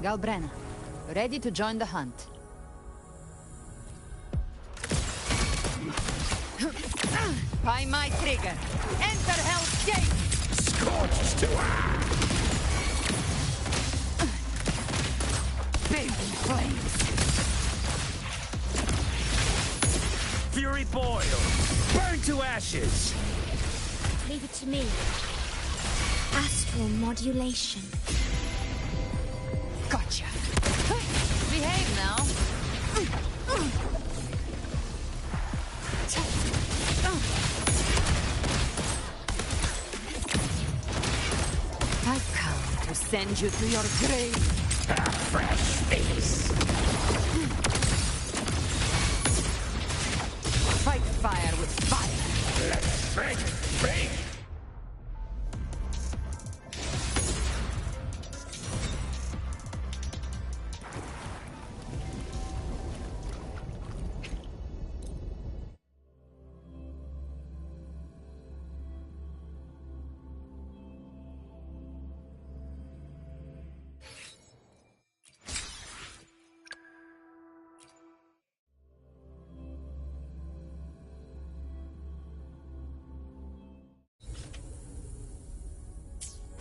Galbrena, ready to join the hunt. By my trigger, enter Hell's Gate! Scorched to Big flames! Fury boil! Burn to ashes! Leave it to me. Astral modulation. Gotcha! Behave now! I've come to send you to your grave! A fresh face! Fight fire with fire! Let's break!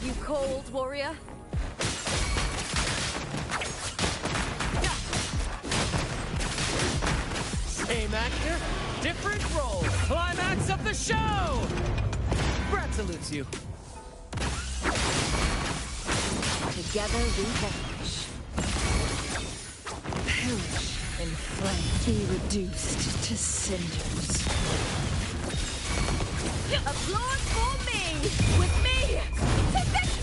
You cold, warrior? Same actor, different role. Climax of the show! Brad salutes you. Together we perish. Perish in flame. Be reduced to cinders. Applaud for me! With me to victory!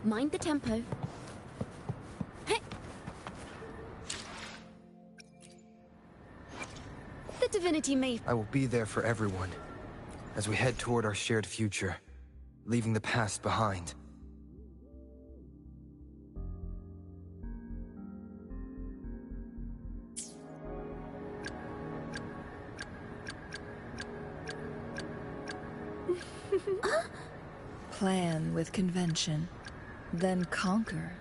Mind the tempo. The divinity may... I will be there for everyone, as we head toward our shared future, leaving the past behind. Plan with convention. Then conquer.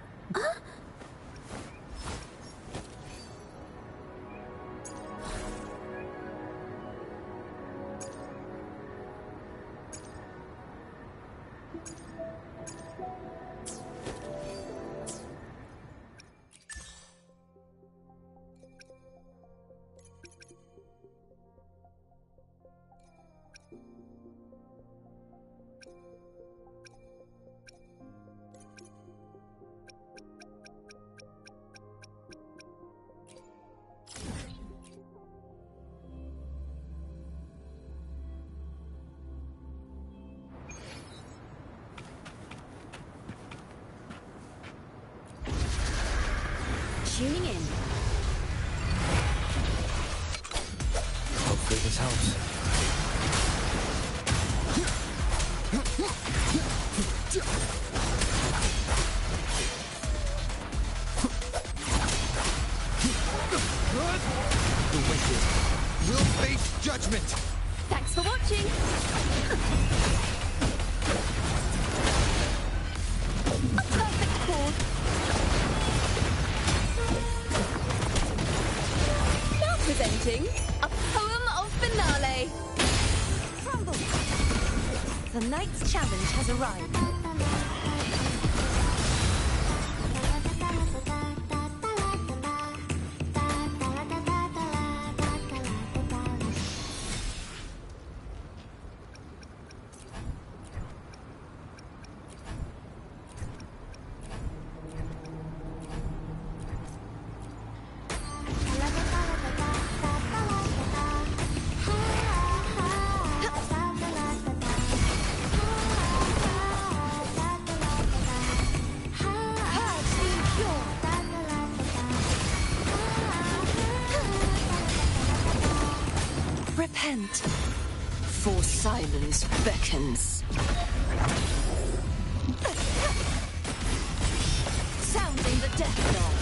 Tuning in. Hopefully this helps. The wicked will face judgment! Thanks for watching. A perfect chord. Now presenting a poem of finale. The knight's challenge has arrived. Repent, for silence beckons. Sounding the death knell.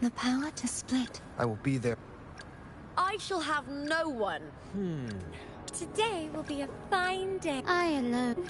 The power to split. I will be there. I shall have no one. Today will be a fine day. I alone.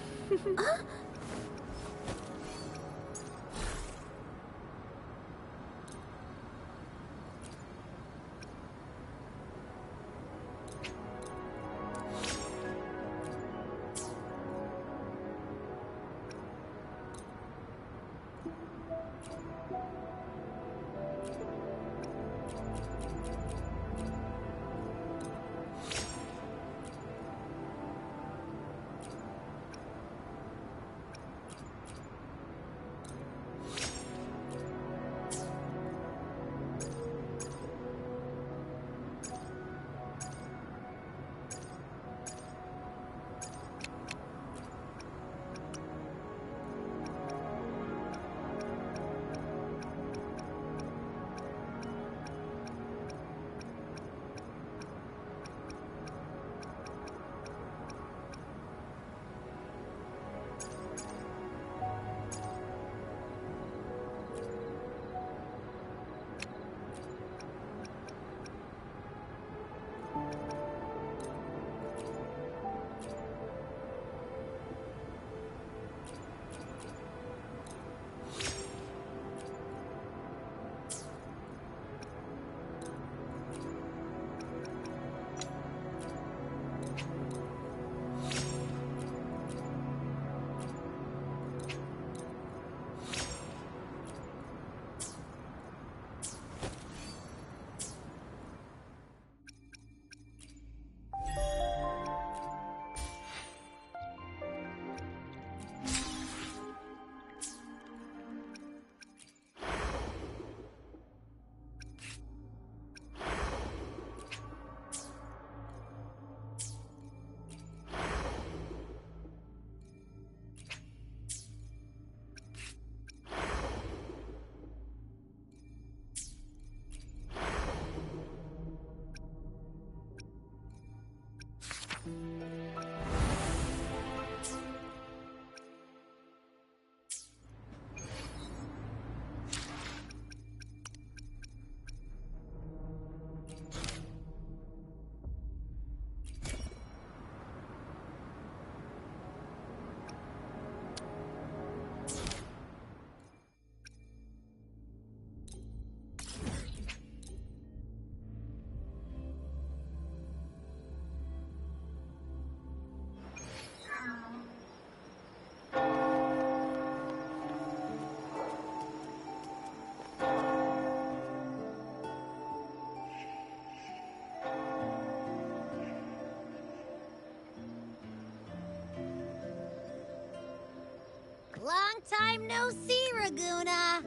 Long time no see, Raguna.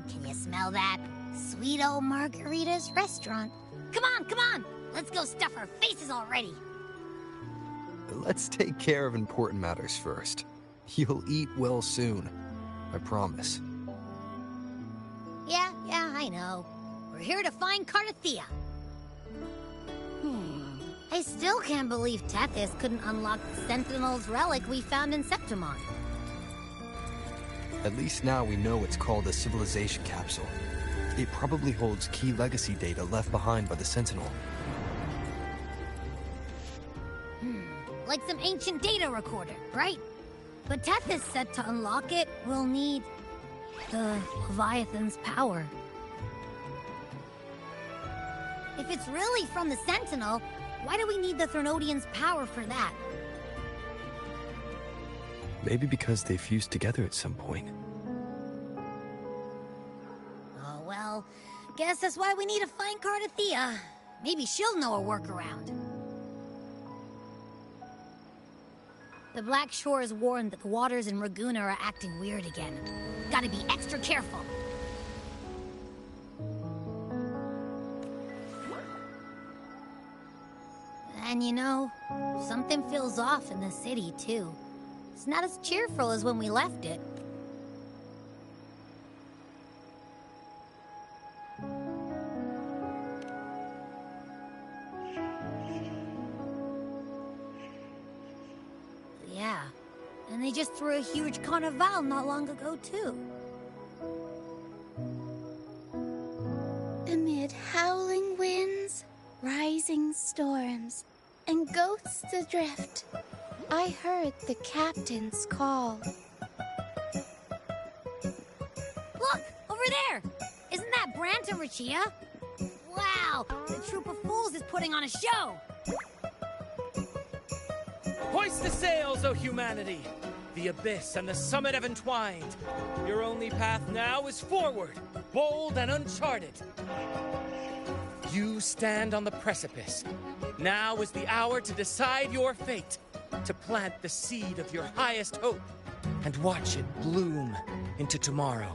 Can you smell that? sweet old Margarita's restaurant. Come on! Let's go stuff our faces already. Let's take care of important matters first. You'll eat well soon. I promise. Yeah, I know. We're here to find Cardathea. I still can't believe Tethys couldn't unlock the Sentinel's relic we found in Septimon. At least now we know it's called a civilization capsule. It probably holds key legacy data left behind by the Sentinel. Like some ancient data recorder, right? But Tethys said to unlock it, we'll need the Leviathan's power. If it's really from the Sentinel, why do we need the Threnodian's power for that? Maybe because they fused together at some point. Oh, well, guess that's why we need to find Cardathea. Maybe she'll know a workaround. The Black Shore is warned that the waters in Raguna are acting weird again. Gotta be extra careful. And you know, something feels off in the city, too. It's not as cheerful as when we left it. Yeah, and they just threw a huge carnival not long ago, too. Amid howling winds, rising storms, and ghosts adrift, I heard the captain's call. Look! Over there! Isn't that Brant and Rachia? Wow! The Troop of Fools is putting on a show! Hoist the sails, O humanity! The abyss and the summit have entwined. Your only path now is forward, bold and uncharted. You stand on the precipice. Now is the hour to decide your fate, to plant the seed of your highest hope, and watch it bloom into tomorrow.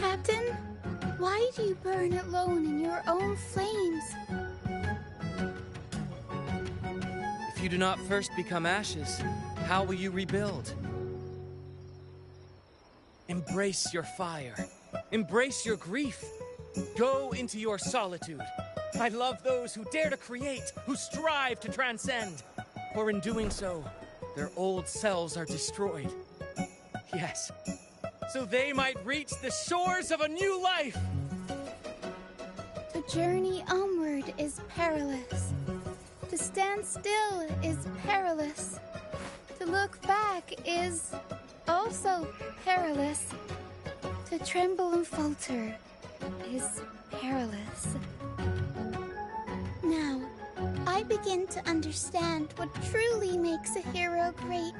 Captain, why do you burn alone in your own flames? If you do not first become ashes, how will you rebuild? Embrace your fire. Embrace your grief. Go into your solitude. I love those who dare to create, who strive to transcend. For in doing so, their old selves are destroyed. Yes, so they might reach the shores of a new life. The journey onward is perilous. To stand still is perilous. To look back is also perilous. To tremble and falter is perilous. Now, I begin to understand what truly makes a hero great.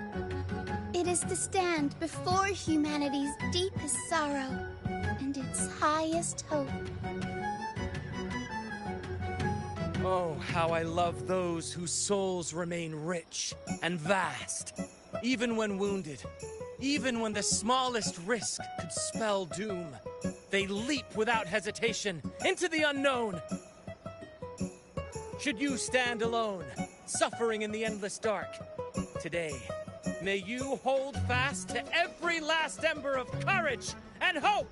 It is to stand before humanity's deepest sorrow and its highest hope. Oh, how I love those whose souls remain rich and vast, even when wounded. Even when the smallest risk could spell doom, they leap without hesitation into the unknown. Should you stand alone, suffering in the endless dark, today, may you hold fast to every last ember of courage and hope!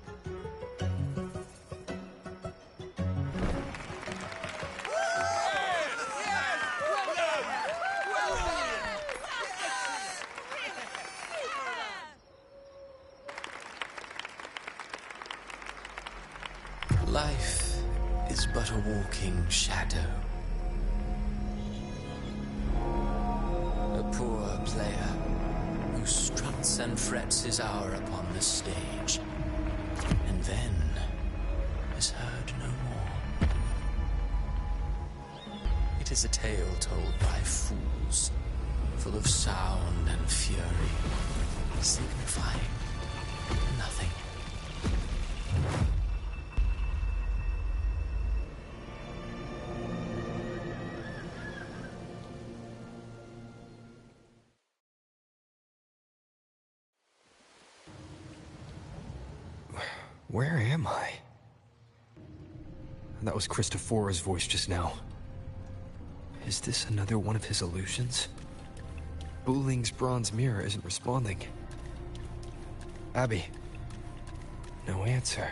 Life is but a walking shadow. A poor player who struts and frets his hour upon the stage, and then is heard no more. It is a tale told by fools, full of sound and fury, signifying nothing. Where am I? That was Christophora's voice just now. Is this another one of his illusions? Buling's bronze mirror isn't responding. Abby. No answer.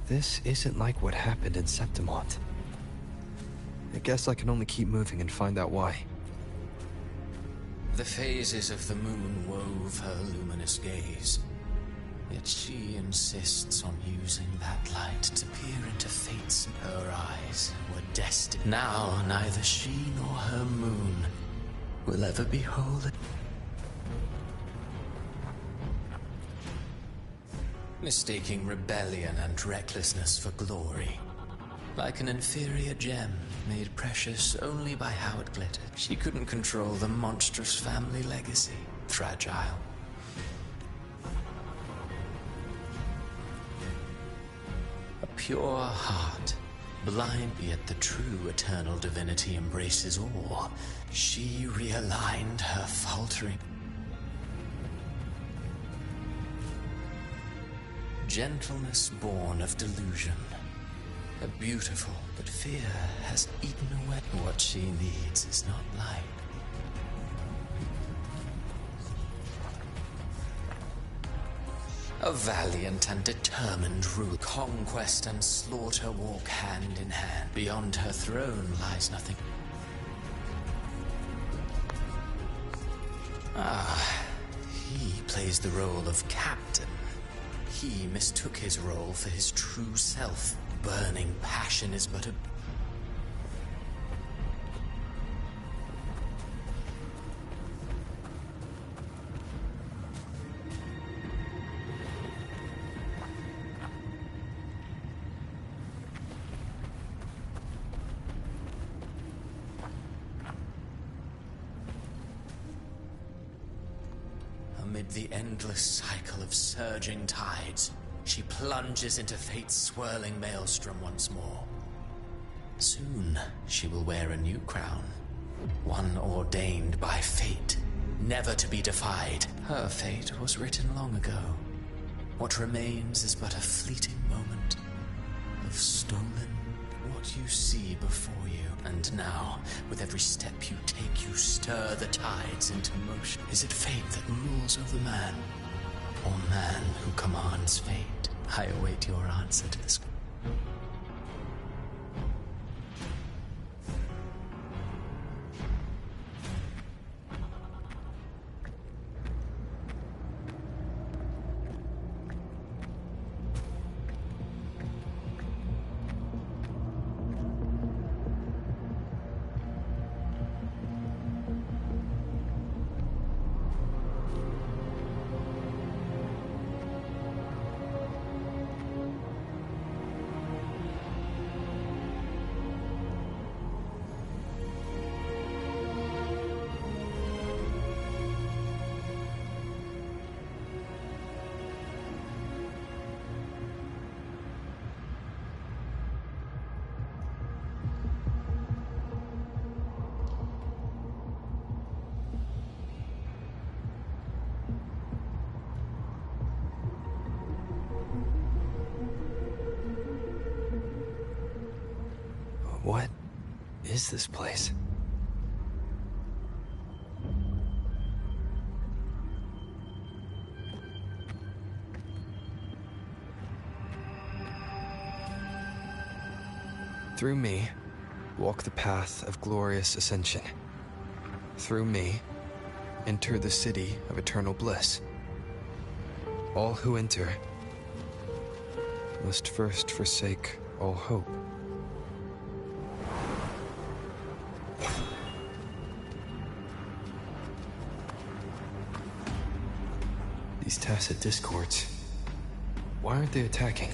This isn't like what happened in Septimont. I guess I can only keep moving and find out why. The phases of the moon wove her luminous gaze. Yet she insists on using that light to peer into fates in her eyes were destined. Now neither she nor her moon will ever behold it. Mistaking rebellion and recklessness for glory. Like an inferior gem, made precious only by how it glittered. She couldn't control the monstrous family legacy. Fragile. A pure heart, blind yet the true eternal divinity embraces all. She realigned her faltering. Gentleness born of delusion. A beautiful, but fear has eaten away. What she needs is not light. A valiant and determined rule. Conquest and slaughter walk hand in hand. Beyond her throne lies nothing. He plays the role of captain. He mistook his role for his true self. Burning passion is but a... Amid the endless cycle of surging tides, she plunges into fate's swirling maelstrom once more. Soon, she will wear a new crown, one ordained by fate, never to be defied. Her fate was written long ago. What remains is but a fleeting moment of stolen what you see before you. And now, with every step you take, you stir the tides into motion. Is it fate that rules over man? Or man who commands fate? I await your answer to this. What is this place? Through me, walk the path of glorious ascension. Through me, enter the city of eternal bliss. All who enter must first forsake all hope. These tacit discords, why aren't they attacking?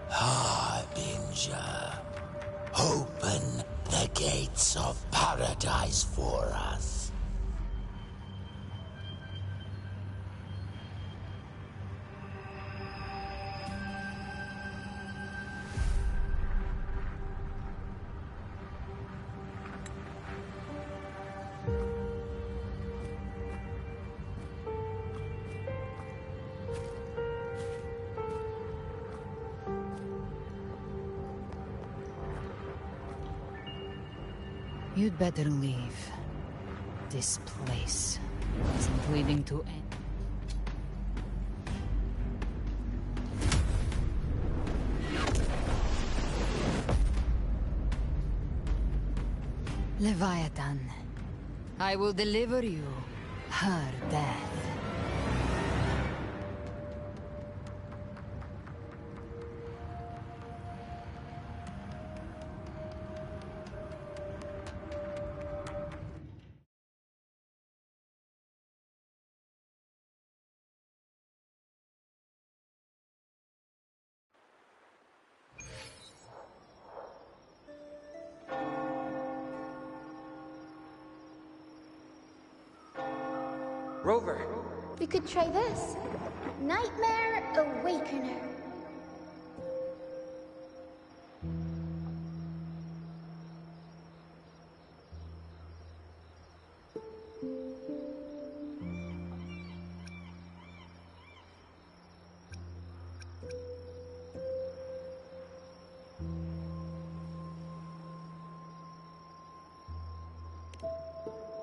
Harbinger, open the gates of paradise for us. You'd better leave. This place isn't leading to any... Leviathan, I will deliver you her death. Rover! We could try this. Nightmare Awakener.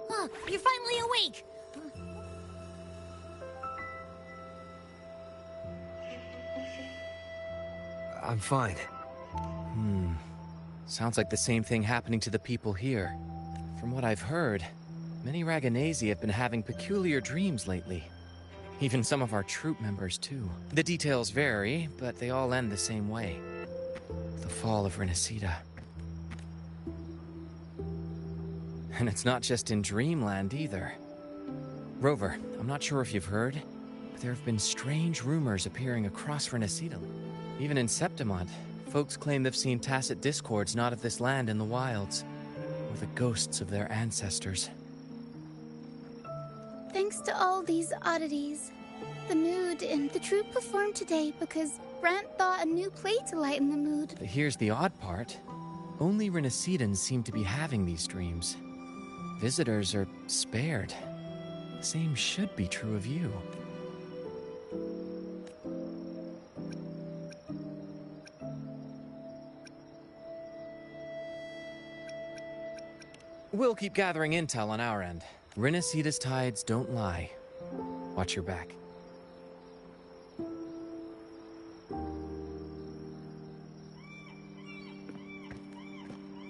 Huh, you're finally awake! I'm fine. Sounds like the same thing happening to the people here. From what I've heard, many Raganesi have been having peculiar dreams lately. Even some of our troop members, too. The details vary, but they all end the same way. The fall of Renacida. And it's not just in Dreamland, either. Rover, I'm not sure if you've heard, but there have been strange rumors appearing across Renacida. Even in Septimont, folks claim they've seen tacit discords not of this land in the wilds, or the ghosts of their ancestors. Thanks to all these oddities, the mood and the troupe performed today because Brant thought a new play to lighten the mood. But here's the odd part. Only Renacidans seem to be having these dreams. Visitors are spared. The same should be true of you. We'll keep gathering intel on our end. Renacida's tides don't lie. Watch your back.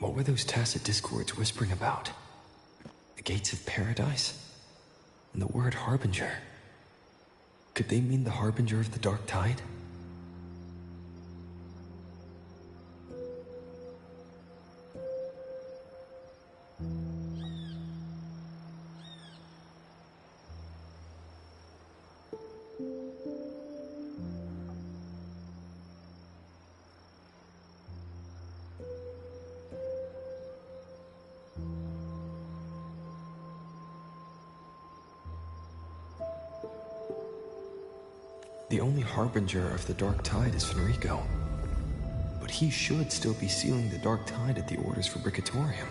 What were those tacit discords whispering about? The gates of paradise? And the word harbinger? Could they mean the harbinger of the dark tide? The only harbinger of the dark tide is Fenrico. But he should still be sealing the dark tide at the orders for Bricatorium.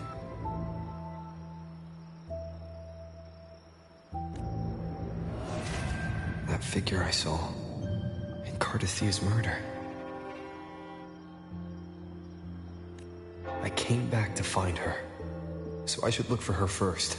That figure I saw in Cardathia's murder. I came back to find her, so I should look for her first.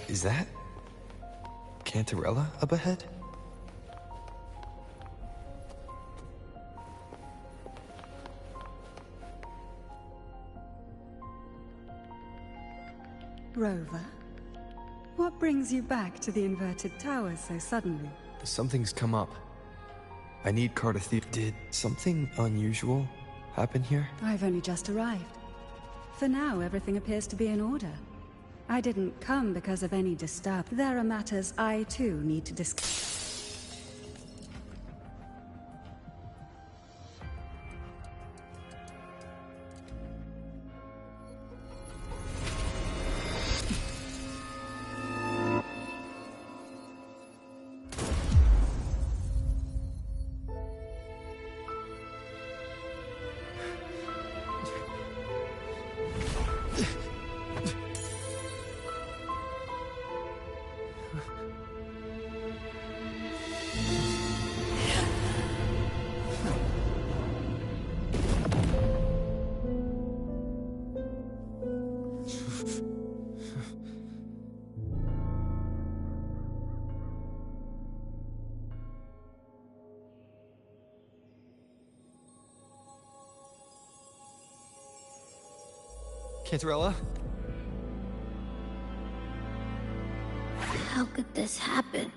Is that Cantarella up ahead? Rover, what brings you back to the inverted towers so suddenly? Something's come up. I need Cardathia. Did something unusual happen here? I've only just arrived. For now, everything appears to be in order. I didn't come because of any disturb. There are matters I too need to discuss. Cantarella? How could this happen?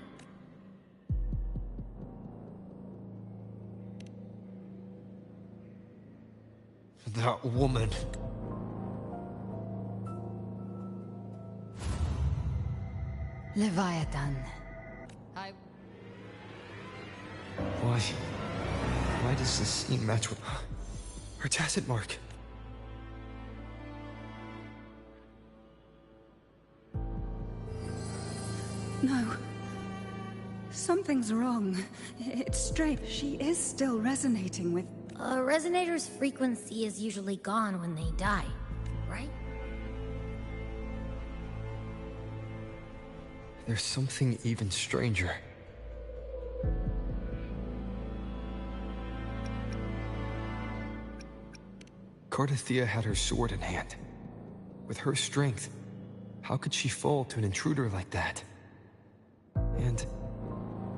That woman. Leviathan. Why does this scene match with her tacit mark? No. Something's wrong. It's straight. She is still resonating with... A resonator's frequency is usually gone when they die, right? There's something even stranger. Cardathia had her sword in hand. With her strength, how could she fall to an intruder like that? And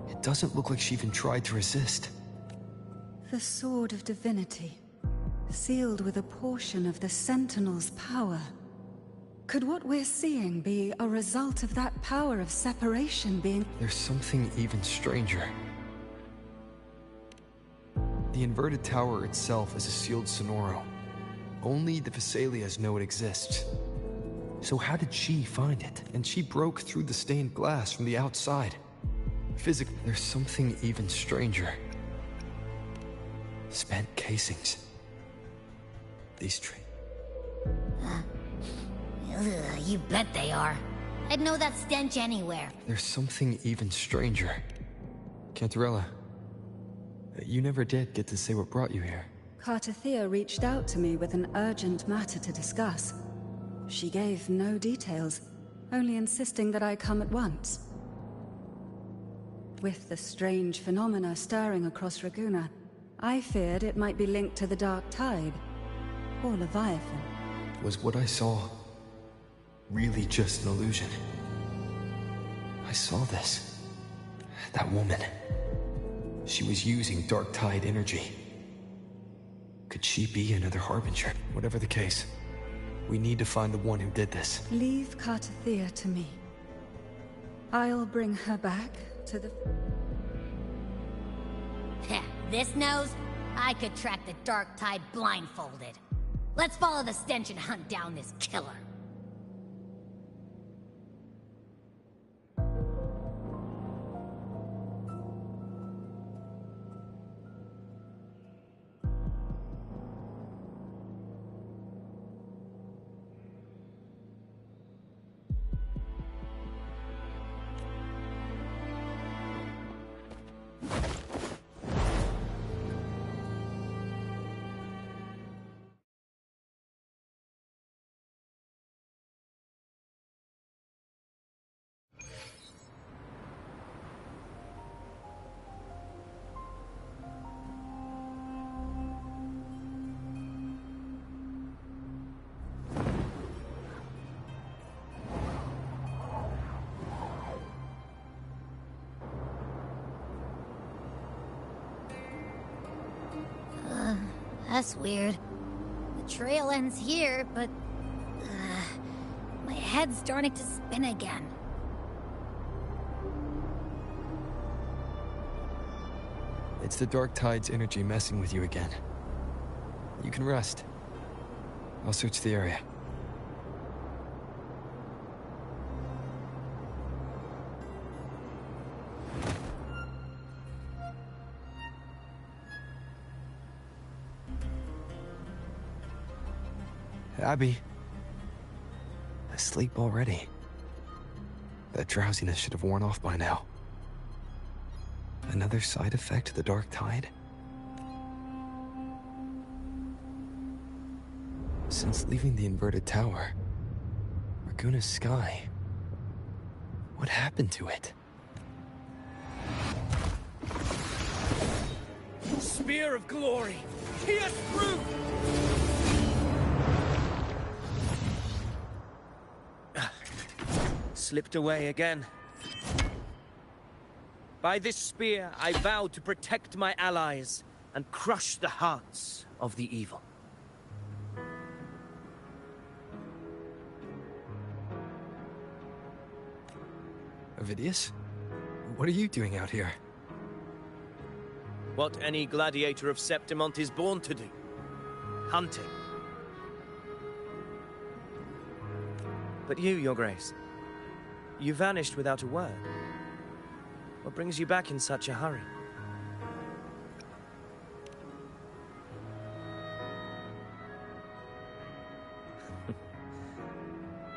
it doesn't look like she even tried to resist. The Sword of Divinity, sealed with a portion of the Sentinel's power. Could what we're seeing be a result of that power of separation being... There's something even stranger. The inverted tower itself is a sealed sonoro. Only the Vesalias know it exists. So how did she find it? And she broke through the stained glass from the outside. Physically, there's something even stranger. Spent casings. These You bet they are. I'd know that stench anywhere. There's something even stranger. Cantarella, you never did get to say what brought you here. Cardathia reached out to me with an urgent matter to discuss. She gave no details, only insisting that I come at once. With the strange phenomena stirring across Raguna, I feared it might be linked to the Dark Tide, or Leviathan. Was what I saw really just an illusion? I saw this. That woman. She was using Dark Tide energy. Could she be another Harbinger? Whatever the case, we need to find the one who did this. Leave Cardathia to me. I'll bring her back to the... This nose? I could track the Dark Tide blindfolded. Let's follow the stench and hunt down this killer. That's weird. The trail ends here, but... my head's starting to spin again. It's the Dark Tide's energy messing with you again. You can rest. I'll search the area. Abby. Asleep already. That drowsiness should have worn off by now. Another side effect of the Dark Tide? Since leaving the inverted tower, Raguna's sky, what happened to it? Spear of glory! Pierce through! Slipped away again. By this spear, I vow to protect my allies and crush the hearts of the evil. Avidius? What are you doing out here? What any gladiator of Septimont is born to do. Hunting. But you, Your Grace, you vanished without a word. What brings you back in such a hurry?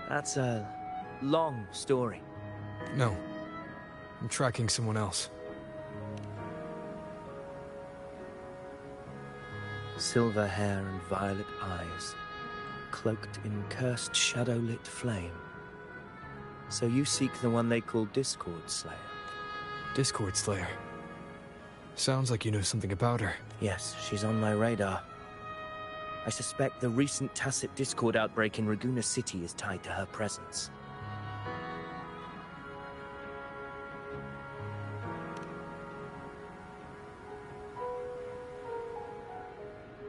That's a long story. No. I'm tracking someone else. Silver hair and violet eyes, cloaked in cursed shadow-lit flame. So you seek the one they call Discord Slayer? Discord Slayer? Sounds like you know something about her. Yes, she's on my radar. I suspect the recent Tacet Discord outbreak in Raguna City is tied to her presence.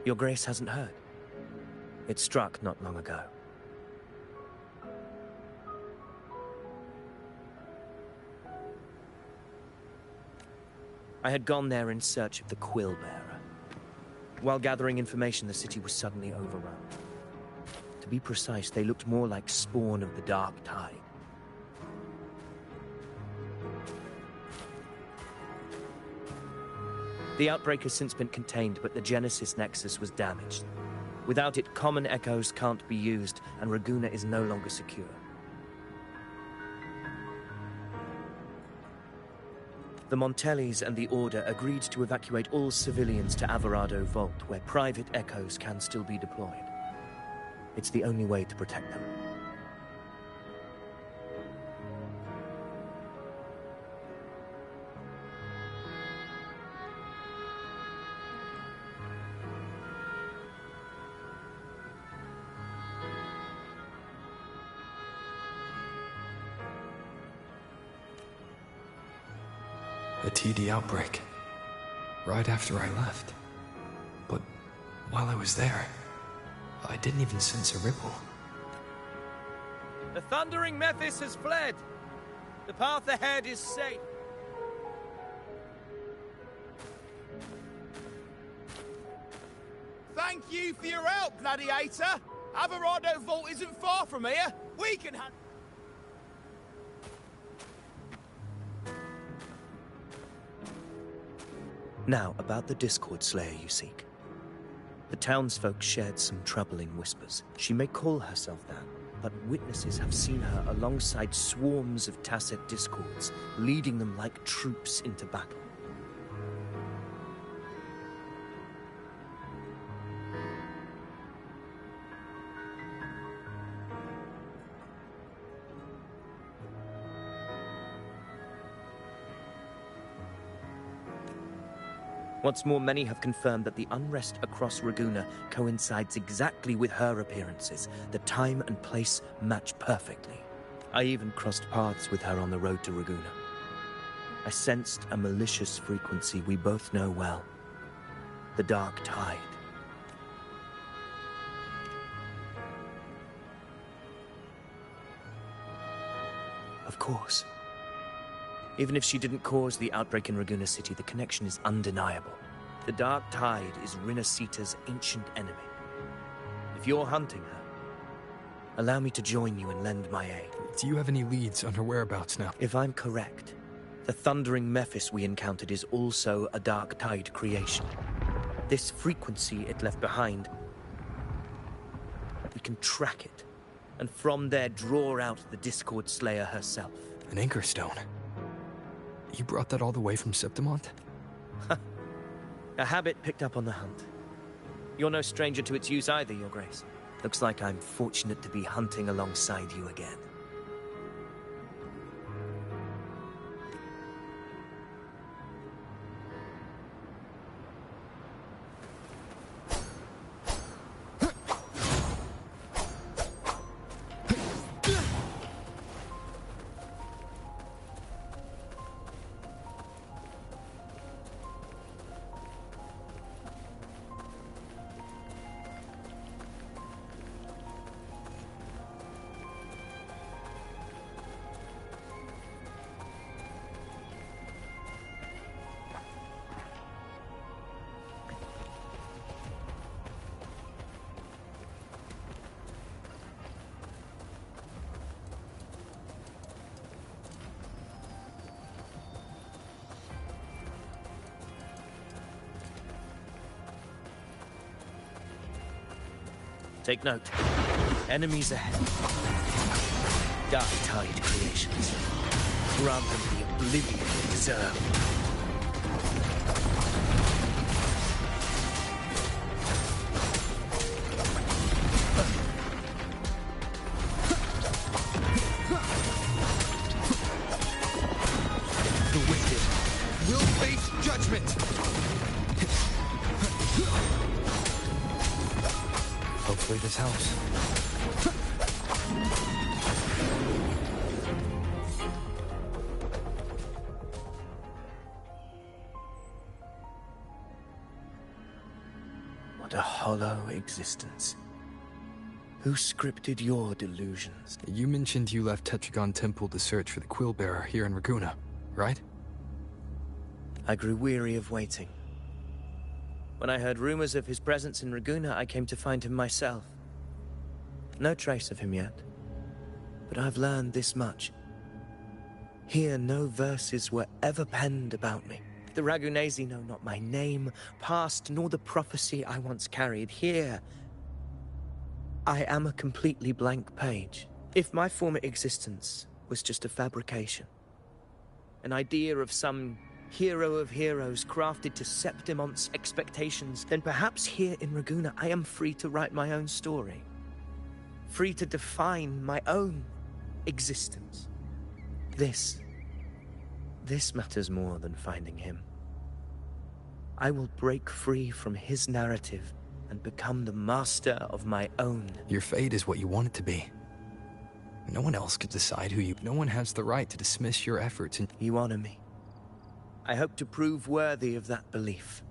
Your Grace hasn't heard. It struck not long ago. I had gone there in search of the Quill Bearer. While gathering information, the city was suddenly overrun. To be precise, they looked more like spawn of the Dark Tide. The outbreak has since been contained, but the Genesis Nexus was damaged. Without it, common echoes can't be used, and Raguna is no longer secure. The Montellis and the Order agreed to evacuate all civilians to Averado Vault, where private echoes can still be deployed. It's the only way to protect them. A TD outbreak. Right after I left. But while I was there, I didn't even sense a ripple. The Thundering Mephis has fled. The path ahead is safe. Thank you for your help, Gladiator. Averado Vault isn't far from here. We can handle... Now, about the Discord Slayer you seek. The townsfolk shared some troubling whispers. She may call herself that, but witnesses have seen her alongside swarms of Tacet Discords, leading them like troops into battle. What's more, many have confirmed that the unrest across Raguna coincides exactly with her appearances. The time and place match perfectly. I even crossed paths with her on the road to Raguna. I sensed a malicious frequency we both know well. The Dark Tide. Of course. Even if she didn't cause the outbreak in Ragusa City, the connection is undeniable. The Dark Tide is Rinasita's ancient enemy. If you're hunting her, allow me to join you and lend my aid. Do you have any leads on her whereabouts now? If I'm correct, the thundering Mephis we encountered is also a Dark Tide creation. This frequency it left behind, we can track it, and from there draw out the Discord Slayer herself. An anchor stone? You brought that all the way from Septimont? A habit picked up on the hunt. You're no stranger to its use either, Your Grace. Looks like I'm fortunate to be hunting alongside you again. Take note. Enemies ahead. Dark Tide creations. Grant them the oblivion they deserve. The wicked will face judgment! Hopefully this helps. What a hollow existence. Who scripted your delusions? You mentioned you left Tetragon Temple to search for the Quill Bearer here in Ragusa, right? I grew weary of waiting. When I heard rumors of his presence in Ragusa, I came to find him myself. No trace of him yet, but I've learned this much. Here, no verses were ever penned about me. The Ragunesi know not my name, past, nor the prophecy I once carried. Here, I am a completely blank page. If my former existence was just a fabrication, an idea of some hero of heroes crafted to Septimont's expectations, then perhaps here in Ragusa I am free to write my own story. Free to define my own existence. This matters more than finding him. I will break free from his narrative and become the master of my own. Your fate is what you want it to be. No one else could decide who you... No one has the right to dismiss your efforts and... You honor me. I hope to prove worthy of that belief.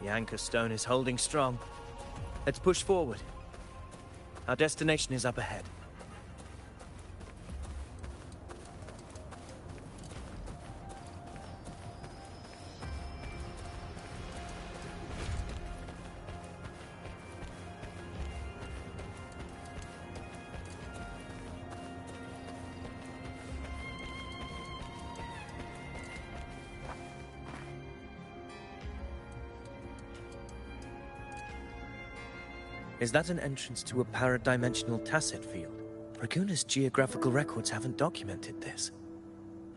The anchor stone is holding strong. Let's push forward. Our destination is up ahead. Is that an entrance to a paradimensional tacit field? Ragusa's geographical records haven't documented this.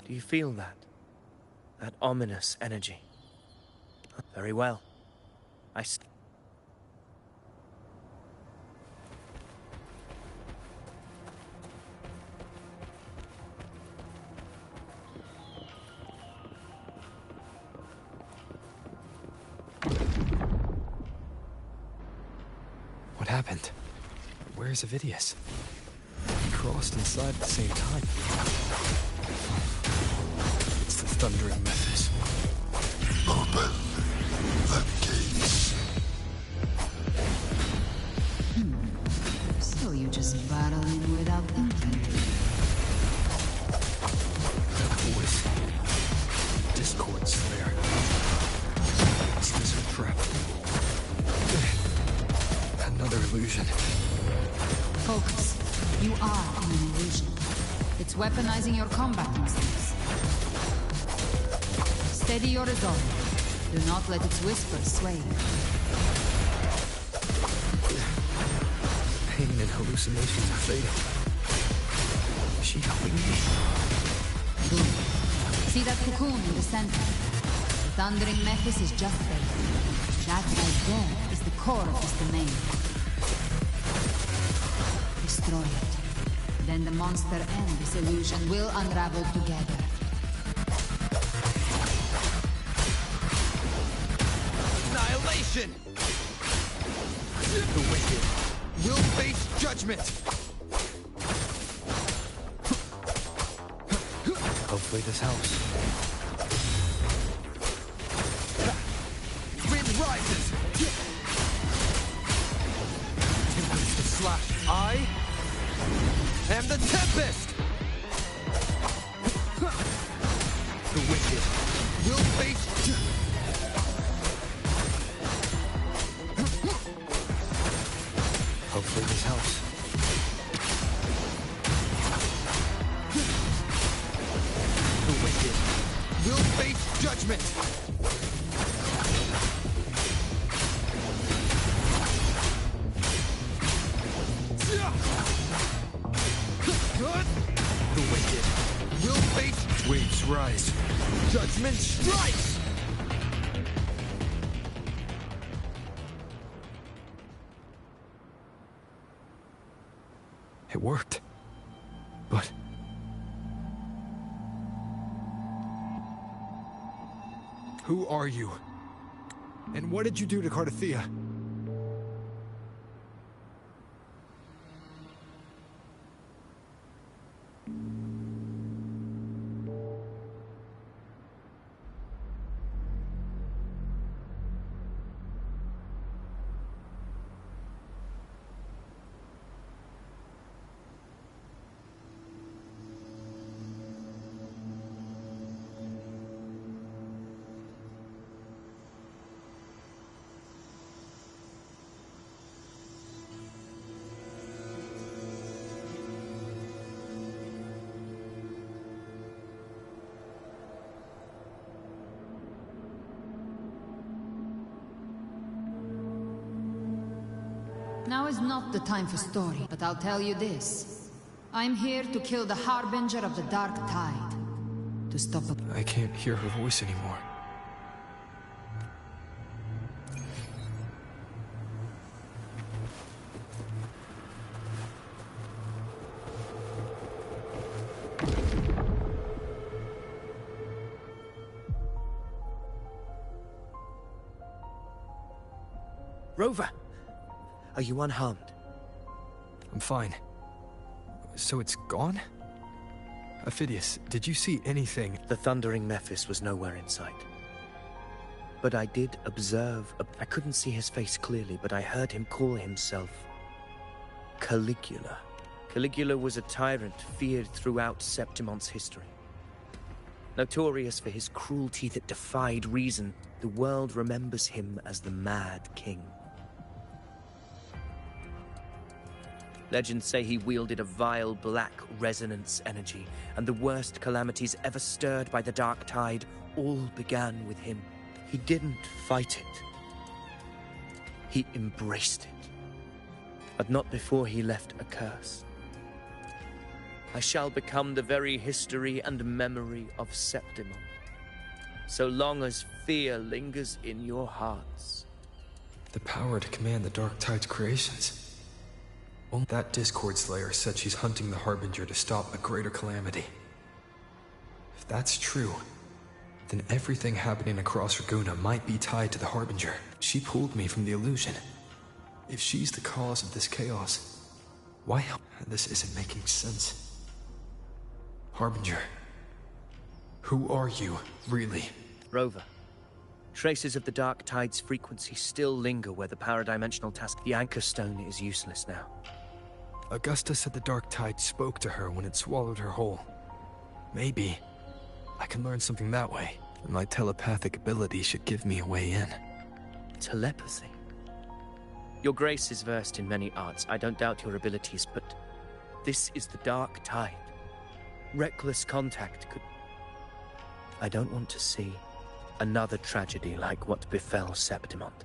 Do you feel that? That ominous energy? Very well. What happened? Where's Avidius? We crossed inside at the same time. It's the Thundering Mephis. Open the gates. So you just battle in without them? That voice. Discord Slayer. Is this a trap? Another illusion. Focus. You are in an illusion. It's weaponizing your combat instincts. Steady your resolve. Do not let its whispers sway you. Pain and hallucinations are fading. Is she helping me? Good. See that cocoon in the center? The Thundering Mephis is just there. That right there is the core of this domain. Destroy it. Then the monster and this illusion will unravel together. Annihilation! The wicked will face judgment! Hopefully this helps. Wind rises! Tempest to slash. I am the Tempest! The wicked will face Hopefully this helps. The wicked will face judgment! The wicked will face waves rise. Judgment strikes! It worked. But... Who are you? And what did you do to Cardathea? Now is not the time for story, but I'll tell you this. I'm here to kill the Harbinger of the Dark Tide. To stop a... I can't hear her voice anymore. Rover! Are you unharmed? I'm fine. So it's gone? Ophidius, did you see anything? The Thundering Mephis was nowhere in sight. But I did observe... I couldn't see his face clearly, but I heard him call himself Caligula. Caligula was a tyrant feared throughout Septimon's history. Notorious for his cruelty that defied reason, the world remembers him as the Mad King. Legends say he wielded a vile black resonance energy, and the worst calamities ever stirred by the Dark Tide all began with him. He didn't fight it. He embraced it. But not before he left a curse. I shall become the very history and memory of Septimon. so long as fear lingers in your hearts. The power to command the Dark Tide's creations. Well, that Discord Slayer said she's hunting the Harbinger to stop a greater calamity. If that's true, then everything happening across Raguna might be tied to the Harbinger. She pulled me from the illusion. If she's the cause of this chaos, why? This isn't making sense. Harbinger, who are you, really? Rover, traces of the Dark Tide's frequency still linger where the paradimensional task. The Anchor Stone is useless now. Augusta said the Dark Tide spoke to her when it swallowed her whole. Maybe I can learn something that way, and my telepathic ability should give me a way in. Telepathy? Your Grace is versed in many arts. I don't doubt your abilities, but this is the Dark Tide. Reckless contact could... I don't want to see another tragedy like what befell Septimont.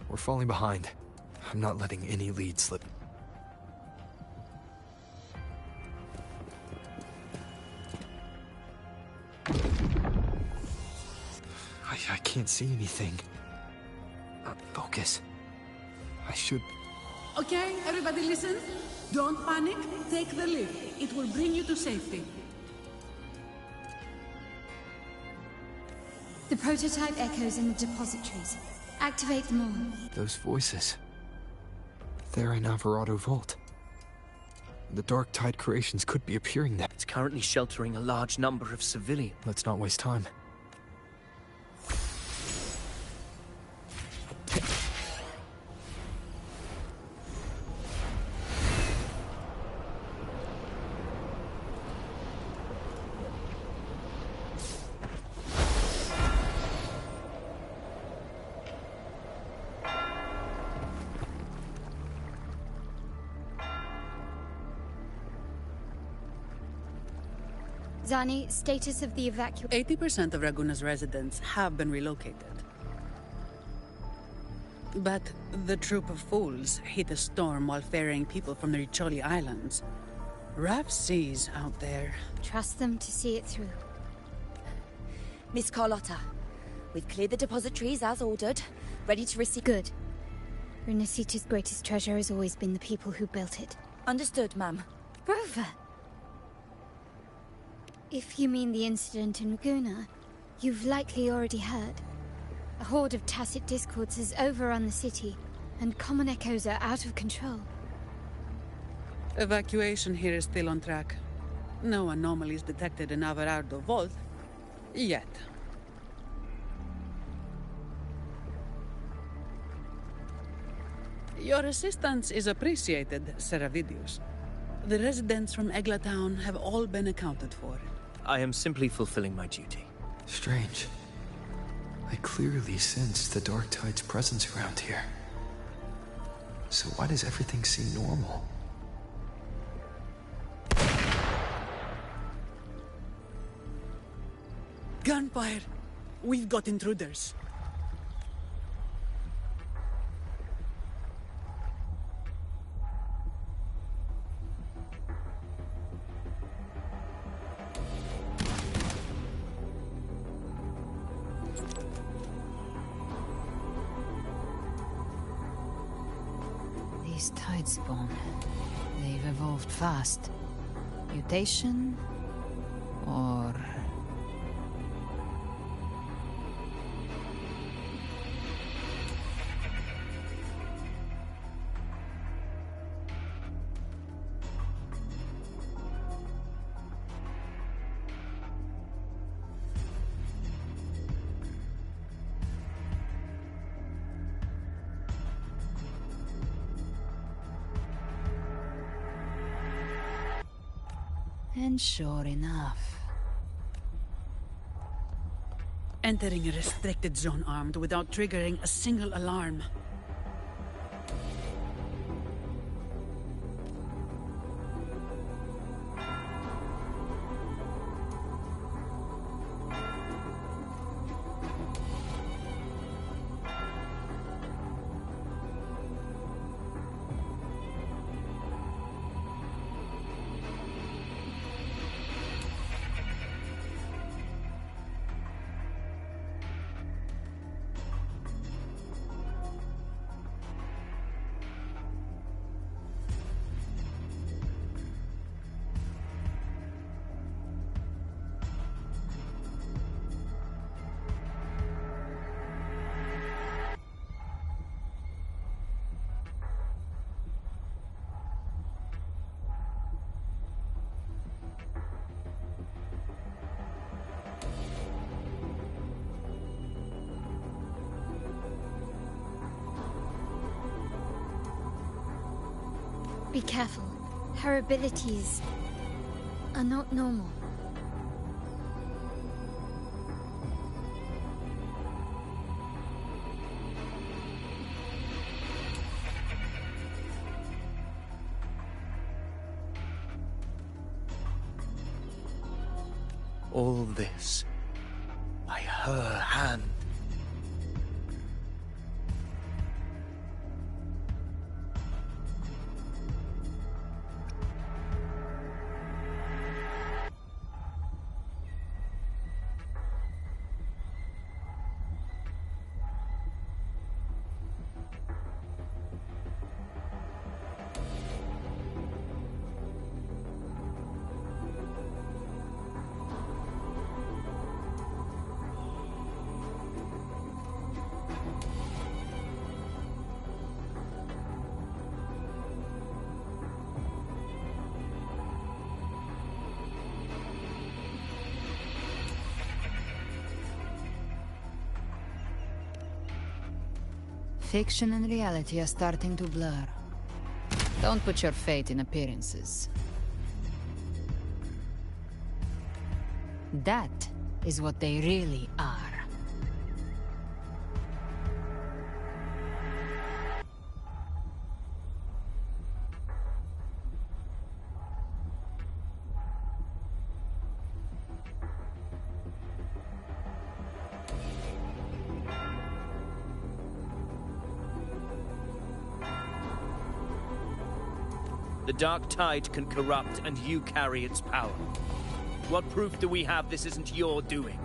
We're falling behind. I'm not letting any lead slip. I can't see anything. Focus. I should... Okay, everybody listen. Don't panic. Take the lift. It will bring you to safety. The prototype echoes in the depositories. Activate them all. Those voices. They're in Alvarado Vault. The Dark Tide creations could be appearing there. It's currently sheltering a large number of civilians. Let's not waste time. Zani, status of the evacuation. 80% of Raguna's residents have been relocated. But the troop of fools hit a storm while ferrying people from the Riccioli Islands. Rough seas out there. Trust them to see it through. Miss Carlotta, we've cleared the depositories as ordered, ready to receive... Good. Renacita's greatest treasure has always been the people who built it. Understood, ma'am. Rover! If you mean the incident in Laguna, you've likely already heard. A horde of tacit discords has overrun the city, and common echoes are out of control. Evacuation here is still on track. No anomalies detected in Alvarado Vault. Yet. Your assistance is appreciated, Seravidius. The residents from Egla Town have all been accounted for. I am simply fulfilling my duty. Strange. I clearly sense the Dark Tide's presence around here. So why does everything seem normal? Gunfire! We've got intruders. These tide spawn. They've evolved fast. Mutation? Or... And sure enough. Entering a restricted zone armed without triggering a single alarm. Be careful. Her abilities are not normal. All this by her hand. Fiction and reality are starting to blur. Don't put your faith in appearances. That is what they really are. The Dark Tide can corrupt, and you carry its power. What proof do we have this isn't your doing?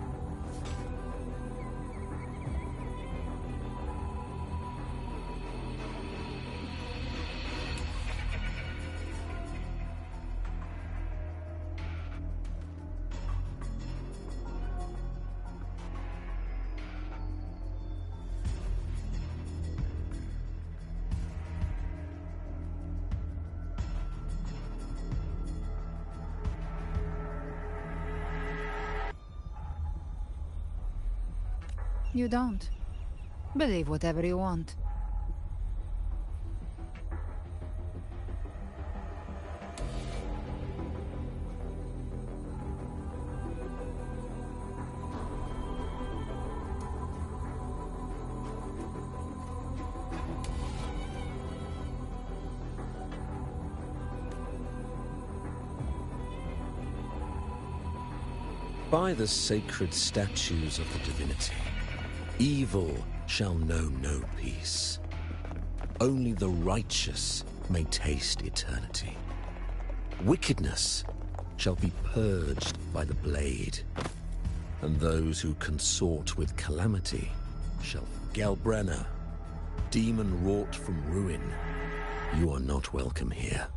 You don't. Believe whatever you want. By the sacred statues of the divinity, evil shall know no peace. Only the righteous may taste eternity. Wickedness shall be purged by the blade, and those who consort with calamity shall... Galbrenna, demon wrought from ruin, you are not welcome here.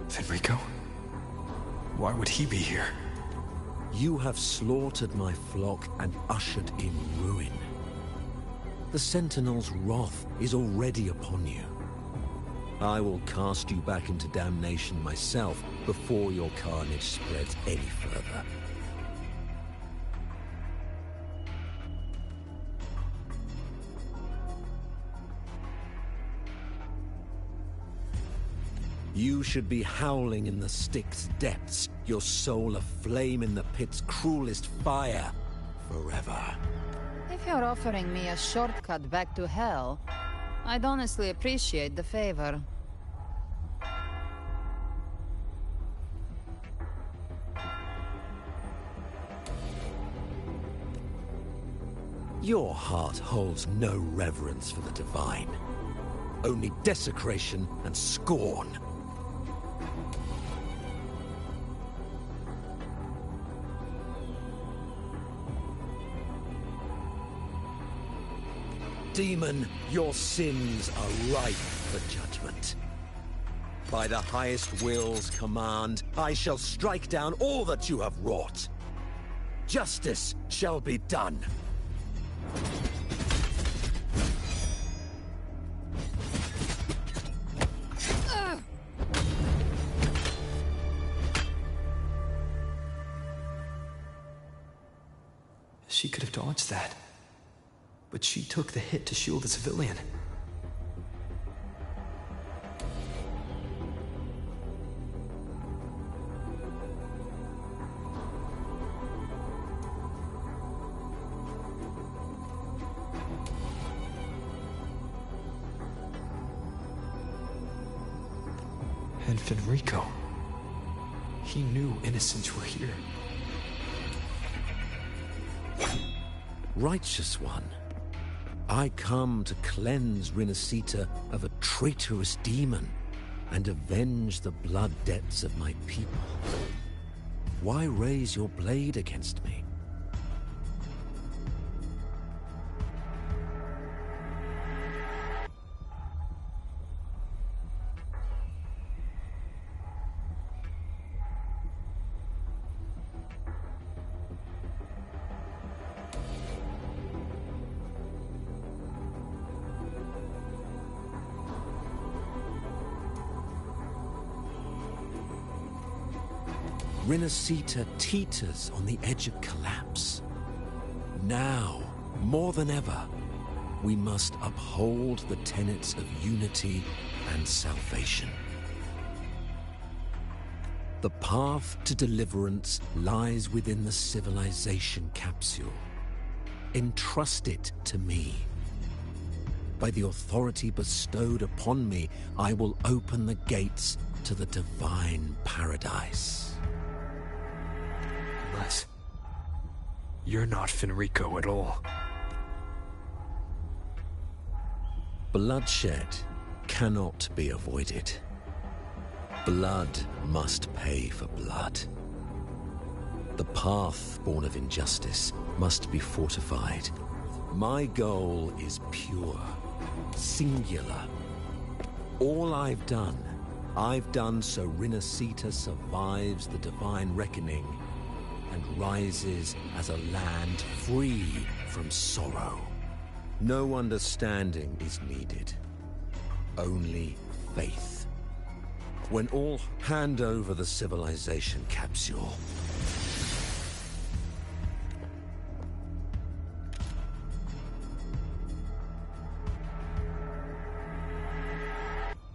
Fenrico? Why would he be here? You have slaughtered my flock and ushered in ruin. The Sentinel's wrath is already upon you. I will cast you back into damnation myself before your carnage spreads any further. You should be howling in the Styx's depths, your soul aflame in the pit's cruelest fire, forever. If you're offering me a shortcut back to hell, I'd honestly appreciate the favor. Your heart holds no reverence for the divine, only desecration and scorn. Demon, your sins are ripe for judgment. By the highest will's command, I shall strike down all that you have wrought. Justice shall be done. She could have dodged that. But she took the hit to shield a civilian. And Fenrico. He knew innocents were here. Righteous One, I come to cleanse Rinascita of a traitorous demon and avenge the blood debts of my people. Why raise your blade against me? Rinascita teeters on the edge of collapse. Now, more than ever, we must uphold the tenets of unity and salvation. The path to deliverance lies within the civilization capsule. Entrust it to me. By the authority bestowed upon me, I will open the gates to the divine paradise. Unless you're not Fenrico at all. Bloodshed cannot be avoided. Blood must pay for blood. The path born of injustice must be fortified. My goal is pure, singular. All I've done so Rinascita survives the divine reckoning and rises as a land free from sorrow. No understanding is needed, only faith. When all hand over the civilization capsule,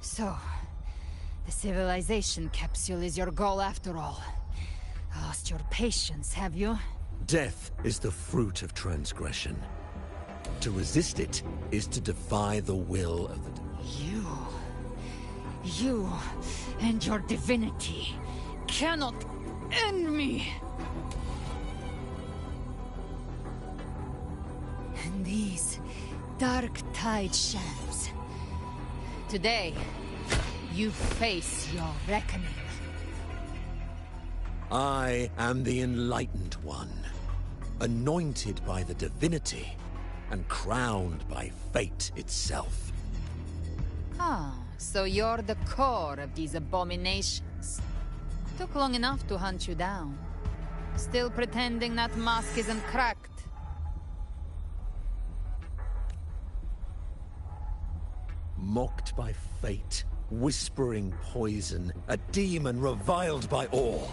So, the civilization capsule is your goal after all. Lost your patience, have you? death is the fruit of transgression. To resist it is to defy the will of the... You and your divinity cannot end me. And these dark tide shams. Today, you face your reckoning. I am the Enlightened One, anointed by the divinity and crowned by fate itself. Ah, so you're the core of these abominations. Took long enough to hunt you down. Still pretending that mask isn't cracked. Mocked by fate, whispering poison, a demon reviled by all.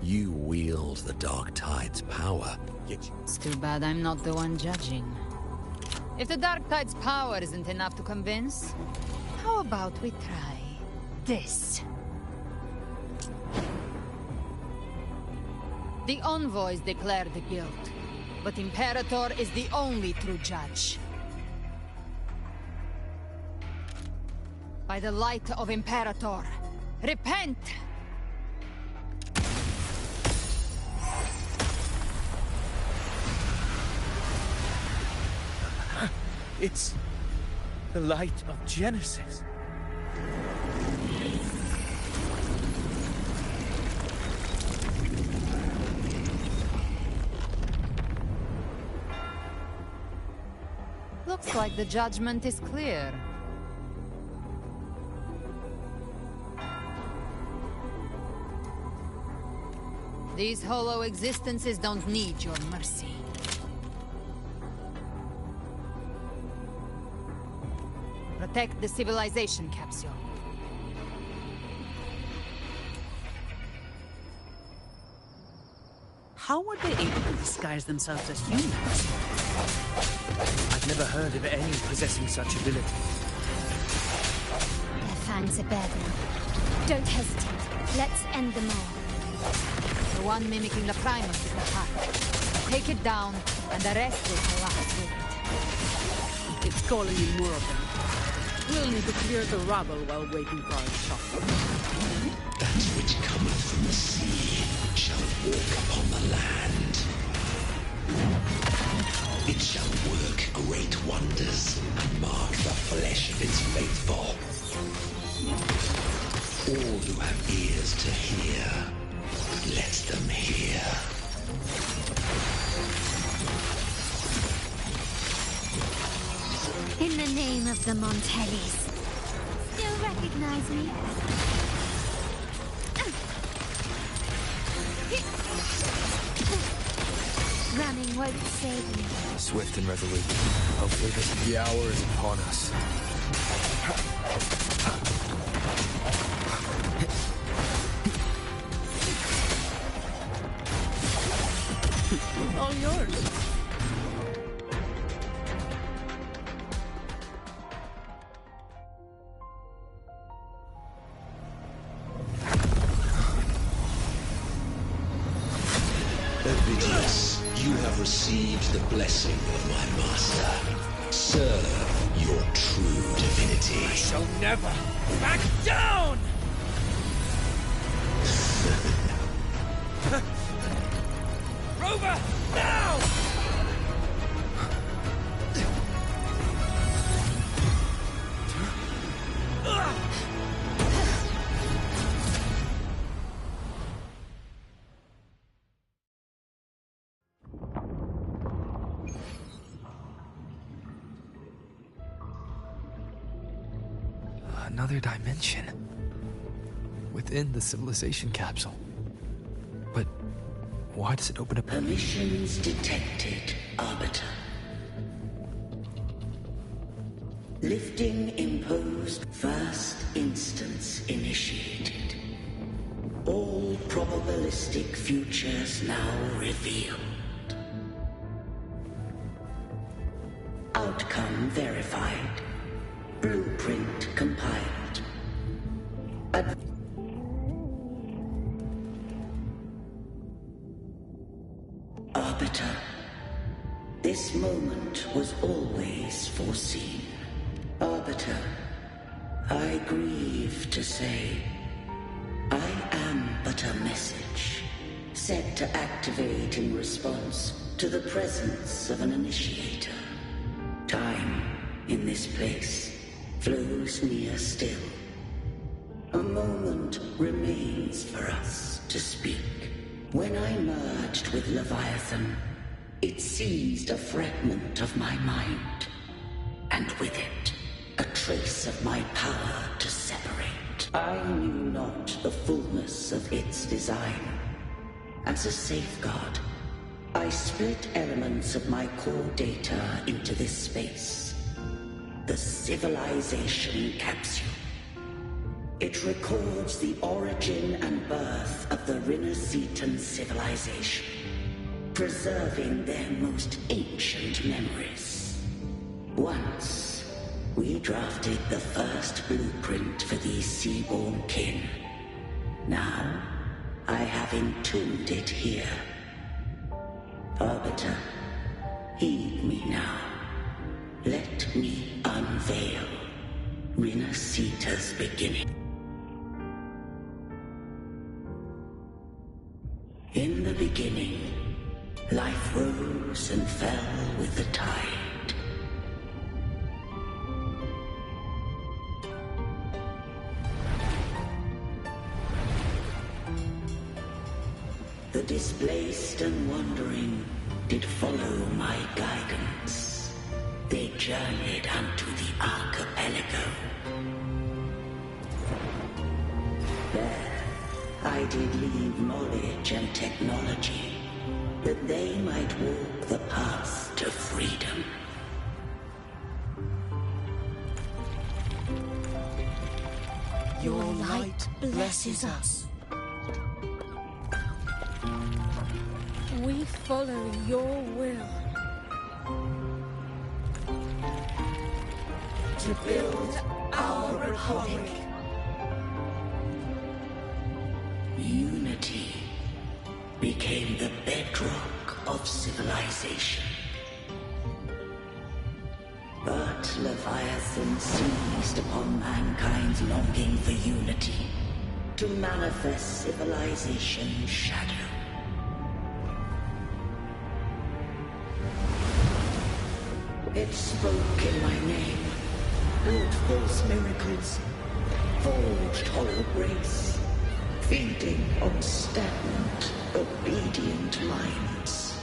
You wield the Dark Tide's power, yet you... It's too bad I'm not the one judging. If the Dark Tide's power isn't enough to convince, how about we try this? The envoys declare the guilt, but Imperator is the only true judge. By the light of Imperator, repent! It's the light of Genesis. Looks like the judgment is clear. These hollow existences don't need your mercy. Protect the civilization capsule. how were they able to disguise themselves as humans? I've never heard of any possessing such ability. Their fangs are bared now. Don't hesitate. Let's end them all. The one mimicking the Primus is the heart. Take it down, and the rest will collapse with it. It's calling in more of them. We'll need to clear the rubble while waiting for our shot. That which cometh from the sea shall walk upon the land. It shall work great wonders and mark the flesh of its faithful. All who have ears to hear, let them hear. In the name of the Montellis. Still recognize me? Running won't save me. Swift and resolute. Hopefully the hour is upon us. All yours. Ovidius, you have received the blessing of my master. Serve your true divinity. I shall never back down! Rover, now! Another dimension. Within the civilization capsule. But why does it open up? Emissions detected, Arbiter. Lifting imposed. First instance initiated. All probabilistic futures now revealed. Outcome verified. Blueprint compiled. Arbiter, this moment was always foreseen. Arbiter, I grieve to say, I am but a message, set to activate in response to the presence of an initiator. Time, in this place, flows near still. A moment remains for us to speak. When I merged with Leviathan, it seized a fragment of my mind, and with it, a trace of my power to separate. I knew not the fullness of its design. As a safeguard, I split elements of my core data into this space. The civilization capsule. It records the origin and birth of the Rinnesetan civilization, preserving their most ancient memories. Once, we drafted the first blueprint for these seaborn kin. Now, I have entombed it here. Arbiter, heed me now. Let me unveil Rinneseta's beginning. In the beginning, life rose and fell with the tide. The displaced and wandering did follow my guidance. They journeyed unto the archipelago. There, I did leave knowledge and technology, that they might walk the path to freedom. Your light blesses us. follow your will. To build our republic. Unity became the bedrock of civilization. But Leviathan seized upon mankind's longing for unity to manifest civilization's shadow. It spoke in my name, wrought false miracles, forged hollow grace, feeding on stagnant, obedient minds.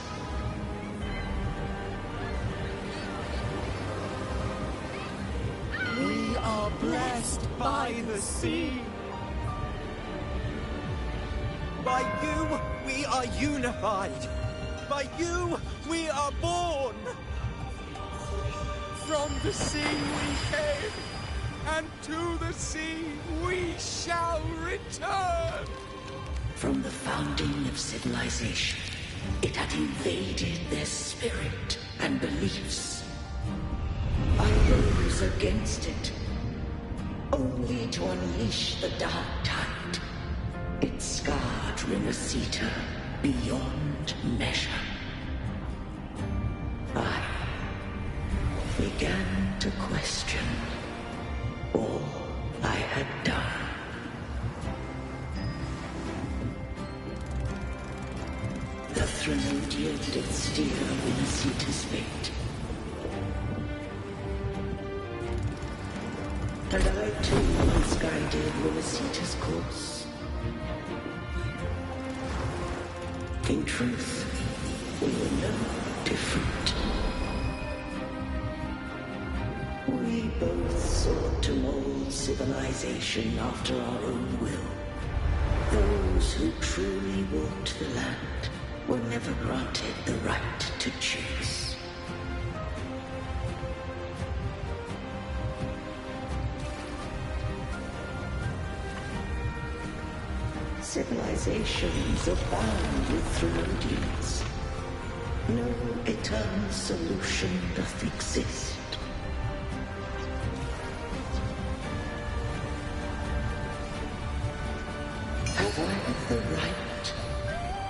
We are blessed by the sea. By you, we are unified. By you, we are born. From the sea we came, and to the sea we shall return. From the founding of civilization, it had invaded their spirit and beliefs. I rose against it, only to unleash the dark tide. It scarred Rimacita beyond measure. I began to question all I had done. The Threnodian did steer Rimacita's fate. And I too misguided Rimacita's course. In truth, we were no different. We both sought to mold civilization after our own will. Those who truly walked the land were never granted the right to choose. Civilizations abound with Threnodians. No eternal solution doth exist. Have I the right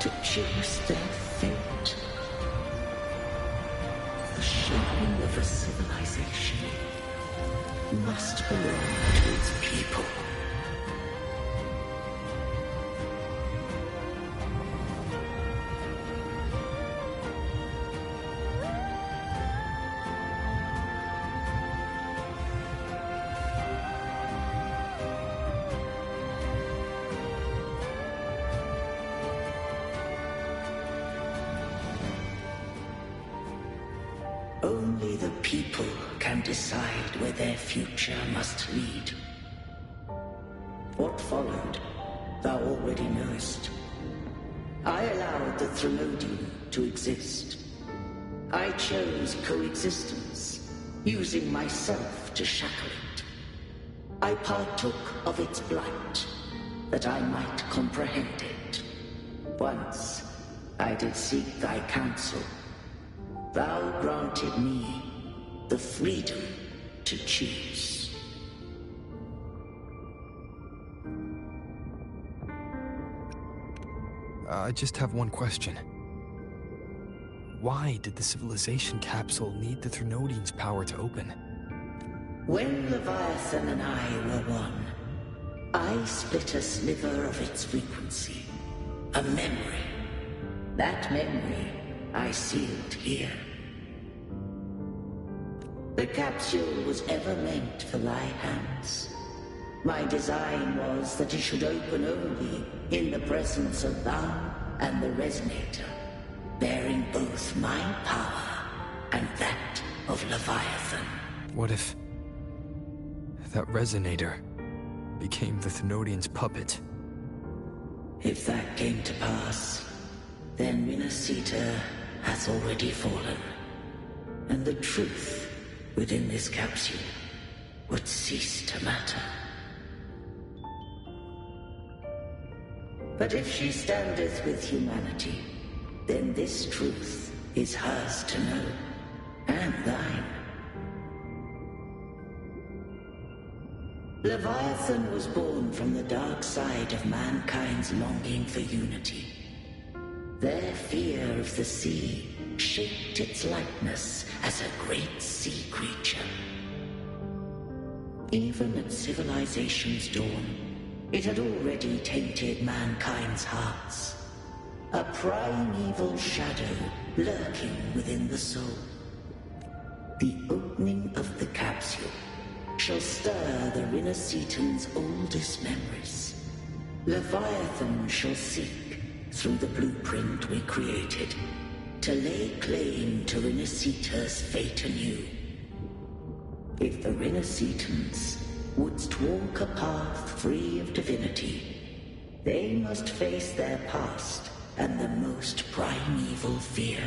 to choose their fate? The shaping of a civilization must belong to its people. Only the people can decide where their future must lead. What followed, thou already knowest. I allowed the Threnodian to exist. I chose coexistence, using myself to shackle it. I partook of its blight, that I might comprehend it. Once, I did seek thy counsel. Thou granted me the freedom to choose. I just have one question. Why did the civilization capsule need the Threnodian's power to open? When Leviathan and I were one, I split a sliver of its frequency. A memory. That memory I sealed here. The capsule was ever meant for thy hands. My design was that it should open only in the presence of thou and the Resonator, bearing both my power and that of Leviathan. What if that Resonator became the Threnodian's puppet? If that came to pass, then Rimacita has already fallen, and the truth within this capsule would cease to matter. But if she standeth with humanity, then this truth is hers to know, and thine. Leviathan was born from the dark side of mankind's longing for unity. Their fear of the sea shaped its likeness as a great sea creature. Even at civilization's dawn, it had already tainted mankind's hearts. A primeval shadow lurking within the soul. The opening of the capsule shall stir the Rinascitan's oldest memories. Leviathan shall seek, through the blueprint we created, to lay claim to Rinascita's fate anew. If the Rinascitans wouldst walk a path free of divinity, they must face their past and the most primeval fear.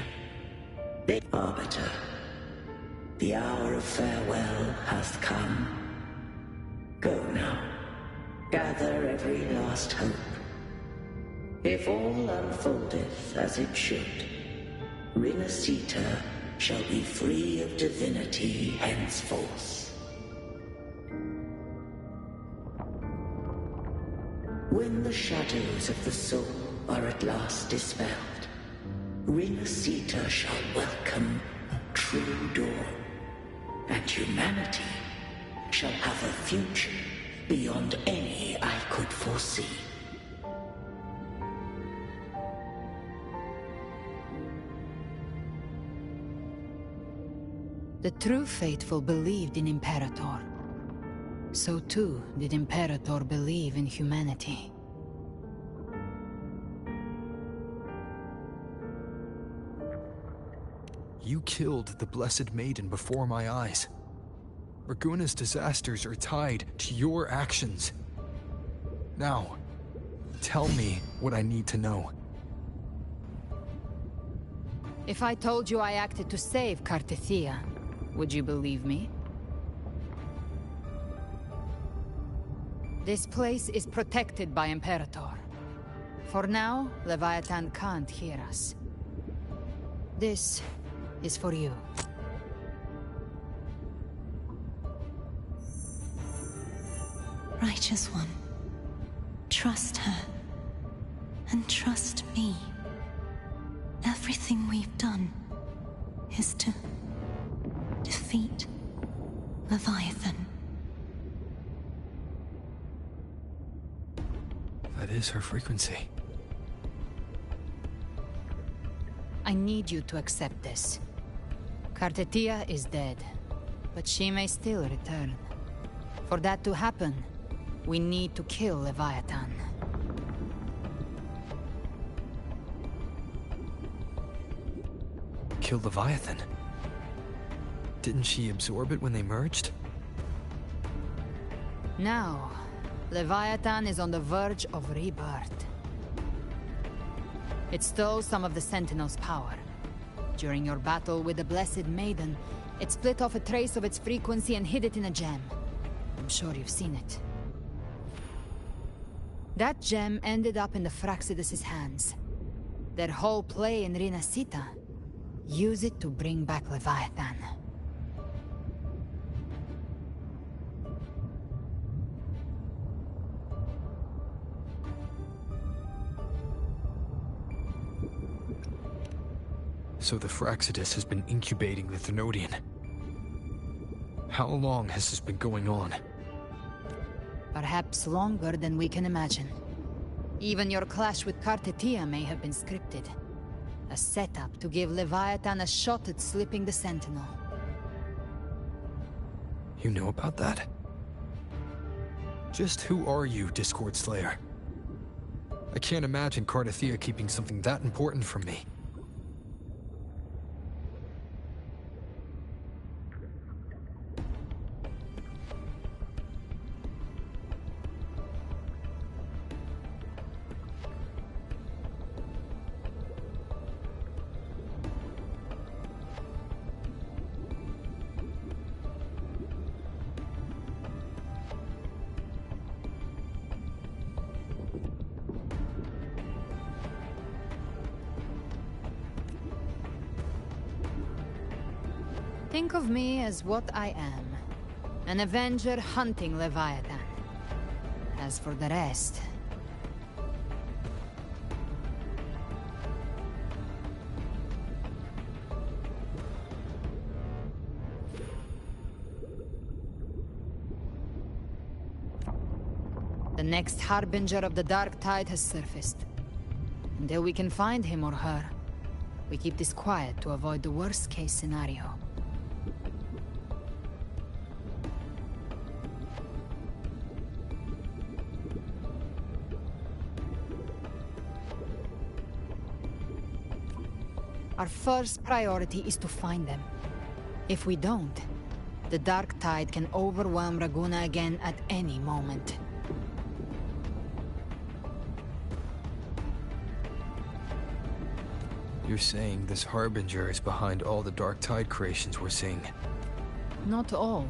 The Arbiter, the hour of farewell hath come. Go now, gather every last hope. If all unfoldeth as it should, Rinascita shall be free of divinity henceforth. When the shadows of the soul are at last dispelled, Rinascita shall welcome a true dawn, and humanity shall have a future beyond any I could foresee. The true faithful believed in Imperator. So too did Imperator believe in humanity. You killed the Blessed Maiden before my eyes. Raguna's disasters are tied to your actions. Now, tell me what I need to know. If I told you I acted to save Cartethia, would you believe me? This place is protected by Imperator. For now, Leviathan can't hear us. This is for you. Righteous One, trust her, and trust me. Everything we've done is to defeat Leviathan. That is her frequency. I need you to accept this. Cartethia is dead, but she may still return. For that to happen, we need to kill Leviathan. Kill Leviathan? Didn't she absorb it when they merged? Now, Leviathan is on the verge of rebirth. It stole some of the Sentinel's power. During your battle with the Blessed Maiden, it split off a trace of its frequency and hid it in a gem. I'm sure you've seen it. That gem ended up in the Fraxidus' hands. Their whole play in Rinascita, use it to bring back Leviathan. So the Fraxidus has been incubating the Thenodian. How long has this been going on? Perhaps longer than we can imagine. Even your clash with Cartethia may have been scripted. A setup to give Leviathan a shot at slipping the Sentinel. You know about that? Just who are you, Discord Slayer? I can't imagine Cartethia keeping something that important from me. Think of me as what I am. An Avenger hunting Leviathan. As for the rest... The next Harbinger of the Dark Tide has surfaced. Until we can find him or her, we keep this quiet to avoid the worst-case scenario. Our first priority is to find them. If we don't, the Dark Tide can overwhelm Raguna again at any moment. You're saying this Harbinger is behind all the Dark Tide creations we're seeing? Not all.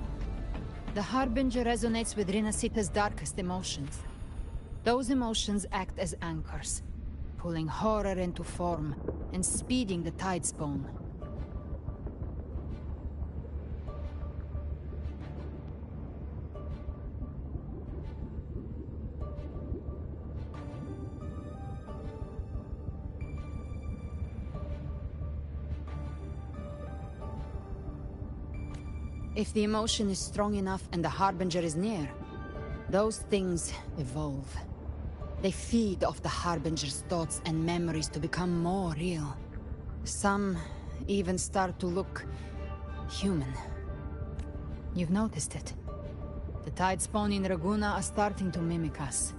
The Harbinger resonates with Rinasita's darkest emotions. Those emotions act as anchors, pulling horror into form and speeding the Tidespawn. If the emotion is strong enough and the Harbinger is near, those things evolve. They feed off the Harbinger's thoughts and memories to become more real. Some even start to look human. You've noticed it. The Tidespawn in Raguna are starting to mimic us.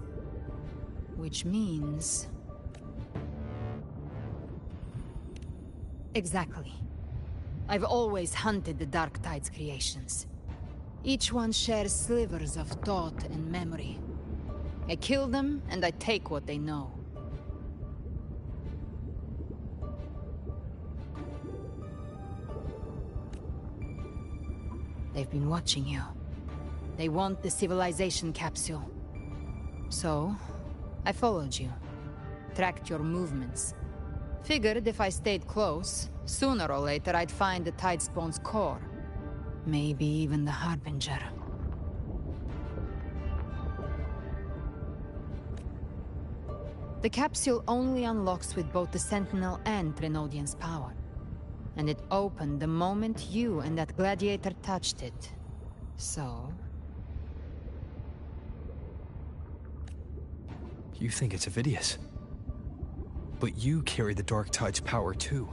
Which means... Exactly. I've always hunted the Dark Tide's creations. Each one shares slivers of thought and memory. I kill them, and I take what they know. They've been watching you. They want the civilization capsule. So, I followed you. Tracked your movements. Figured if I stayed close, sooner or later I'd find the Tidespawn's core. Maybe even the Harbinger. The capsule only unlocks with both the Sentinel and Trinodian's power. And it opened the moment you and that gladiator touched it. So... You think it's Avidius? But you carry the Dark Tide's power too.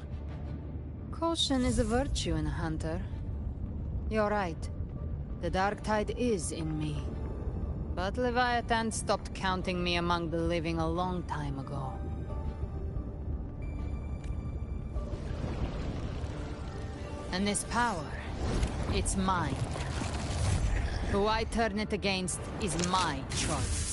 Caution is a virtue in a hunter. You're right. The Dark Tide is in me. But Leviathan stopped counting me among the living a long time ago. And this power, it's mine. Who I turn it against is my choice.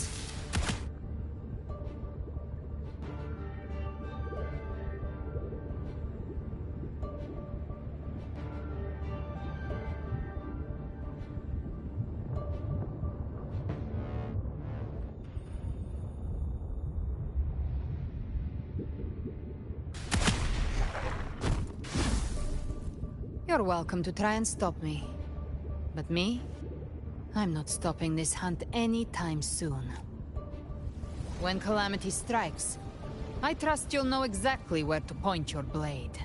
You're welcome to try and stop me. But me? I'm not stopping this hunt anytime soon. When calamity strikes, I trust you'll know exactly where to point your blade.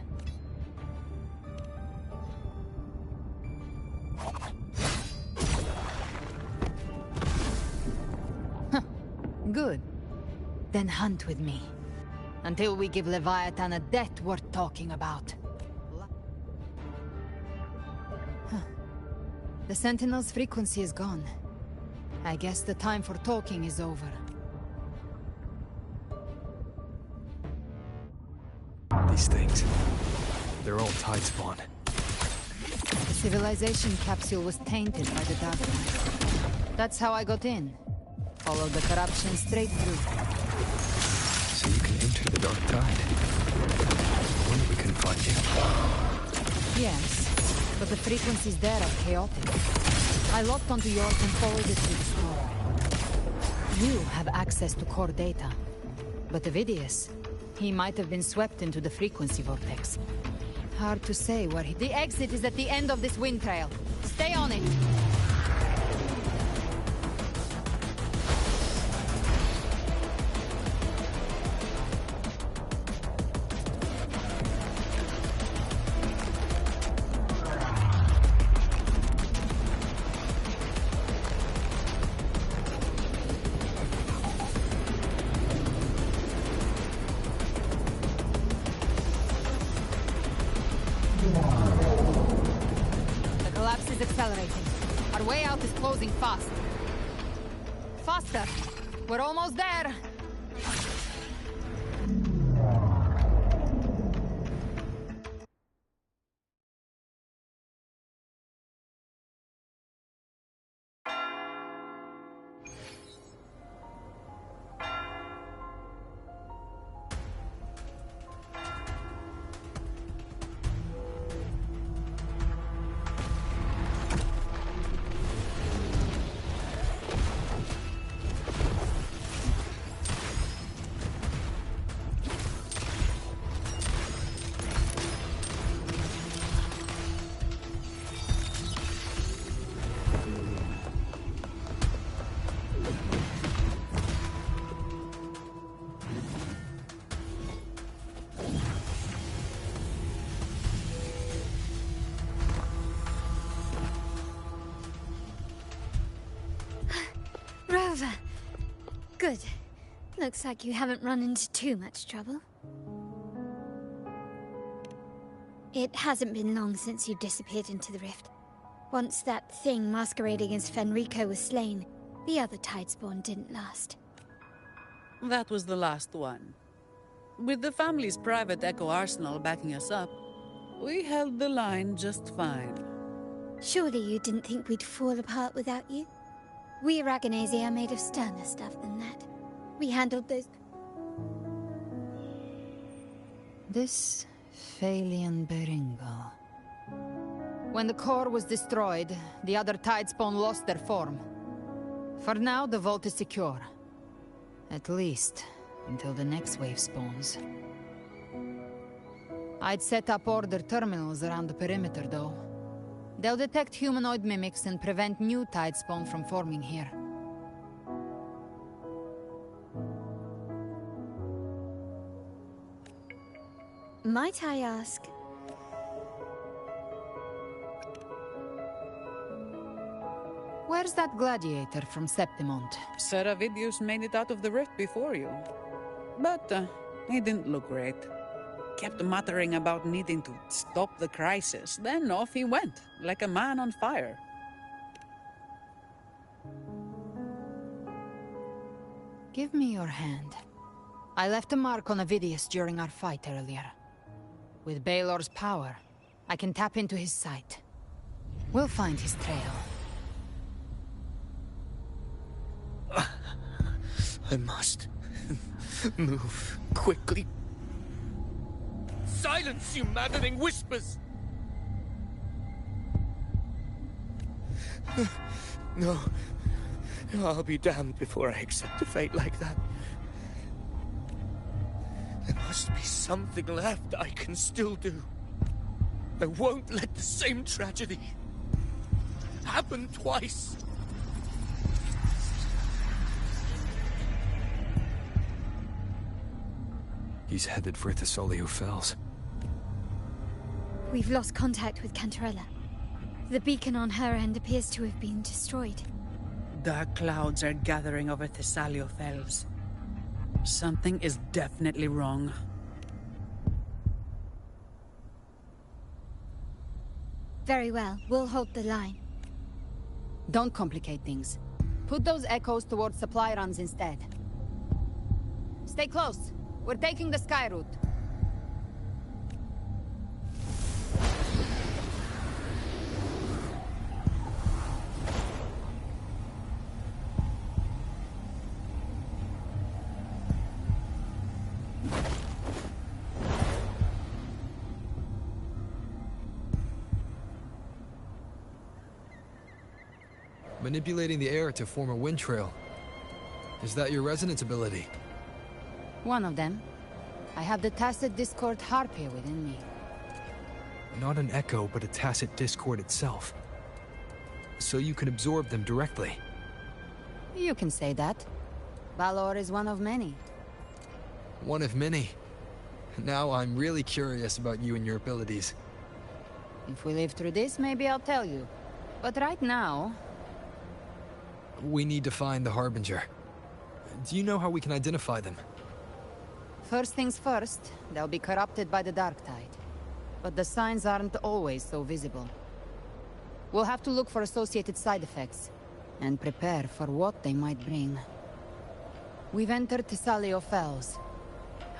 Huh. Good. Then hunt with me. Until we give Leviathan a death worth talking about. The Sentinel's frequency is gone. I guess the time for talking is over. These things... they're all Tidespawn. The civilization capsule was tainted by the Dark Tide. That's how I got in. Followed the corruption straight through. So you can enter the Dark Tide. When we can find you. Yes. But the frequencies there are chaotic. I locked onto yours and followed it through the storm. You have access to core data. But Avidius, he might have been swept into the frequency vortex. Hard to say where he... The exit is at the end of this wind trail. Stay on it! Accelerating. Our way out is closing fast. Faster! We're almost there! Rover! Good. Looks like you haven't run into too much trouble. It hasn't been long since you disappeared into the rift. Once that thing masquerading as Fenrico was slain, the other Tidespawn didn't last. That was the last one. With the family's private Echo Arsenal backing us up, we held the line just fine. Surely you didn't think we'd fall apart without you? We Aragonese are made of sterner stuff than that. We handled those... This Phalian Beringo. When the core was destroyed, the other Tidespawn lost their form. For now, the vault is secure. At least, until the next wave spawns. I'd set up order terminals around the perimeter, though. They'll detect humanoid mimics and prevent new Tidespawn from forming here. Might I ask... Where's that gladiator from Septimont? Seravidius made it out of the rift before you. But he didn't look great. Kept muttering about needing to stop the crisis, then off he went, like a man on fire. Give me your hand. I left a mark on Avidius during our fight earlier. With Baelor's power, I can tap into his sight. We'll find his trail. I must move quickly. Silence, you maddening whispers! No. I'll be damned before I accept a fate like that. There must be something left I can still do. I won't let the same tragedy happen twice. He's headed for Thessalio Fells. We've lost contact with Cantarella. The beacon on her end appears to have been destroyed. Dark clouds are gathering over Thessalio Fells. Something is definitely wrong. Very well. We'll hold the line. Don't complicate things. Put those echoes towards supply runs instead. Stay close. We're taking the sky route. Manipulating the air to form a wind trail. Is that your resonance ability? One of them. I have the Tacit Discord Harpier within me. Not an echo, but a tacit discord itself. So you can absorb them directly. You can say that. Balor is one of many. One of many. Now I'm really curious about you and your abilities. If we live through this, maybe I'll tell you. But right now... We need to find the Harbinger. Do you know how we can identify them? First things first, they'll be corrupted by the Dark Tide. But the signs aren't always so visible. We'll have to look for associated side effects, and prepare for what they might bring. We've entered Thessalio Fells.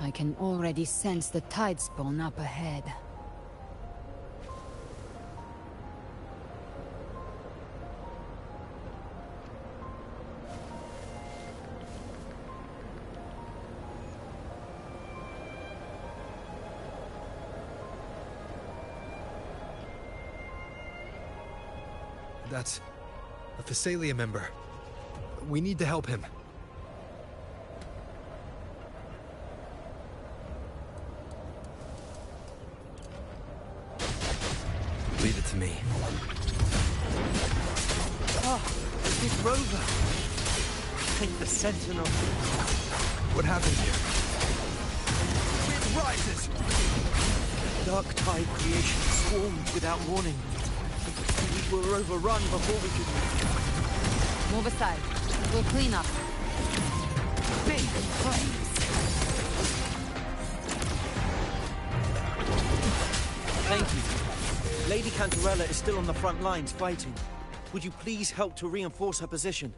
I can already sense the tide spawn up ahead. That's a Thessalia member. We need to help him. Leave it to me. Oh, it's Rover. I think the Sentinel. What happened here? It rises! Dark Tide creation swarmed without warning. We were overrun before we could... Move aside. We'll clean up. Big flames! Thank you. Lady Cantarella is still on the front lines fighting. Would you please help to reinforce her position?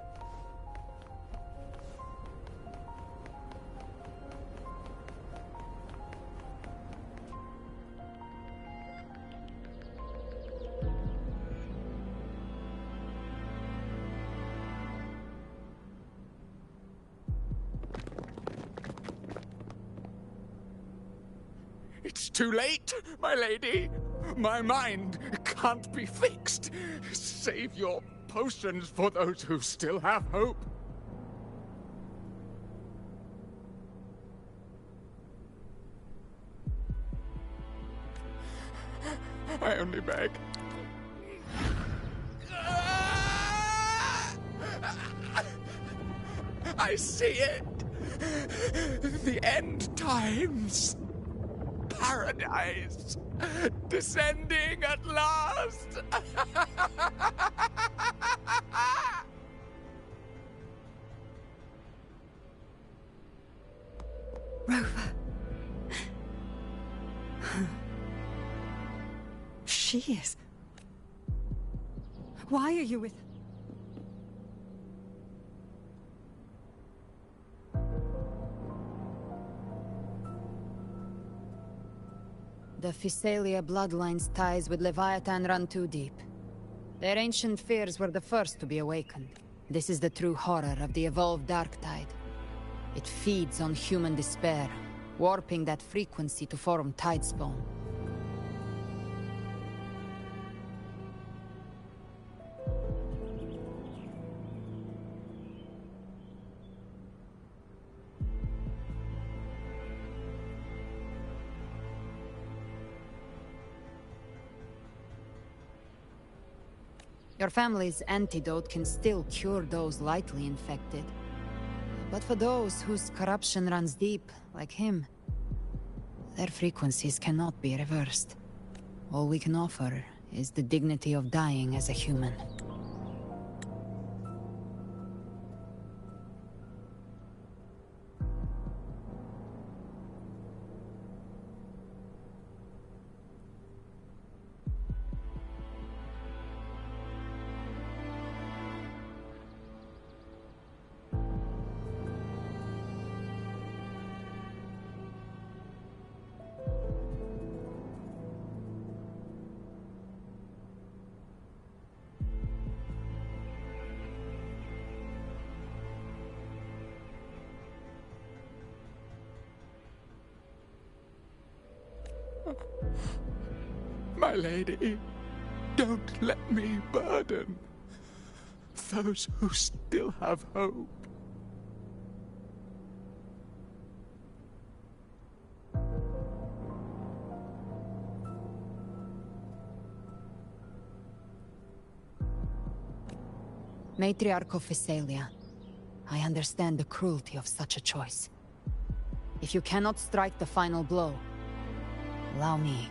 It's too late, my lady. My mind can't be fixed. Save your potions for those who still have hope. I only beg. I see it. The end times. Paradise. Descending at last. Rover. She is. Why are you with... The Thessalia bloodline's ties with Leviathan run too deep. Their ancient fears were the first to be awakened. This is the true horror of the evolved Dark Tide. It feeds on human despair, warping that frequency to form Tidespawn. Your family's antidote can still cure those lightly infected. But for those whose corruption runs deep, like him, their frequencies cannot be reversed. All we can offer is the dignity of dying as a human. My lady, don't let me burden those who still have hope. Matriarch of Physalia, I understand the cruelty of such a choice. If you cannot strike the final blow, allow me.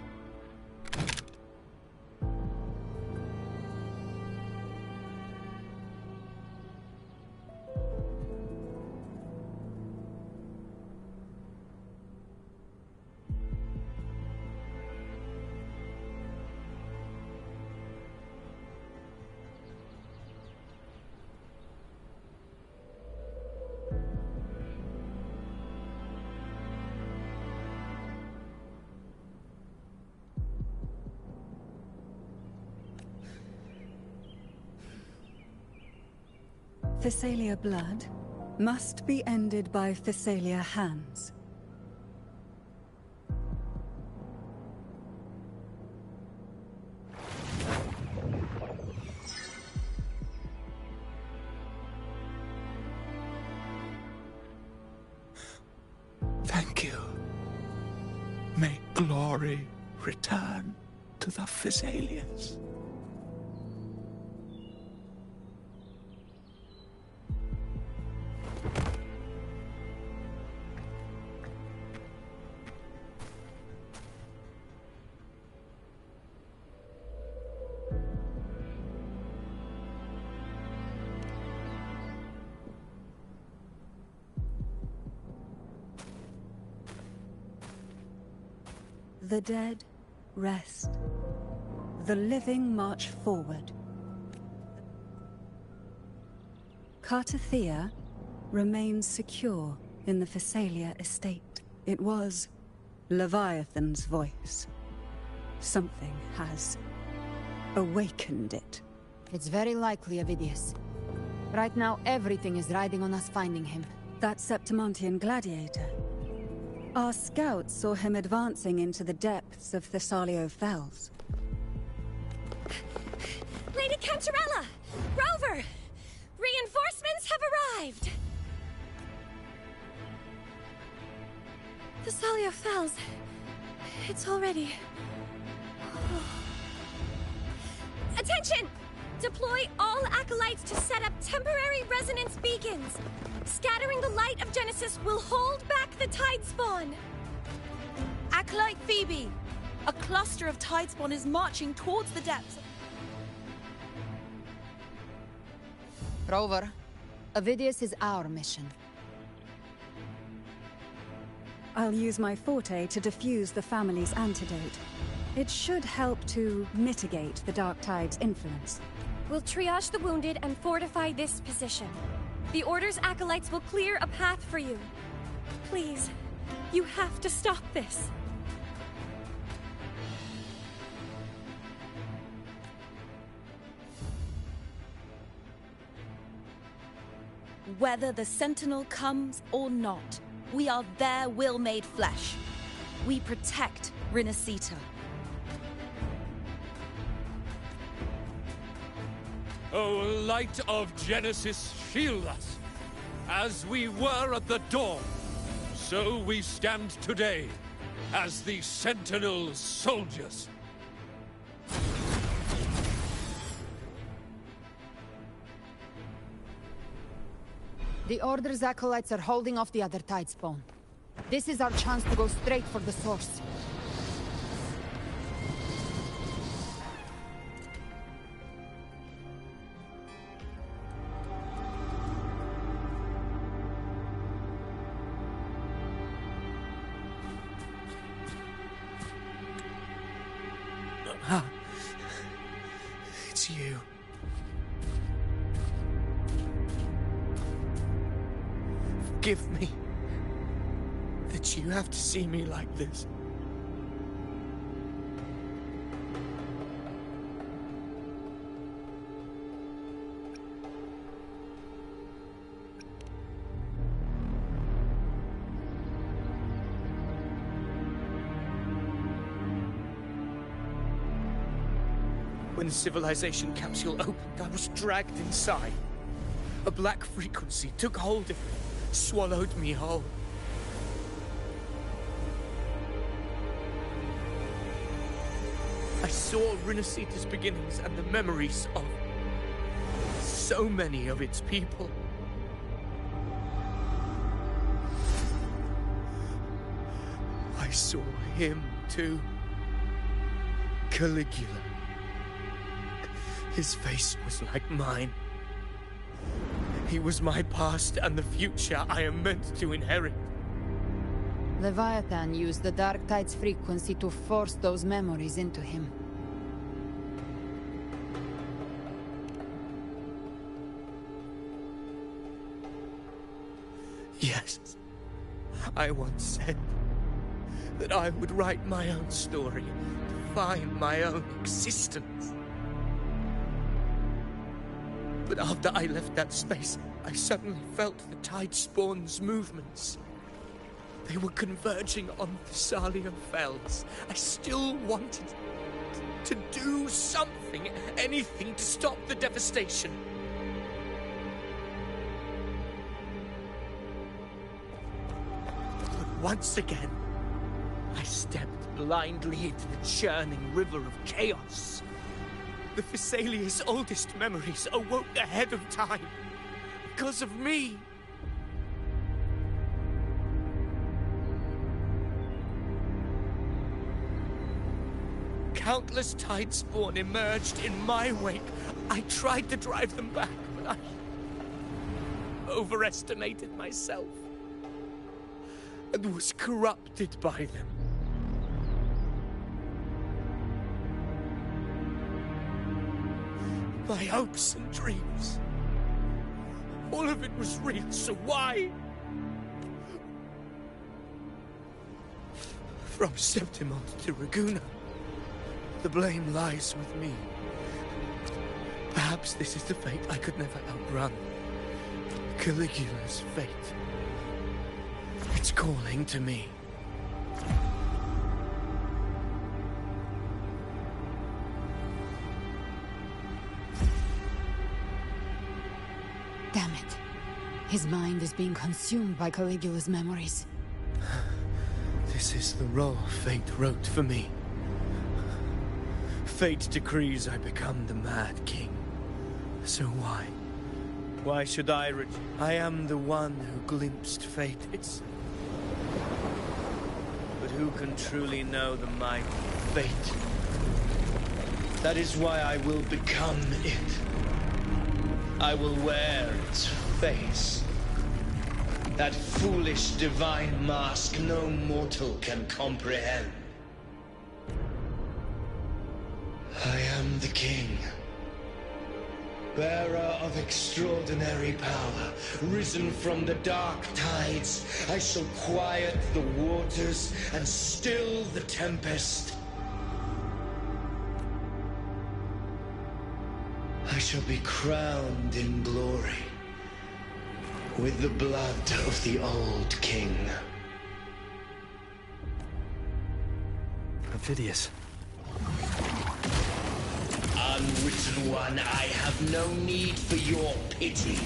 Physalia blood must be ended by Physalia hands. Thank you. May glory return to the Physalians. The dead rest. The living march forward. Cartathea remains secure in the Physalia estate. It was Leviathan's voice. Something has awakened it. It's very likely, Avidius. Right now, everything is riding on us finding him. That Septimontian gladiator. Our scouts saw him advancing into the depths of Thessalio Fells. Lady Cantarella! Rover! Reinforcements have arrived! Thessalio Fells. It's already... Attention! Deploy all acolytes to set up temporary resonance beacons. Scattering the light of Genesis will hold back the tide spawn. Acolyte Phoebe! A cluster of tide spawn is marching towards the depths. Rover, Avidius is our mission. I'll use my forte to defuse the family's antidote. It should help to mitigate the Dark Tide's influence. We'll triage the wounded and fortify this position. The Order's acolytes will clear a path for you. Please, you have to stop this. Whether the Sentinel comes or not, we are their will made flesh. We protect Rinasita. O light of Genesis, shield us. As we were at the dawn, so we stand today, as the Sentinel soldiers. The Order's acolytes are holding off the other tide spawn. This is our chance to go straight for the source. It's you. Forgive me that you have to see me like this. When the civilization capsule opened, I was dragged inside. A black frequency took hold of me, swallowed me whole. I saw Rinasita's beginnings and the memories of so many of its people. I saw him too. Caligula. His face was like mine. He was my past and the future I am meant to inherit. Leviathan used the Dark Tide's frequency to force those memories into him. Yes. I once said that I would write my own story, define my own existence. But after I left that space, I suddenly felt the Tidespawn's movements. They were converging on the Thalia Fells. I still wanted to do something, anything to stop the devastation. But once again, I stepped blindly into the churning river of chaos. The Thessalia's oldest memories awoke ahead of time. Because of me. Countless Tidespawn emerged in my wake. I tried to drive them back, but I overestimated myself and was corrupted by them. My hopes and dreams. All of it was real, so why? From Septimont to Raguna, the blame lies with me. Perhaps this is the fate I could never outrun. Caligula's fate. It's calling to me. Damn it. His mind is being consumed by Caligula's memories. This is the role fate wrote for me. Fate decrees I become the Mad King. So why? Why should I I am the one who glimpsed fate itself. But who can truly know the might of fate? That is why I will become it. I will wear its face. That foolish divine mask no mortal can comprehend. I am the king. Bearer of extraordinary power, risen from the dark tides, I shall quiet the waters and still the tempest. I shall be crowned in glory with the blood of the old king. Perfidious. Unwritten one, I have no need for your pity.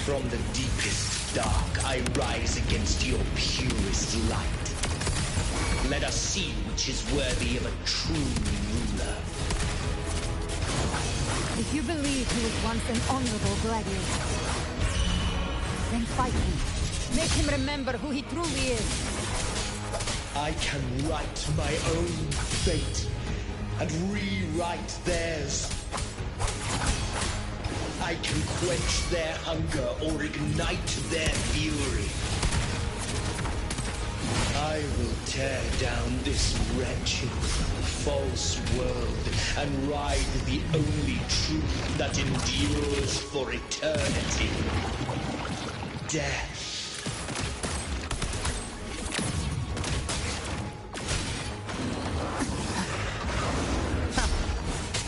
From the deepest dark, I rise against your purest light. Let us see which is worthy of a true ruler. If you believe he was once an honorable gladiator, then fight him. Make him remember who he truly is. I can write my own fate and rewrite theirs. I can quench their hunger or ignite their fury. I will tear down this wretched, false world and ride the only truth that endures for eternity. Death.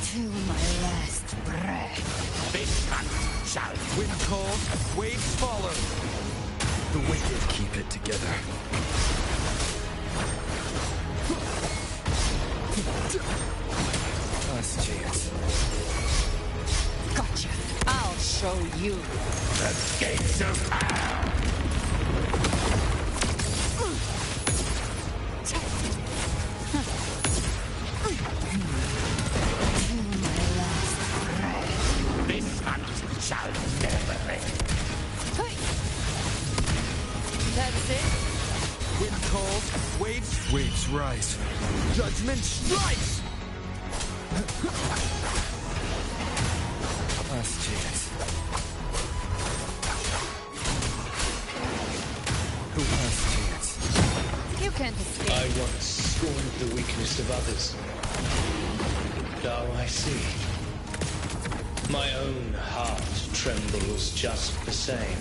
Till my last breath. This hunt shall Wind calls, waves follow. The wicked keep it together. Last chance. Gotcha. I'll show you. The gates of hell! Till my last breath. rise. Judgment strikes! Last chance. Who has chance? You can't escape. I once scorned the weakness of others. Now I see. My own heart trembles just the same.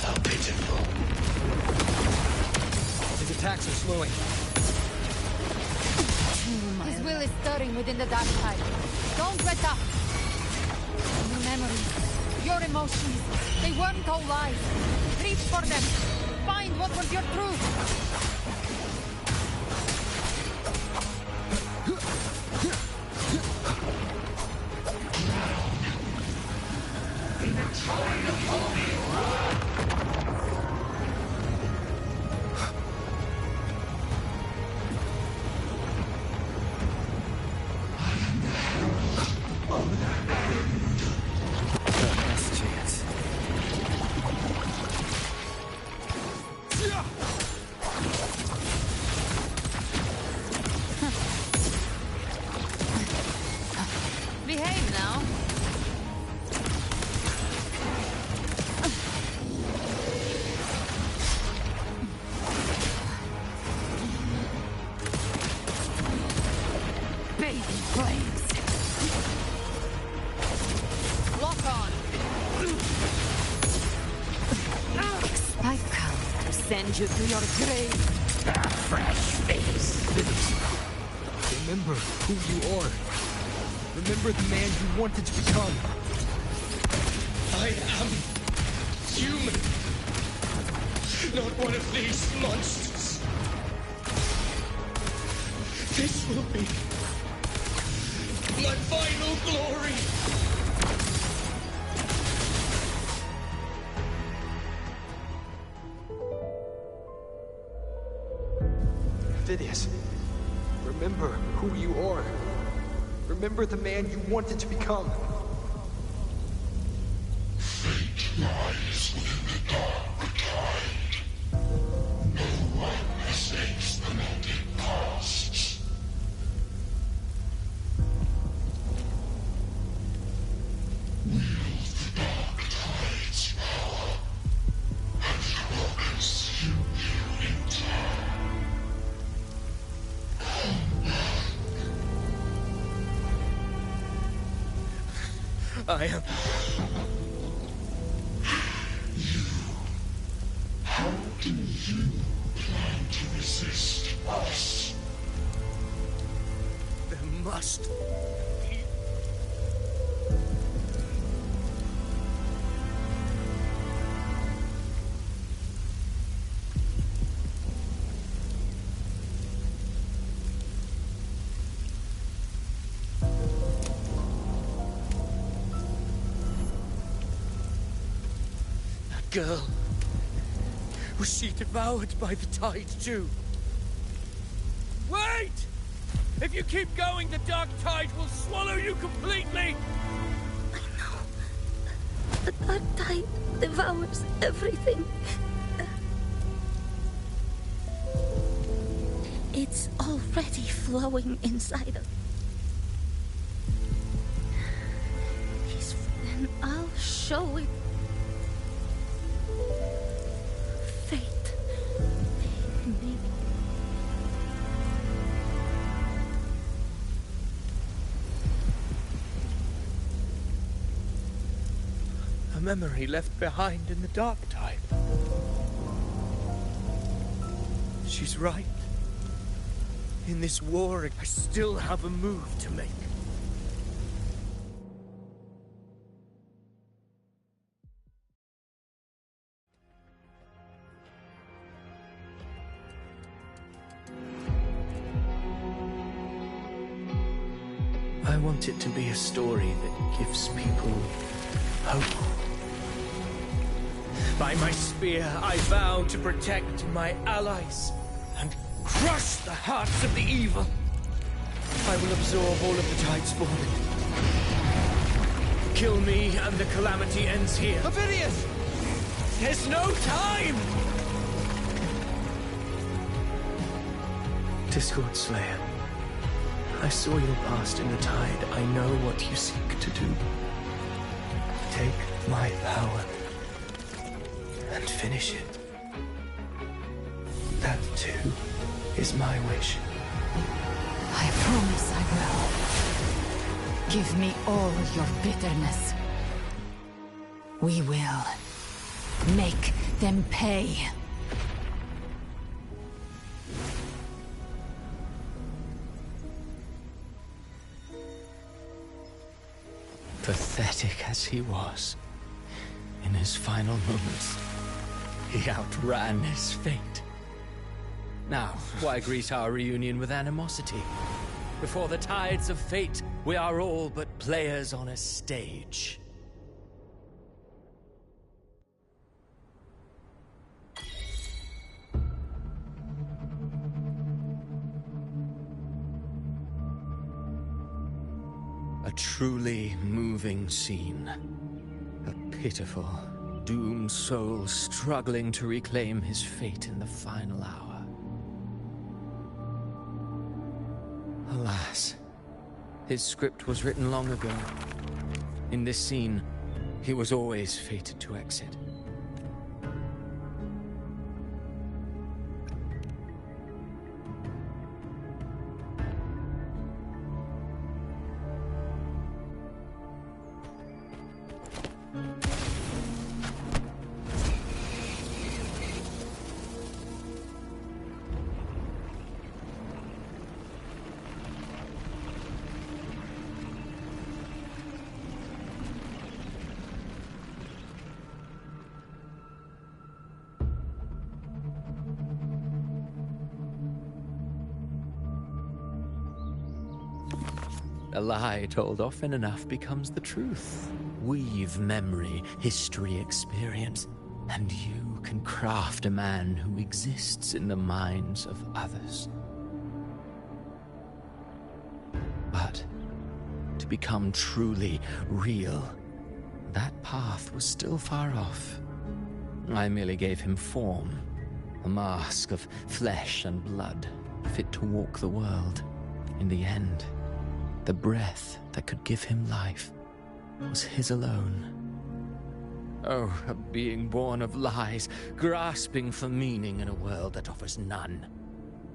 How pitiful. His attacks are slowing. His will is stirring within the dark tide. Don't let up. Your memories, your emotions, they weren't all lies. Reach for them. Find what was your truth. Behave now. Baby flames. Lock on. I've come to send you to your grave. A fresh face. Remember who you are. Remember the man you wanted to become. I am human. Not one of these monsters. This will be my final glory. Phidias, remember who you are. Remember the man you wanted to become. Fate lies within the dark tide. No one escapes the melting pasts. Wield the dark tide's power, and it will consume you in time. I am... How do you plan to resist us? There must be... girl. Was she devoured by the tide too? Wait! If you keep going, the dark tide will swallow you completely! I know. The dark tide devours everything. It's already flowing inside us. Then I'll show it. Fate. Maybe. A memory left behind in the dark tide. She's right. In this war, I still have a move to make. I want it to be a story that gives people hope. By my spear, I vow to protect my allies and crush the hearts of the evil. I will absorb all of the tide's falling. Kill me and the calamity ends here. Phidias! There's no time! Discord Slayer, I saw your past in the tide. I know what you seek to do. Take my power and finish it. That too is my wish. I promise I will. Give me all your bitterness. We will make them pay. Pathetic as he was, in his final moments, he outran his fate. Now, why greet our reunion with animosity? Before the tides of fate, we are all but players on a stage. A truly moving scene. A pitiful, doomed soul struggling to reclaim his fate in the final hour. Alas, his script was written long ago. In this scene, he was always fated to exit. A lie told often enough becomes the truth. Weave memory, history, experience, and you can craft a man who exists in the minds of others. But to become truly real, that path was still far off. I merely gave him form, a mask of flesh and blood, fit to walk the world. In the end, the breath that could give him life was his alone. Oh, a being born of lies, grasping for meaning in a world that offers none.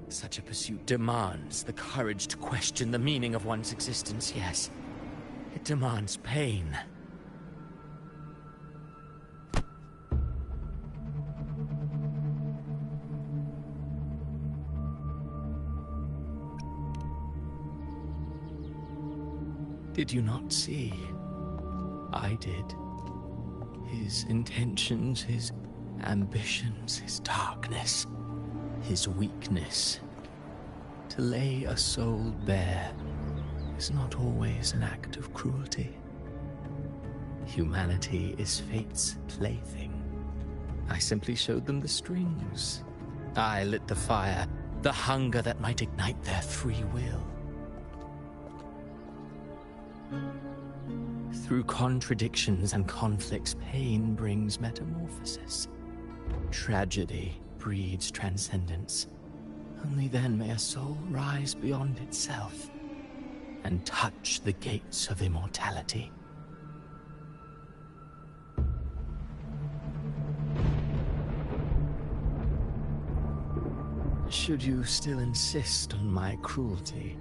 Such a pursuit demands the courage to question the meaning of one's existence, yes. It demands pain. Did you not see? I did. His intentions, his ambitions, his darkness, his weakness. To lay a soul bare is not always an act of cruelty. Humanity is fate's plaything. I simply showed them the strings. I lit the fire, the hunger that might ignite their free will. Through contradictions and conflicts, pain brings metamorphosis. Tragedy breeds transcendence. Only then may a soul rise beyond itself and touch the gates of immortality. Should you still insist on my cruelty,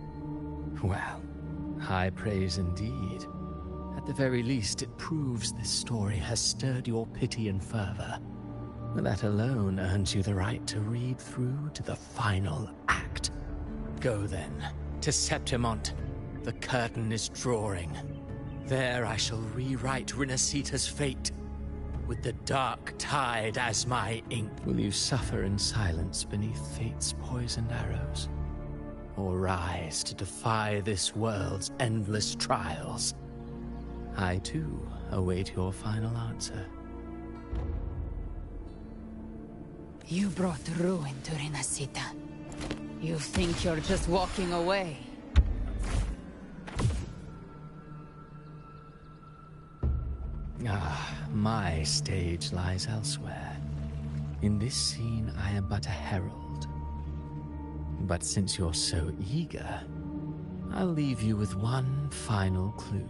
well, high praise indeed. At the very least, it proves this story has stirred your pity and fervor. That alone earns you the right to read through to the final act. Go then, to Septimont. The curtain is drawing. There I shall rewrite Renacita's fate, with the dark tide as my ink. Will you suffer in silence beneath fate's poisoned arrows? Or rise to defy this world's endless trials? I, too, await your final answer. You brought ruin to Renacita. You think you're just walking away? Ah, my stage lies elsewhere. In this scene, I am but a herald. But since you're so eager, I'll leave you with one final clue.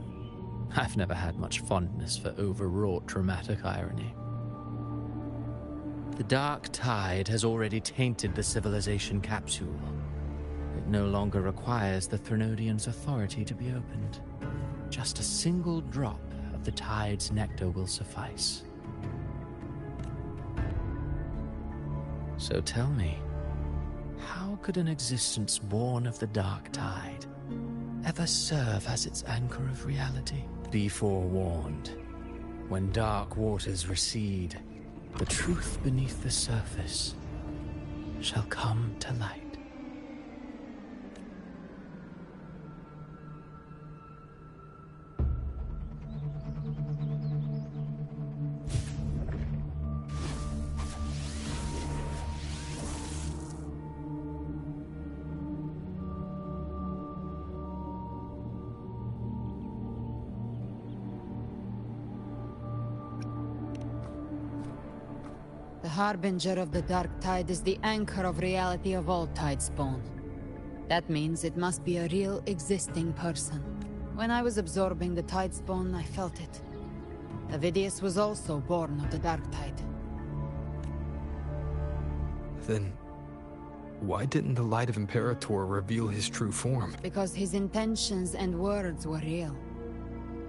I've never had much fondness for overwrought dramatic irony. The dark tide has already tainted the civilization capsule. It no longer requires the Threnodians' authority to be opened. Just a single drop of the tide's nectar will suffice. So tell me, how could an existence born of the dark tide ever serve as its anchor of reality? Be forewarned. When dark waters recede, the truth beneath the surface shall come to light. The Harbinger of the Dark Tide is the anchor of reality of all Tidespawn. That means it must be a real existing person. When I was absorbing the Tidespawn, I felt it. Avidius was also born of the Dark Tide. Then, why didn't the Light of Imperator reveal his true form? Because his intentions and words were real.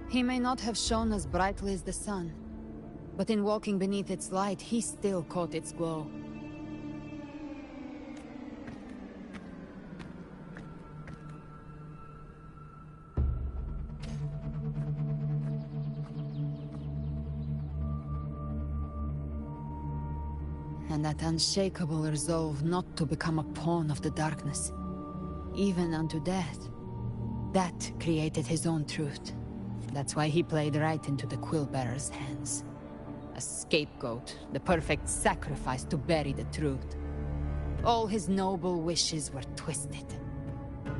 He may not have shone as brightly as the sun, but in walking beneath its light, he still caught its glow. And that unshakable resolve not to become a pawn of the darkness, even unto death, that created his own truth. That's why he played right into the Quillbearer's hands. A scapegoat, the perfect sacrifice to bury the truth. All his noble wishes were twisted.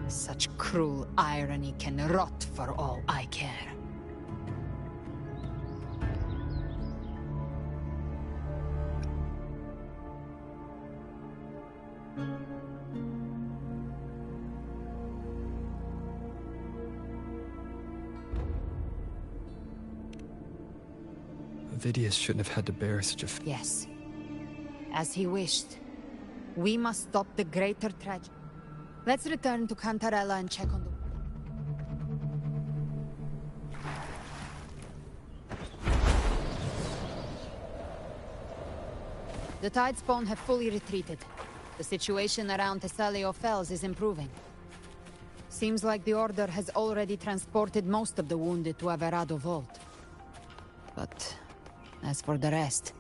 Such cruel irony can rot for all I care. Avidius shouldn't have had to bear such a Yes. As he wished. We must stop the greater tragedy. Let's return to Cantarella and check on the... The Tidespawn have fully retreated. The situation around Thessalio Fells is improving. Seems like the Order has already transported most of the wounded to Averado Vault. But as for the rest...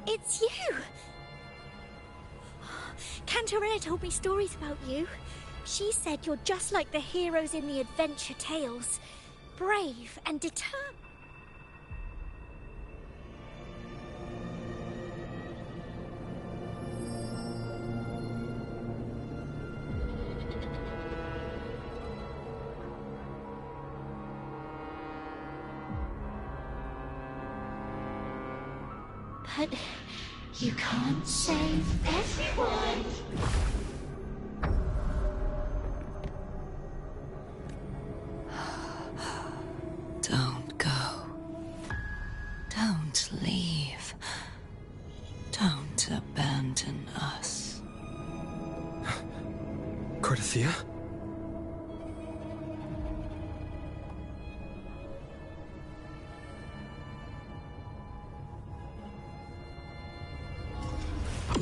It's you! Cantarella told me stories about you. She said you're just like the heroes in the adventure tales. Brave and determined. But you can't save everyone. Don't go. Don't leave. Don't abandon us. Cardathia?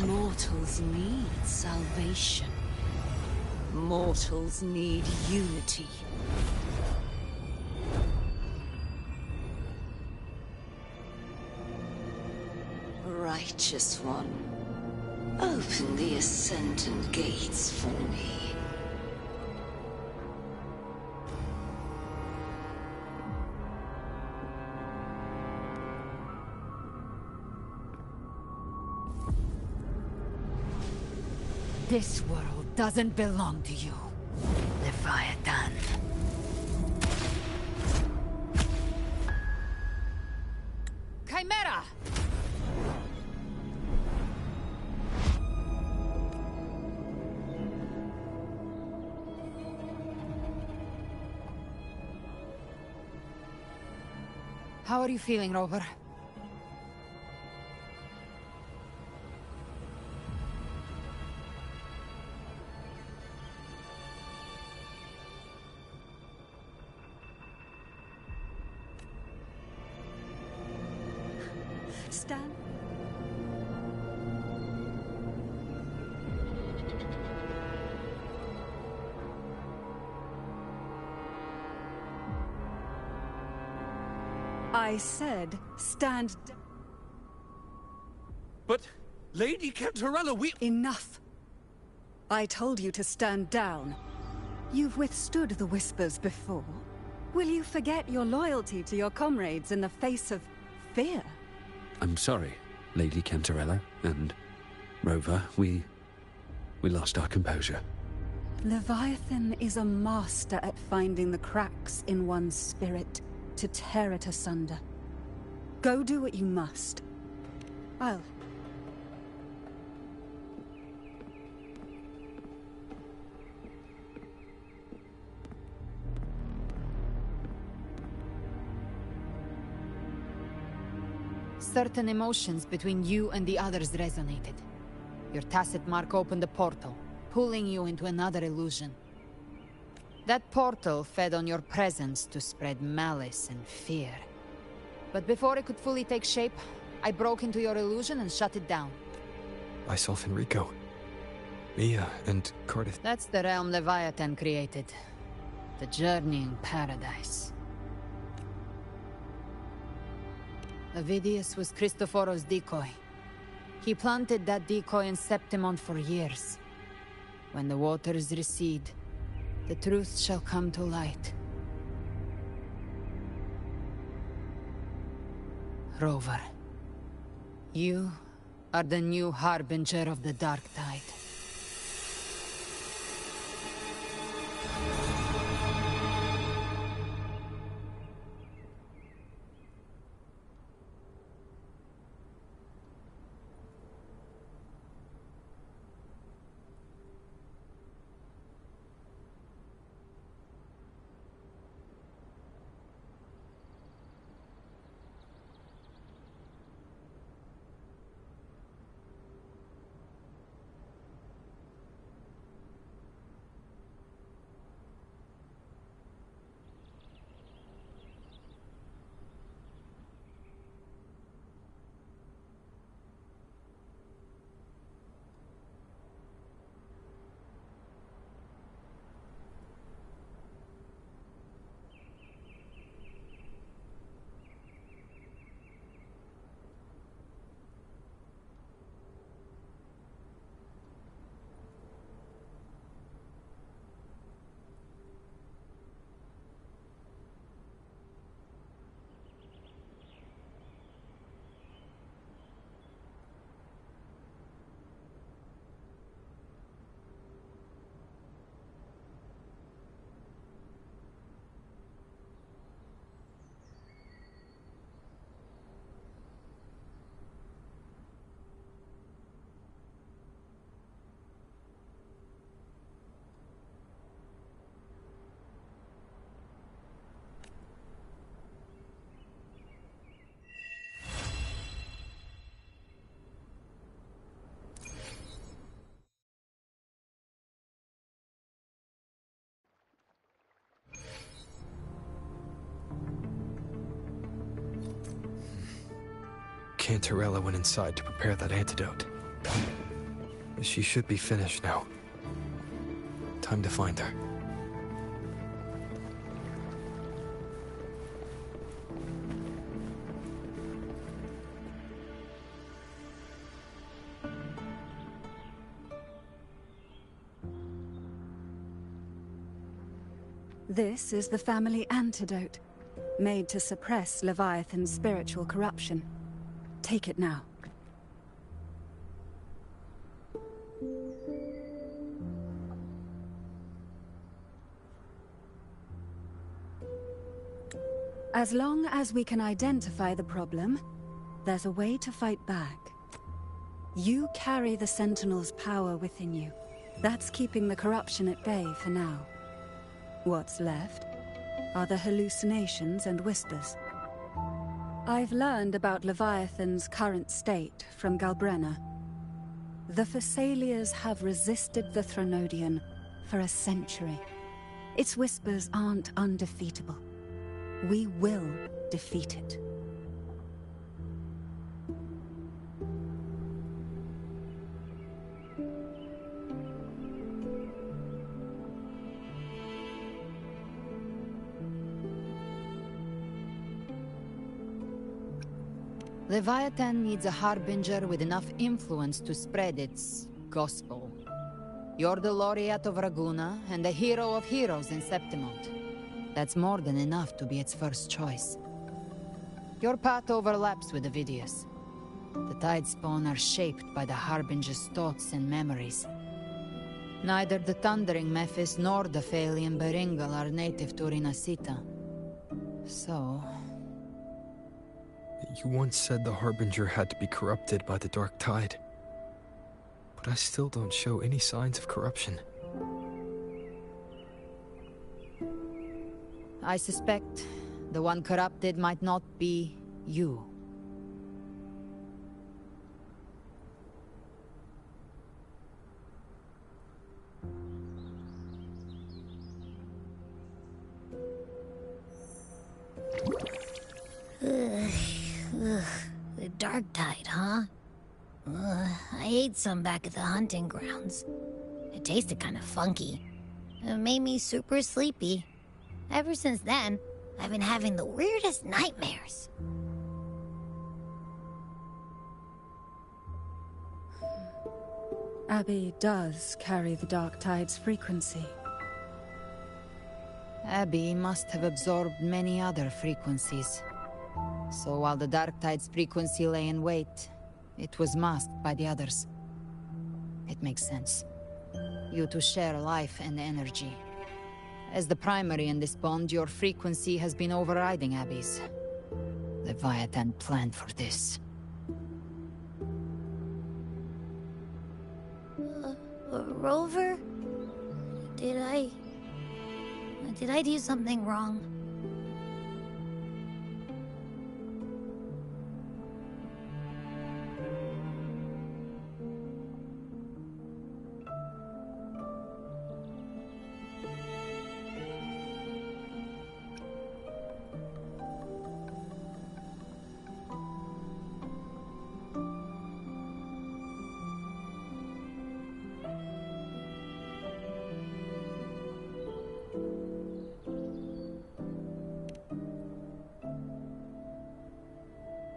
Mortals need salvation. Mortals need unity. Righteous One, open the Ascendant Gates for me. This world doesn't belong to you, Leviathan. Chimera! How are you feeling, Rover? Stan? I said, stand down. But, Lady Cantarella, we— Enough! I told you to stand down. You've withstood the whispers before. Will you forget your loyalty to your comrades in the face of fear? I'm sorry, Lady Cantarella and Rover. We lost our composure. Leviathan is a master at finding the cracks in one's spirit to tear it asunder. Go do what you must. I'll... Certain emotions between you and the others resonated. Your tacit mark opened a portal, pulling you into another illusion. That portal fed on your presence to spread malice and fear. But before it could fully take shape, I broke into your illusion and shut it down. Myself and Rico. Mia and Cardiff. That's the realm Leviathan created. The journeying paradise. Avidius was Cristoforo's decoy. He planted that decoy in Septimon for years. When the waters recede, the truth shall come to light. Rover, you are the new harbinger of the Dark Tide. Cantarella went inside to prepare that antidote. She should be finished now. Time to find her. This is the family antidote, made to suppress Leviathan's spiritual corruption. Take it now. As long as we can identify the problem, there's a way to fight back. You carry the Sentinel's power within you. That's keeping the corruption at bay for now. What's left are the hallucinations and whispers. I've learned about Leviathan's current state from Galbrenna. The Thessalians have resisted the Threnodian for a century. Its whispers aren't undefeatable. We will defeat it. Leviathan needs a harbinger with enough influence to spread its gospel. You're the laureate of Raguna and the hero of heroes in Septimont. That's more than enough to be its first choice. Your path overlaps with Ovidius. The Tidespawn are shaped by the harbinger's thoughts and memories. Neither the Thundering Mephis nor the Phalian Beringal are native to Rinasita. So... You once said the Harbinger had to be corrupted by the Dark Tide. But I still don't show any signs of corruption. I suspect the one corrupted might not be you. The Dark Tide, huh? I ate some back at the hunting grounds. It tasted kind of funky. It made me super sleepy. Ever since then, I've been having the weirdest nightmares. Abby does carry the Dark Tide's frequency. Abby must have absorbed many other frequencies. So while the Dark Tide's frequency lay in wait, it was masked by the others. It makes sense. You two share life and energy. As the primary in this bond, your frequency has been overriding Abby's. Leviathan planned for this. Rover? Did I do something wrong?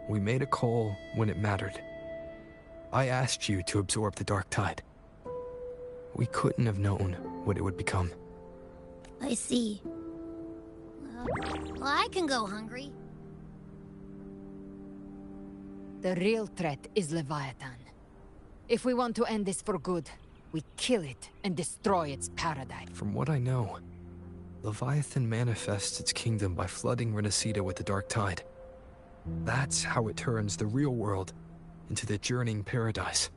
We made a call when it mattered. I asked you to absorb the Dark Tide. We couldn't have known what it would become. I see. Well, I can go hungry. The real threat is Leviathan. If we want to end this for good, we kill it and destroy its paradise. From what I know, Leviathan manifests its kingdom by flooding Renacida with the Dark Tide. That's how it turns the real world into the journeying paradise.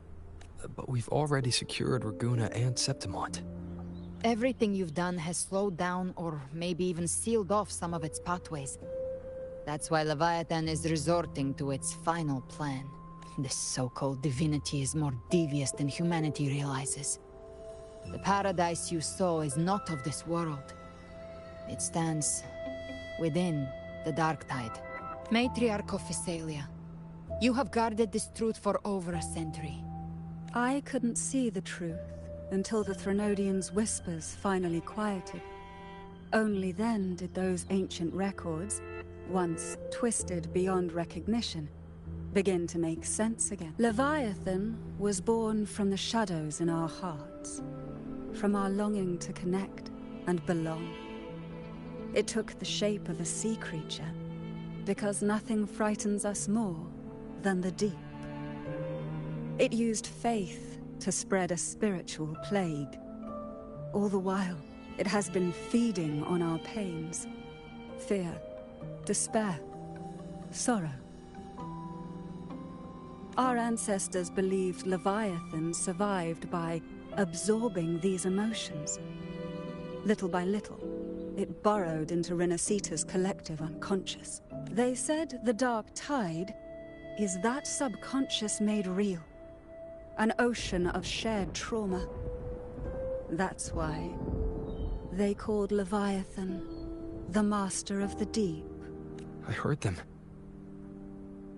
But we've already secured Raguna and Septimont. Everything you've done has slowed down or maybe even sealed off some of its pathways. That's why Leviathan is resorting to its final plan. This so-called divinity is more devious than humanity realizes. The paradise you saw is not of this world. It stands within the Dark Tide. Matriarch of Thessalia, you have guarded this truth for over a century. I couldn't see the truth until the Threnodian's whispers finally quieted. Only then did those ancient records, once twisted beyond recognition, begin to make sense again. Leviathan was born from the shadows in our hearts, from our longing to connect and belong. It took the shape of a sea creature, because nothing frightens us more than the deep. It used faith to spread a spiritual plague. All the while, it has been feeding on our pains. Fear, despair, sorrow. Our ancestors believed Leviathan survived by absorbing these emotions. Little by little, it burrowed into Renacita's collective unconscious. They said the Dark Tide is that subconscious made real. An ocean of shared trauma. That's why they called Leviathan the Master of the Deep. I heard them.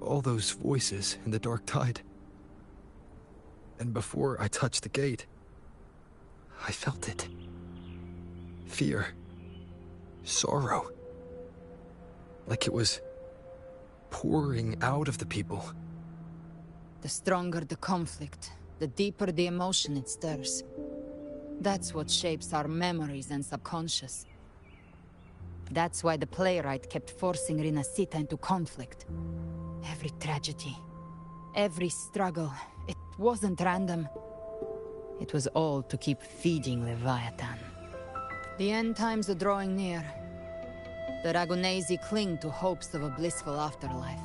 All those voices in the Dark Tide. And before I touched the gate, I felt it. Fear. Sorrow. Like it was pouring out of the people. The stronger the conflict, the deeper the emotion it stirs. That's what shapes our memories and subconscious. That's why the playwright kept forcing Renacita into conflict. Every tragedy, every struggle, it wasn't random. It was all to keep feeding Leviathan. The end times are drawing near. The Ragunesi cling to hopes of a blissful afterlife.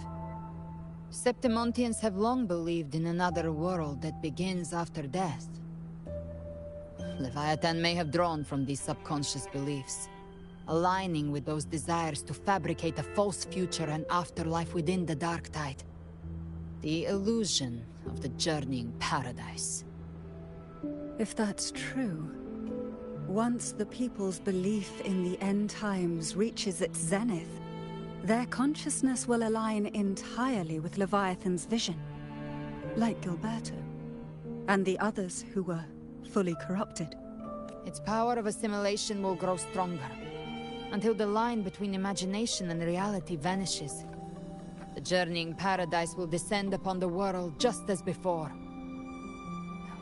Septimontians have long believed in another world that begins after death. Leviathan may have drawn from these subconscious beliefs, aligning with those desires to fabricate a false future and afterlife within the Dark Tide. The illusion of the journeying paradise. If that's true, once the people's belief in the end times reaches its zenith, their consciousness will align entirely with Leviathan's vision, like Gilberto, and the others who were fully corrupted. Its power of assimilation will grow stronger, until the line between imagination and reality vanishes. The journeying paradise will descend upon the world just as before.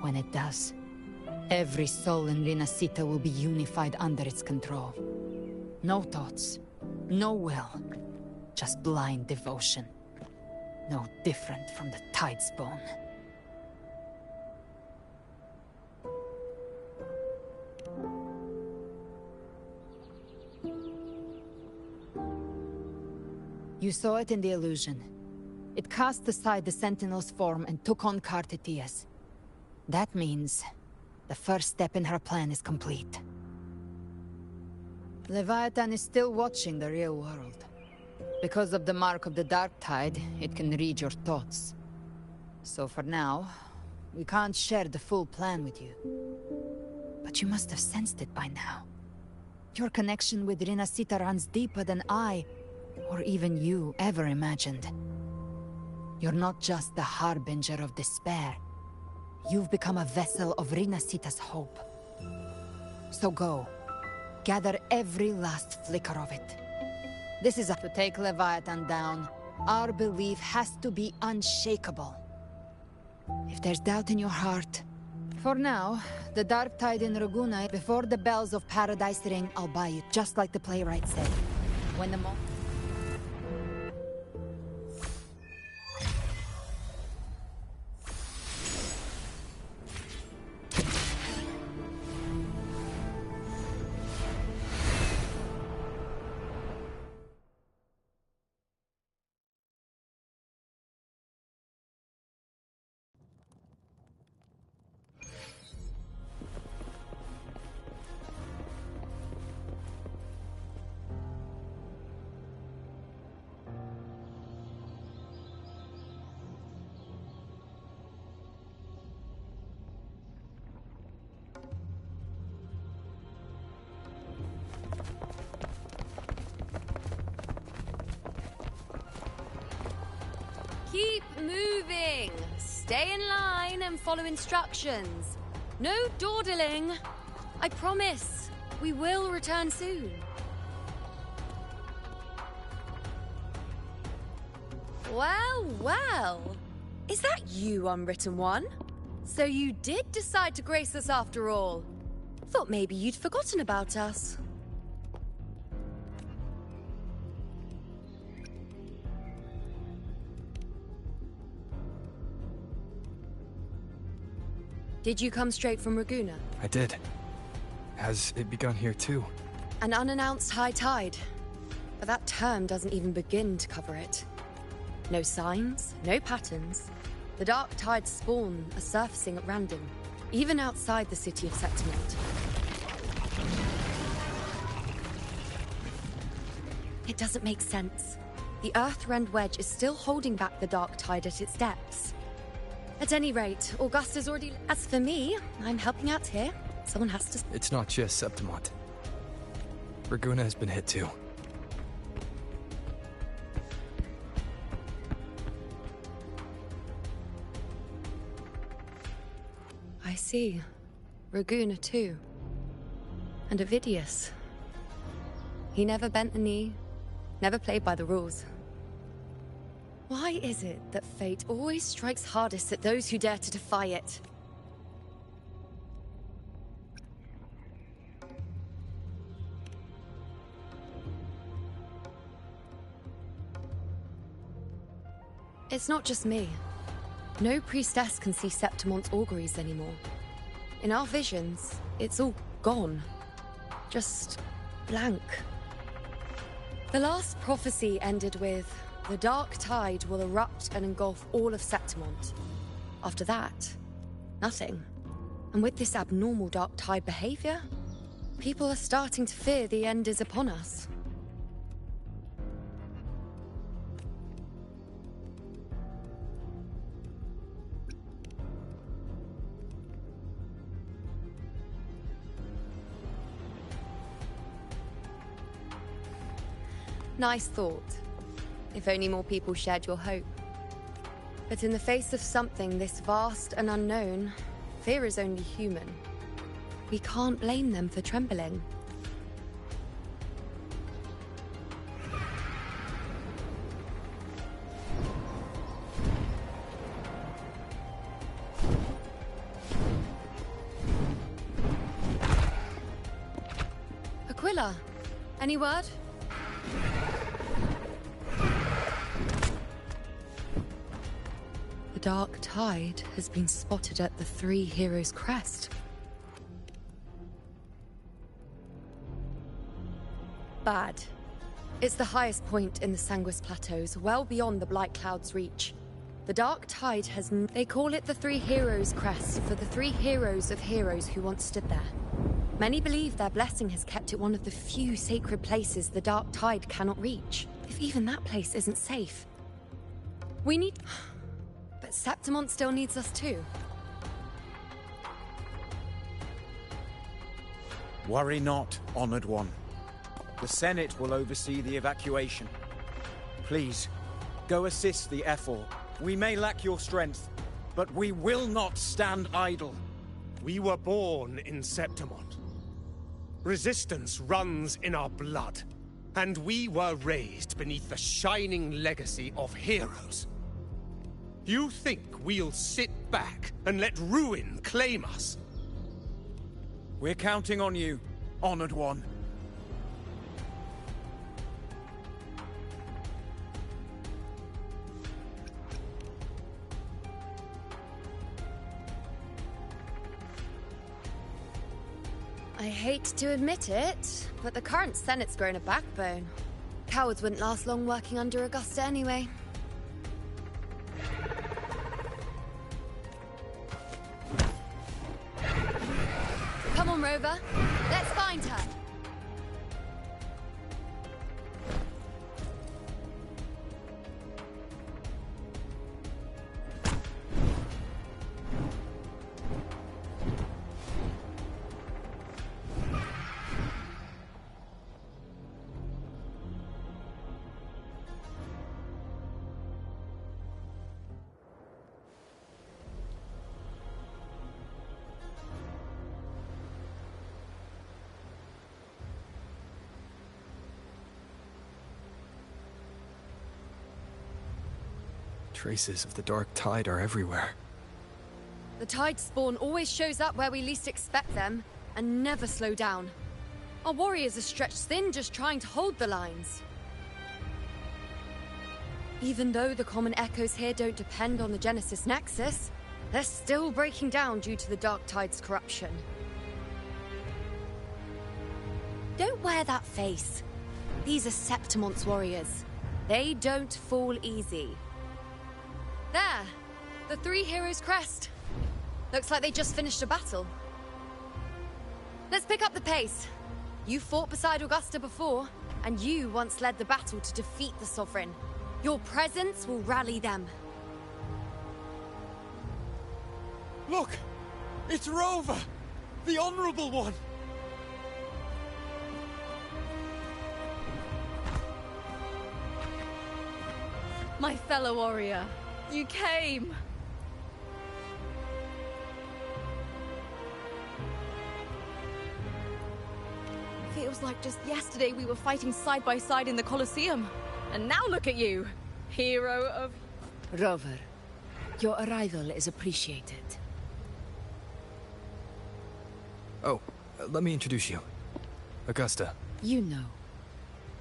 When it does, every soul in Renacita will be unified under its control. No thoughts, no will, just blind devotion. No different from the Tidespawn. You saw it in the illusion. It cast aside the Sentinel's form and took on Cartetia's. That means the first step in her plan is complete. Leviathan is still watching the real world. Because of the mark of the Dark Tide, it can read your thoughts. So for now, we can't share the full plan with you. But you must have sensed it by now. Your connection with Renacita runs deeper than I, or even you, ever imagined. You're not just the harbinger of despair. You've become a vessel of Renacita's hope. So go. Gather every last flicker of it. This is to take Leviathan down. Our belief has to be unshakable. If there's doubt in your heart... For now, the Dark Tide in Raguna, before the bells of Paradise ring, I'll buy you, just like the playwright said. When the Keep moving! Stay in line and follow instructions. No dawdling. I promise, we will return soon. Well, well. Is that you, Unwritten One? So you did decide to grace us after all. Thought maybe you'd forgotten about us. Did you come straight from Raguna? I did. Has it begun here too? An unannounced high tide. but that term doesn't even begin to cover it. No signs, no patterns. The dark tide's spawn are surfacing at random, even outside the city of Septimont. It doesn't make sense. The Earthrend Wedge is still holding back the dark tide at its depths. At any rate, Augusta's already... As for me, I'm helping out here. Someone has to... It's not just Septimont. Raguna has been hit too. I see. Raguna too. And Ovidius. He never bent the knee, never played by the rules. Why is it that fate always strikes hardest at those who dare to defy it? It's not just me. No priestess can see Septimont's auguries anymore. In our visions, it's all gone. Just blank. The last prophecy ended with, the dark tide will erupt and engulf all of Septimont. After that, nothing. And with this abnormal dark tide behavior, people are starting to fear the end is upon us. Nice thought. If only more people shared your hope. But in the face of something this vast and unknown, fear is only human. We can't blame them for trembling. Aquila, any word? The dark tide has been spotted at the Three Heroes' Crest. Bad. It's the highest point in the Sanguis Plateaus, well beyond the Blight Cloud's reach. The dark tide has... They call it the Three Heroes' Crest for the three heroes of heroes who once stood there. Many believe their blessing has kept it one of the few sacred places the dark tide cannot reach. If even that place isn't safe. We need... But Septimont still needs us too. Worry not, Honored One. The Senate will oversee the evacuation. Please, go assist the Ephor. We may lack your strength, but we will not stand idle. We were born in Septimont. Resistance runs in our blood. And we were raised beneath the shining legacy of heroes. You think we'll sit back and let ruin claim us? We're counting on you, Honored One. I hate to admit it, but the current Senate's grown a backbone. Cowards wouldn't last long working under Augusta anyway. Come on, Rover. Let's find her. Traces of the dark tide are everywhere. The tide spawn always shows up where we least expect them, and never slow down. Our warriors are stretched thin just trying to hold the lines. Even though the common echoes here don't depend on the Genesis Nexus, they're still breaking down due to the dark tide's corruption. Don't wear that face. These are Septimon's warriors. They don't fall easy. There! The three heroes' crest. Looks like they just finished a battle. Let's pick up the pace. You fought beside Augusta before, and you once led the battle to defeat the Sovereign. Your presence will rally them. Look! It's Rover! The Honorable One! My fellow warrior, you came! Feels like just yesterday we were fighting side by side in the Colosseum. And now look at you! Hero of... Rover, your arrival is appreciated. Oh, let me introduce you. Augusta. You know.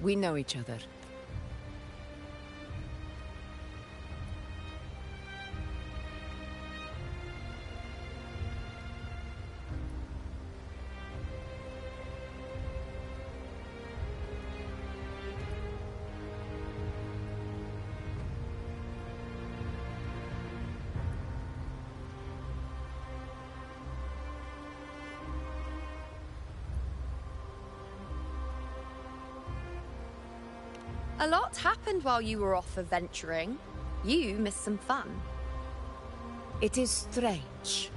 We know each other. A lot happened while you were off adventuring. You missed some fun. It is strange.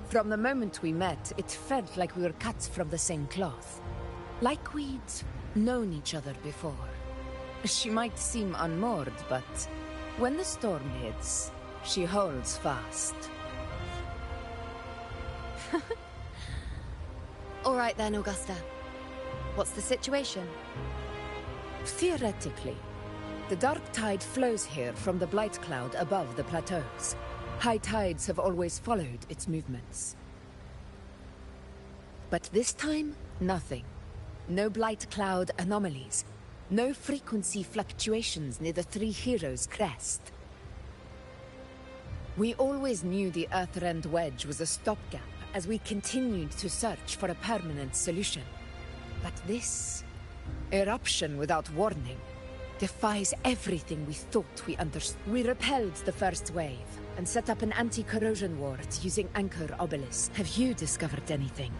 From the moment we met, it felt like we were cut from the same cloth. Like we'd known each other before. She might seem unmoored, but when the storm hits, she holds fast. All right then, Augusta. What's the situation? Theoretically, the dark tide flows here from the blight cloud above the plateaus. High tides have always followed its movements. But this time, nothing. No blight cloud anomalies. No frequency fluctuations near the Three Heroes' crest. We always knew the Earthrend Wedge was a stopgap as we continued to search for a permanent solution. But this eruption without warning defies everything we thought we understood. We repelled the first wave and set up an anti-corrosion ward using anchor obelisks. Have you discovered anything?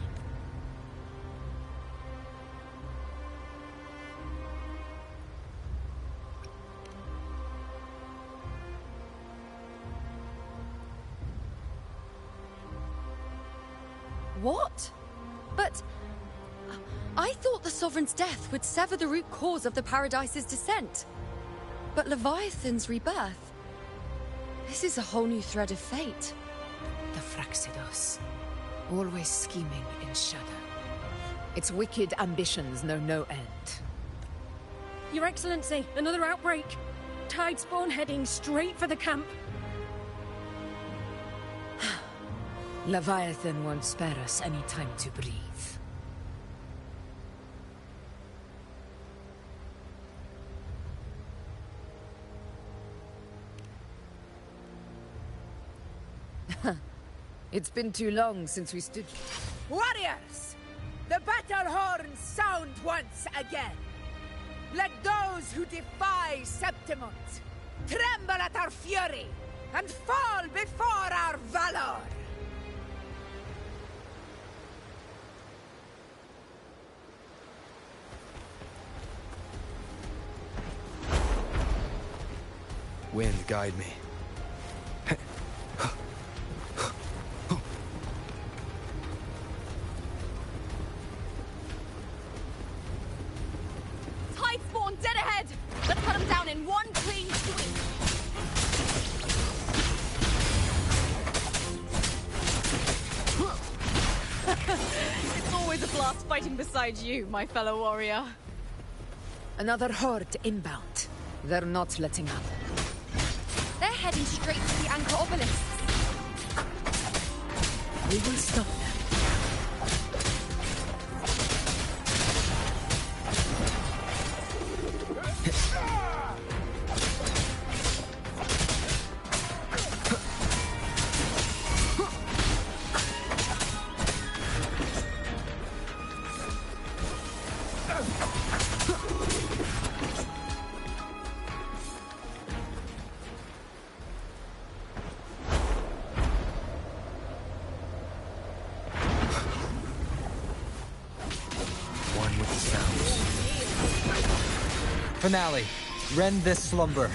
What? But... I thought the Sovereign's death would sever the root cause of the Paradise's descent. But Leviathan's rebirth... This is a whole new thread of fate. The Fraxidos. Always scheming in shadow. Its wicked ambitions know no end. Your Excellency, another outbreak. Tide spawn heading straight for the camp. Leviathan won't spare us any time to breathe. It's been too long since we stood... Warriors! The battle horns sound once again! Let those who defy Septimont tremble at our fury and fall before our valor! Wind, guide me. Tide spawn dead ahead! Let's cut them down in one clean sweep! It's always a blast fighting beside you, my fellow warrior. Another horde inbound. They're not letting up. They're heading straight to the anchor obelisk. We will stop them. finale. Rend this slumber.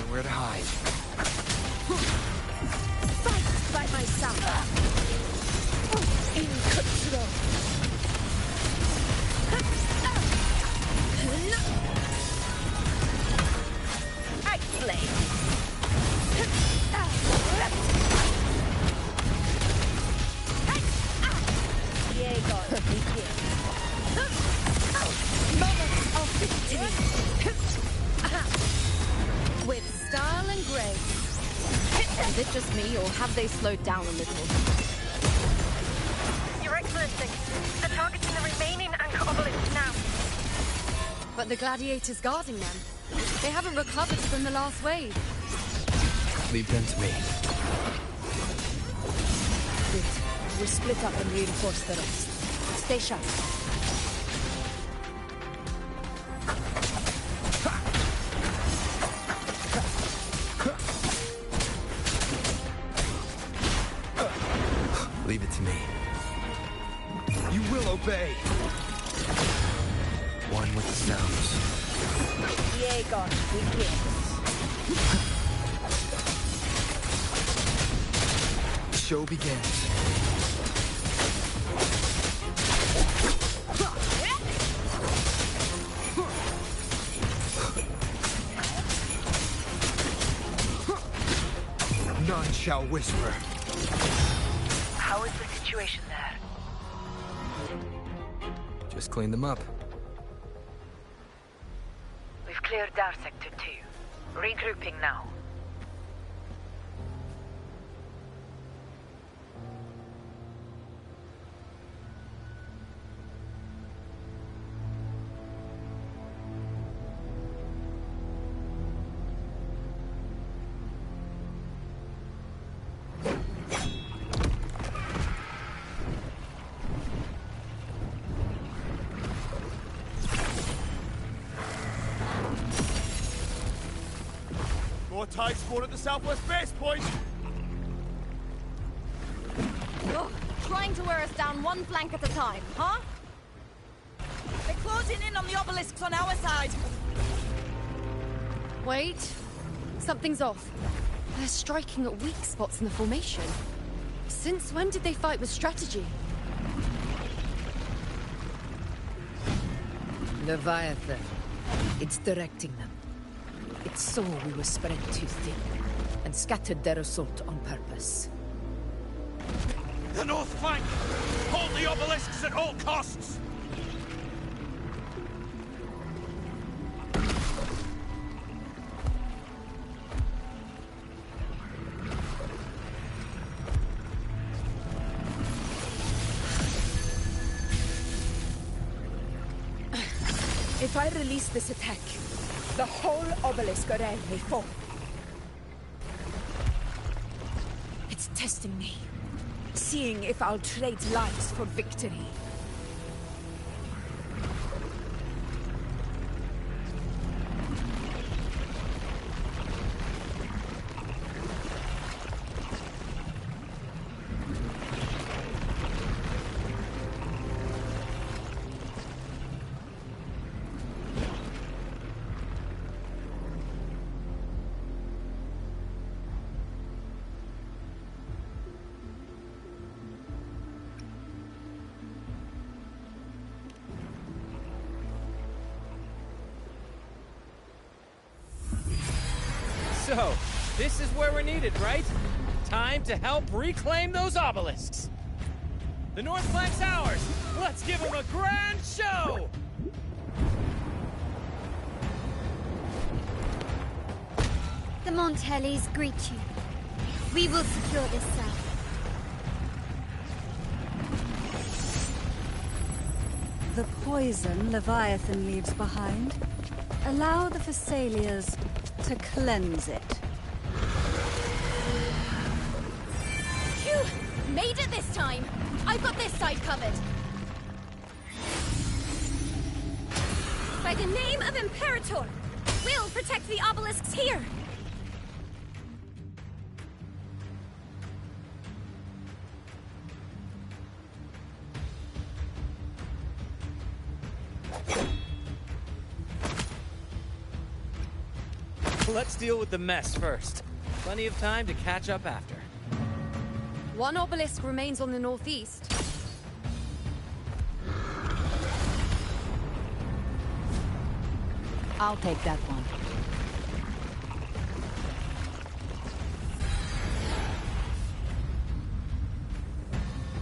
Nowhere to hide. Fight by my side. In control. X-Blade. Moments of victory. With style and grace. Is it just me, or have they slowed down a little? Your Excellency, they're targeting the remaining anchor obelisks now. But the gladiators guarding them, they haven't recovered from the last wave. Leave them to me. Good. We'll split up and reinforce the rest. Stay sharp. Leave it to me. You will obey! One with the sounds. Jaeger begins. Show begins. None shall whisper. How is the situation there? Just clean them up. We've cleared Dar Sector 2. Regrouping now. More tide spawn at the southwest base point! Ugh, trying to wear us down one flank at a time, huh? They're closing in on the obelisks on our side. Wait. Something's off. They're striking at weak spots in the formation. Since when did they fight with strategy? Leviathan. It's directing them. It saw we were spread too thin, and scattered their assault on purpose. The north flank! Hold the obelisks at all costs! If I release this attack, the whole obelisk array may fall. It's testing me, seeing if I'll trade lives for victory. So, this is where we're needed, right? Time to help reclaim those obelisks. The north flank's ours. Let's give them a grand show! The Montellis greet you. We will secure this cell. The poison Leviathan leaves behind, allow the Thessalians to cleanse it. Phew! Made it this time! I've got this side covered. By the name of Imperator, we'll protect the obelisks here! Let's deal with the mess first. Plenty of time to catch up after. One obelisk remains on the northeast. I'll take that one.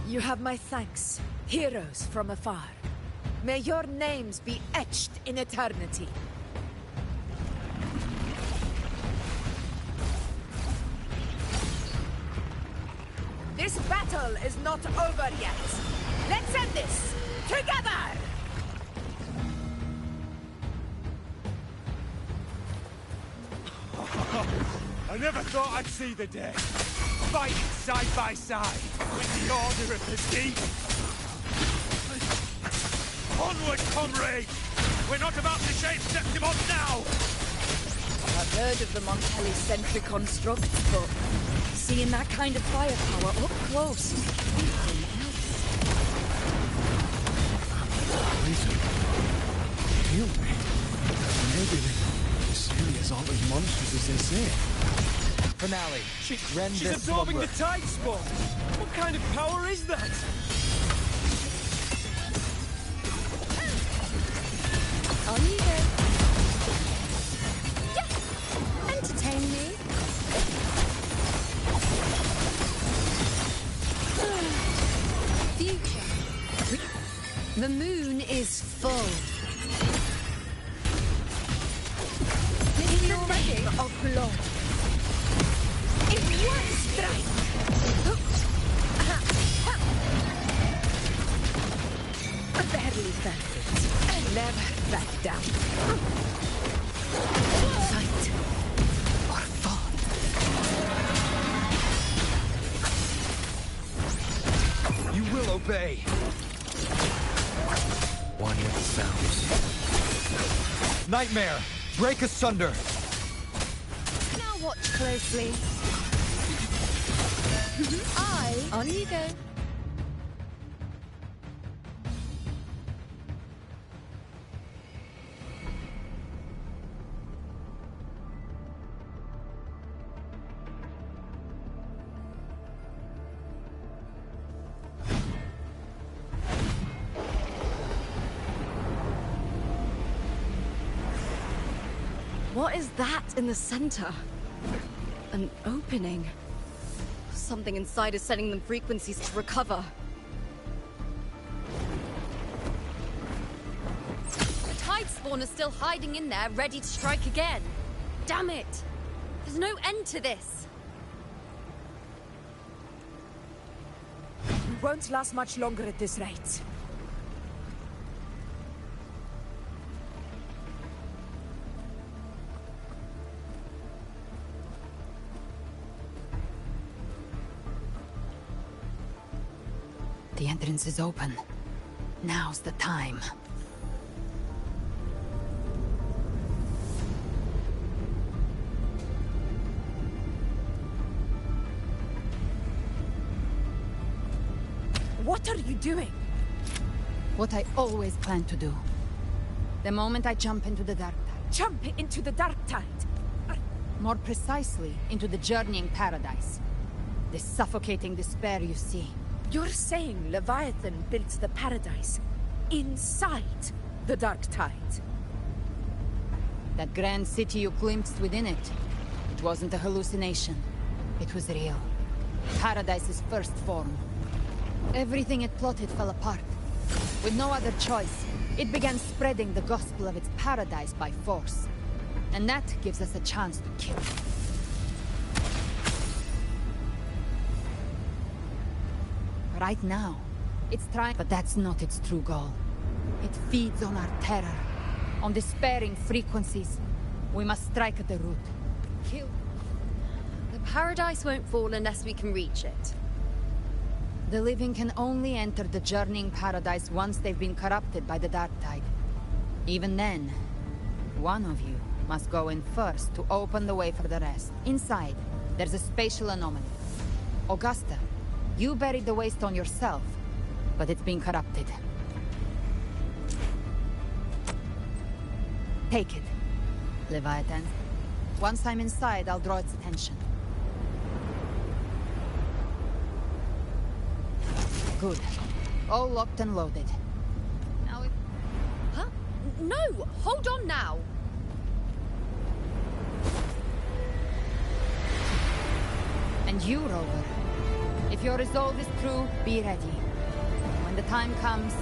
You have my thanks, heroes from afar. May your names be etched in eternity. This battle is not over yet. Let's end this together! I never thought I'd see the day. Fighting side by side with the Order of the Deep. Onward, comrades! We're not about to shave Septimon now! I've heard of the Montelli-centric constructs, but seeing that kind of firepower up close is something else. Poison. Heal me. Maybe they're as serious all as monsters as they say. Finale. She's absorbing the tide spawn. What kind of power is that? On you go. Yes! Entertain me. Future. The moon is full. In the name of blood. In one strike. Barely felt it. Never back down. Fight or fall. You will obey. One with sounds. Nightmare! Break asunder! Now watch closely. On you go. What is that in the center? An opening. Something inside is sending them frequencies to recover. The tide spawn is still hiding in there, ready to strike again. Damn it! There's no end to this. We won't last much longer at this rate. The entrance is open. Now's the time. What are you doing? What I always planned to do. The moment I jump into the dark tide. Jump into the dark tide? More precisely, into the journeying paradise. The suffocating despair you see. You're saying Leviathan built the paradise inside the dark tide? That grand city you glimpsed within it, it wasn't a hallucination. It was real. Paradise's first form. Everything it plotted fell apart. With no other choice, it began spreading the gospel of its paradise by force. And that gives us a chance to kill it. Right now, it's trying, but that's not its true goal. It feeds on our terror, on despairing frequencies. We must strike at the root. Kill. The paradise won't fall unless we can reach it. The living can only enter the journeying paradise once they've been corrupted by the dark tide. Even then, one of you must go in first to open the way for the rest. Inside, there's a spatial anomaly. Augusta, you buried the waste on yourself, but it's been corrupted. Take it, Leviathan. Once I'm inside, I'll draw its attention. Good. All locked and loaded. Now it... Huh? No! Hold on now! And you, Rover. If your resolve is true, be ready. When the time comes,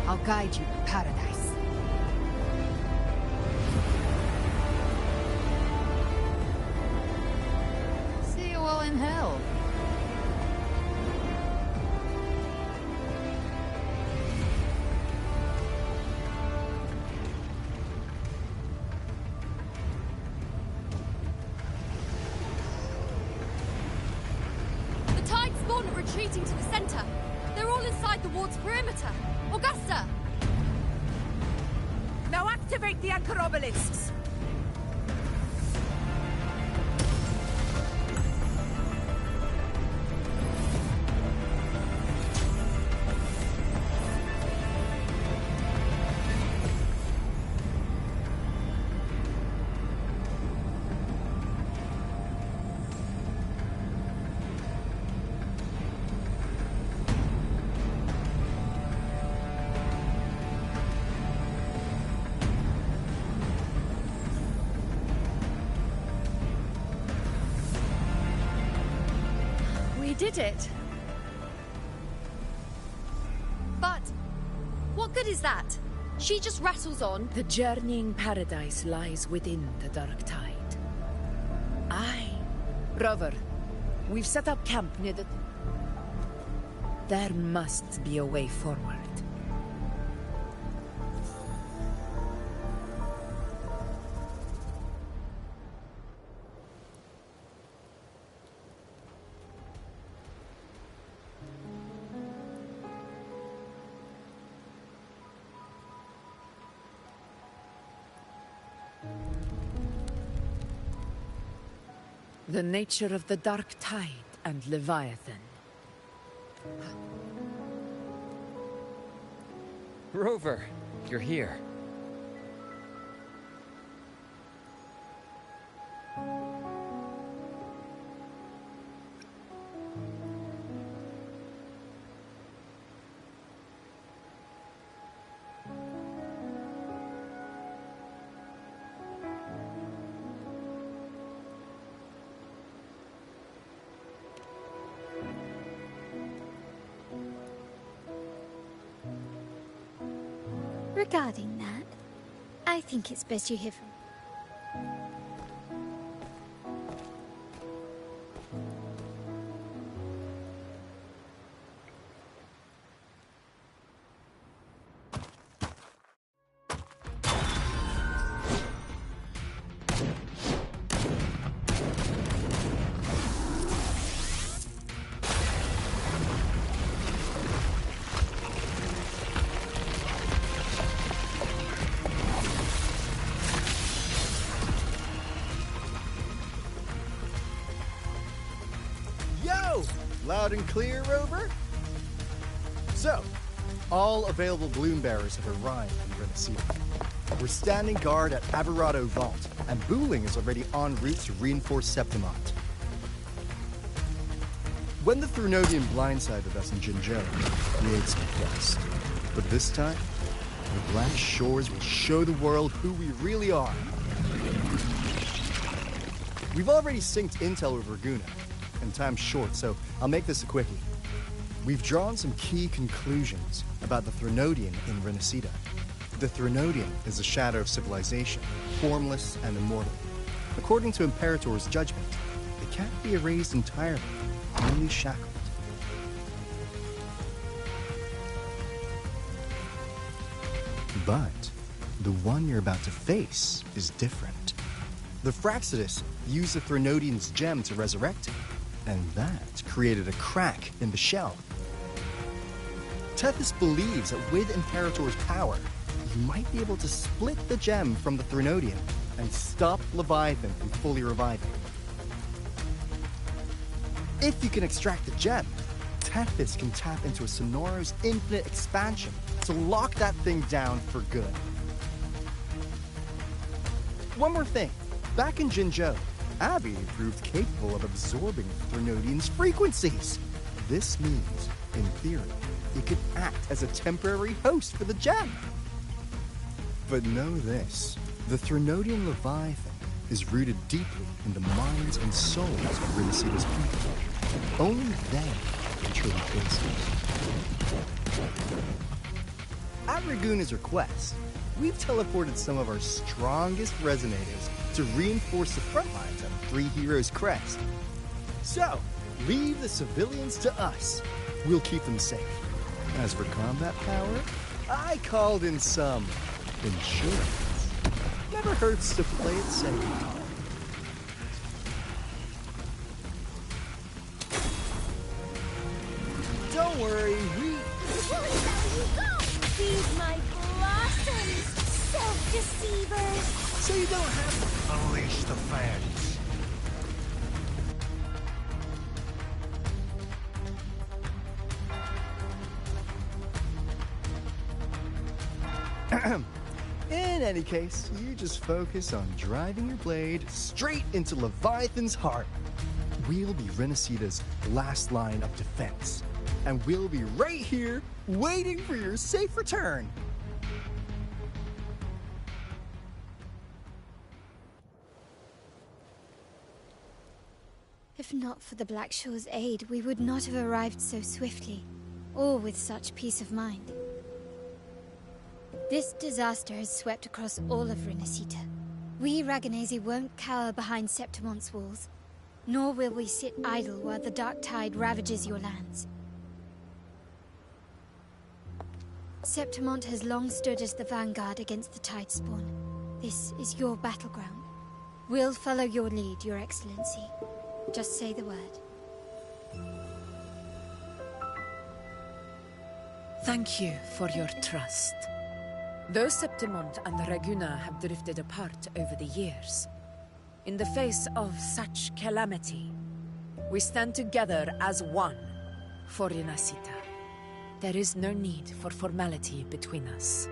I'll guide you to paradise. See you all in hell. Retreating to the center. They're all inside the ward's perimeter. Augusta! Now activate the anchor obelisks! Did it? But what good is that? She just rattles on. The journeying paradise lies within the dark tide. Rover, we've set up camp near the... There must be a way forward. The nature of the dark tide and Leviathan. Rover, you're here. Regarding that, I think it's best you hear from... Loud and clear, Rover? So, all available bloom bearers have arrived in Renacida. We're standing guard at Aberrado Vault, and Booling is already en route to reinforce Septimont. When the Threnodian blindsided us in Jinjera, we ate some dust. But this time, the Black Shores will show the world who we really are. We've already synced intel with Raguna, and time's short, so I'll make this a quickie. We've drawn some key conclusions about the Threnodian in Renacida. The Threnodian is a shadow of civilization, formless and immortal. According to Imperator's judgment, it can't be erased entirely, only shackled. But the one you're about to face is different. The Fraxidus used the Threnodian's gem to resurrect him, and that created a crack in the shell. Tethys believes that with Imperator's power, you might be able to split the gem from the Threnodian and stop Leviathan from fully reviving. If you can extract the gem, Tethys can tap into a Sonoro's infinite expansion to lock that thing down for good. One more thing. Back in Jinzhou, Abby proved capable of absorbing the Threnodian's frequencies. This means, in theory, it could act as a temporary host for the gem. But know this, the Threnodian Leviathan is rooted deeply in the minds and souls of Renacita's people. Only they can truly face it. At Raguna's request, we've teleported some of our strongest resonators to reinforce the front lines of Three Heroes' crest. So, leave the civilians to us. We'll keep them safe. As for combat power, I called in some insurance. Never hurts to play it safe. Don't worry, we... Feed my blossoms, self-deceivers! So you don't have to... Unleash the fans. In any case, you just focus on driving your blade straight into Leviathan's heart. We'll be Renacita's last line of defense. And we'll be right here, waiting for your safe return. If not for the Black Shore's aid, we would not have arrived so swiftly, or with such peace of mind. This disaster has swept across all of Renacita. We Raganese won't cower behind Septimon's walls, nor will we sit idle while the dark tide ravages your lands. Septimont has long stood as the vanguard against the Tidespawn. This is your battleground. We'll follow your lead, Your Excellency. Just say the word. Thank you for your trust. Though Septimont and Raguna have drifted apart over the years, in the face of such calamity, we stand together as one for Renacita. There is no need for formality between us.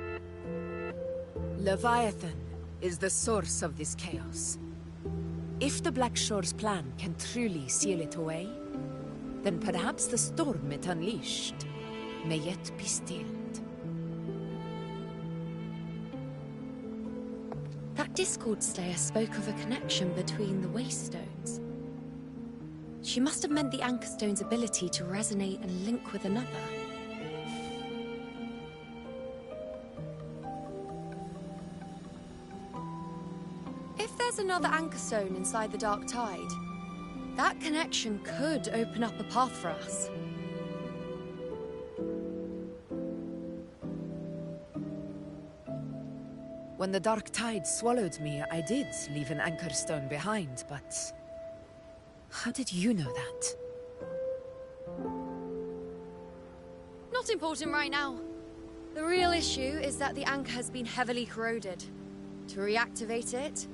Leviathan is the source of this chaos. If the Black Shore's plan can truly seal it away, then perhaps the storm it unleashed may yet be stilled. That Discord Slayer spoke of a connection between the Waystones. She must have meant the Anchor Stone's ability to resonate and link with another. If there's another Anchor Stone inside the Dark Tide, that connection could open up a path for us. When the Dark Tide swallowed me, I did leave an Anchor Stone behind, but... how did you know that? Not important right now. The real issue is that the anchor has been heavily corroded. To reactivate it,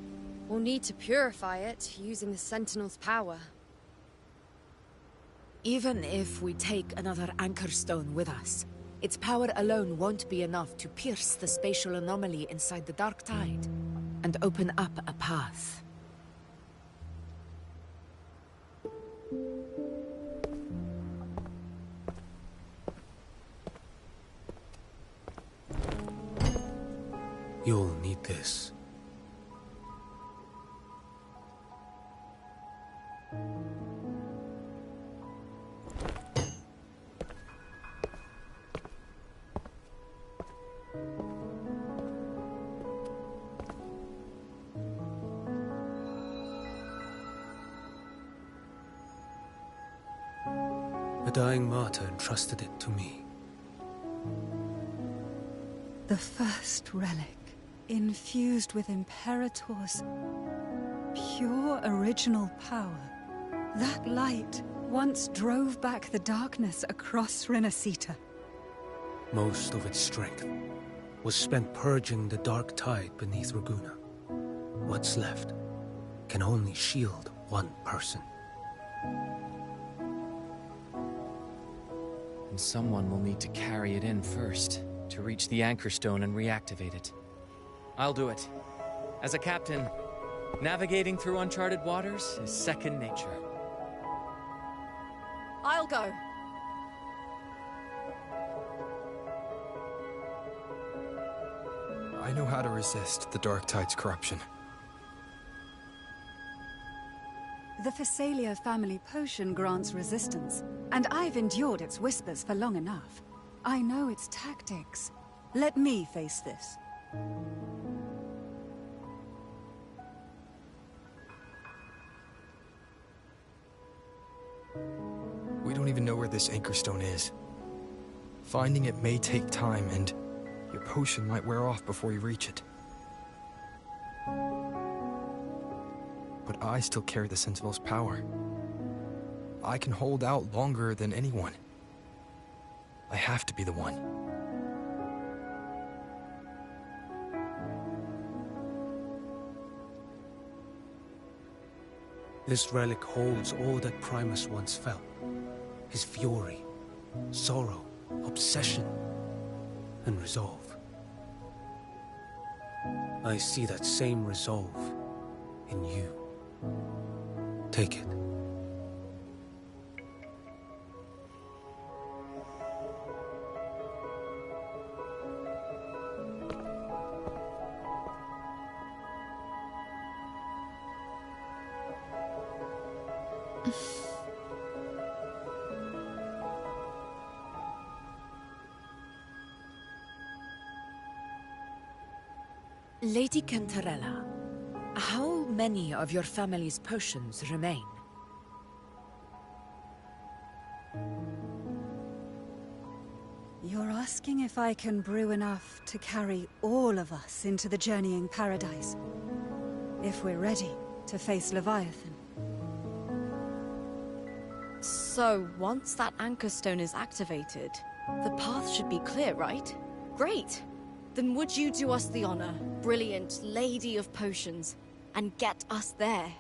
we'll need to purify it using the Sentinel's power. Even if we take another Anchor Stone with us, its power alone won't be enough to pierce the spatial anomaly inside the Dark Tide and open up a path. You'll need this. A dying martyr entrusted it to me. The first relic, infused with Imperator's pure original power. That light once drove back the darkness across Renacita. Most of its strength was spent purging the dark tide beneath Raguna. What's left can only shield one person. And someone will need to carry it in first, to reach the Anchor Stone and reactivate it. I'll do it. As a captain, Navigating through uncharted waters is second nature. I'll go. I know how to resist the Dark Tide's corruption. The Phasalia family potion grants resistance, and I've endured its whispers for long enough. I know its tactics. Let me face this. We don't even know where this anchor stone is. Finding it may take time, and your potion might wear off before you reach it. But I still carry the Sentinel's power. I can hold out longer than anyone. I have to be the one. This relic holds all that Primus once felt. His fury, sorrow, obsession, and resolve. I see that same resolve in you. Take it. Lady Cantarella, how many of your family's potions remain? You're asking if I can brew enough to carry all of us into the journeying paradise. If we're ready to face Leviathan. So, once that anchor stone is activated, the path should be clear, right? Great! Then would you do us the honor, brilliant Lady of Potions, and get us there?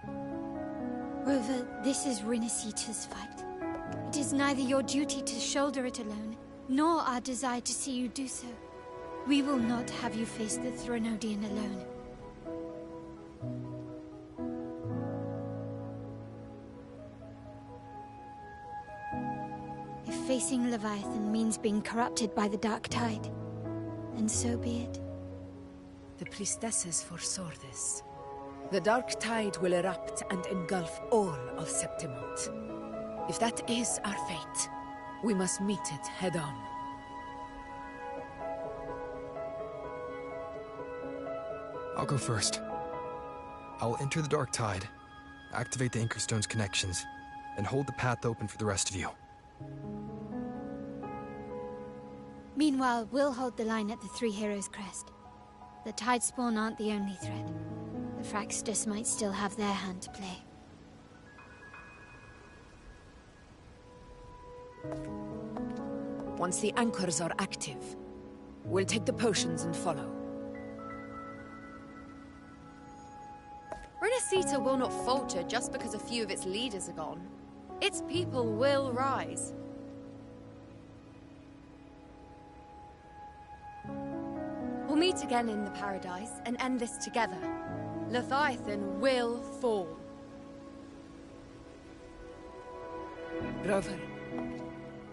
Rover, this is Renacita's fight. It is neither your duty to shoulder it alone, nor our desire to see you do so. We will not have you face the Threnodian alone. If facing Leviathan means being corrupted by the Dark Tide, then so be it. The priestesses foresaw this. The Dark Tide will erupt and engulf all of Septimont. If that is our fate, we must meet it head-on. I'll go first. I'll enter the Dark Tide, activate the Anchorstone's connections, and hold the path open for the rest of you. Meanwhile, we'll hold the line at the Three Heroes Crest. The Tidespawn aren't the only threat. The Fraxtus might still have their hand to play. Once the anchors are active, we'll take the potions and follow. Renacita will not falter just because a few of its leaders are gone. Its people will rise. We'll meet again in the Paradise and end this together. Leviathan will fall. Rover,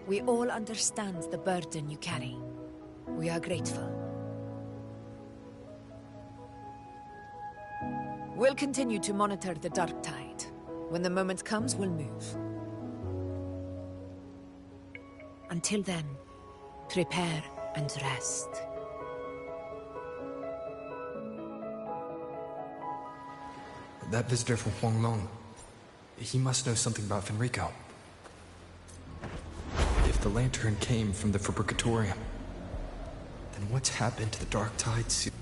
we all understand the burden you carry. We are grateful. We'll continue to monitor the Dark Tide. When the moment comes, we'll move. Until then, prepare and rest. That visitor from Huanglong, he must know something about Fenrico. If the lantern came from the Fabricatorium, then what's happened to the Dark Tide suit?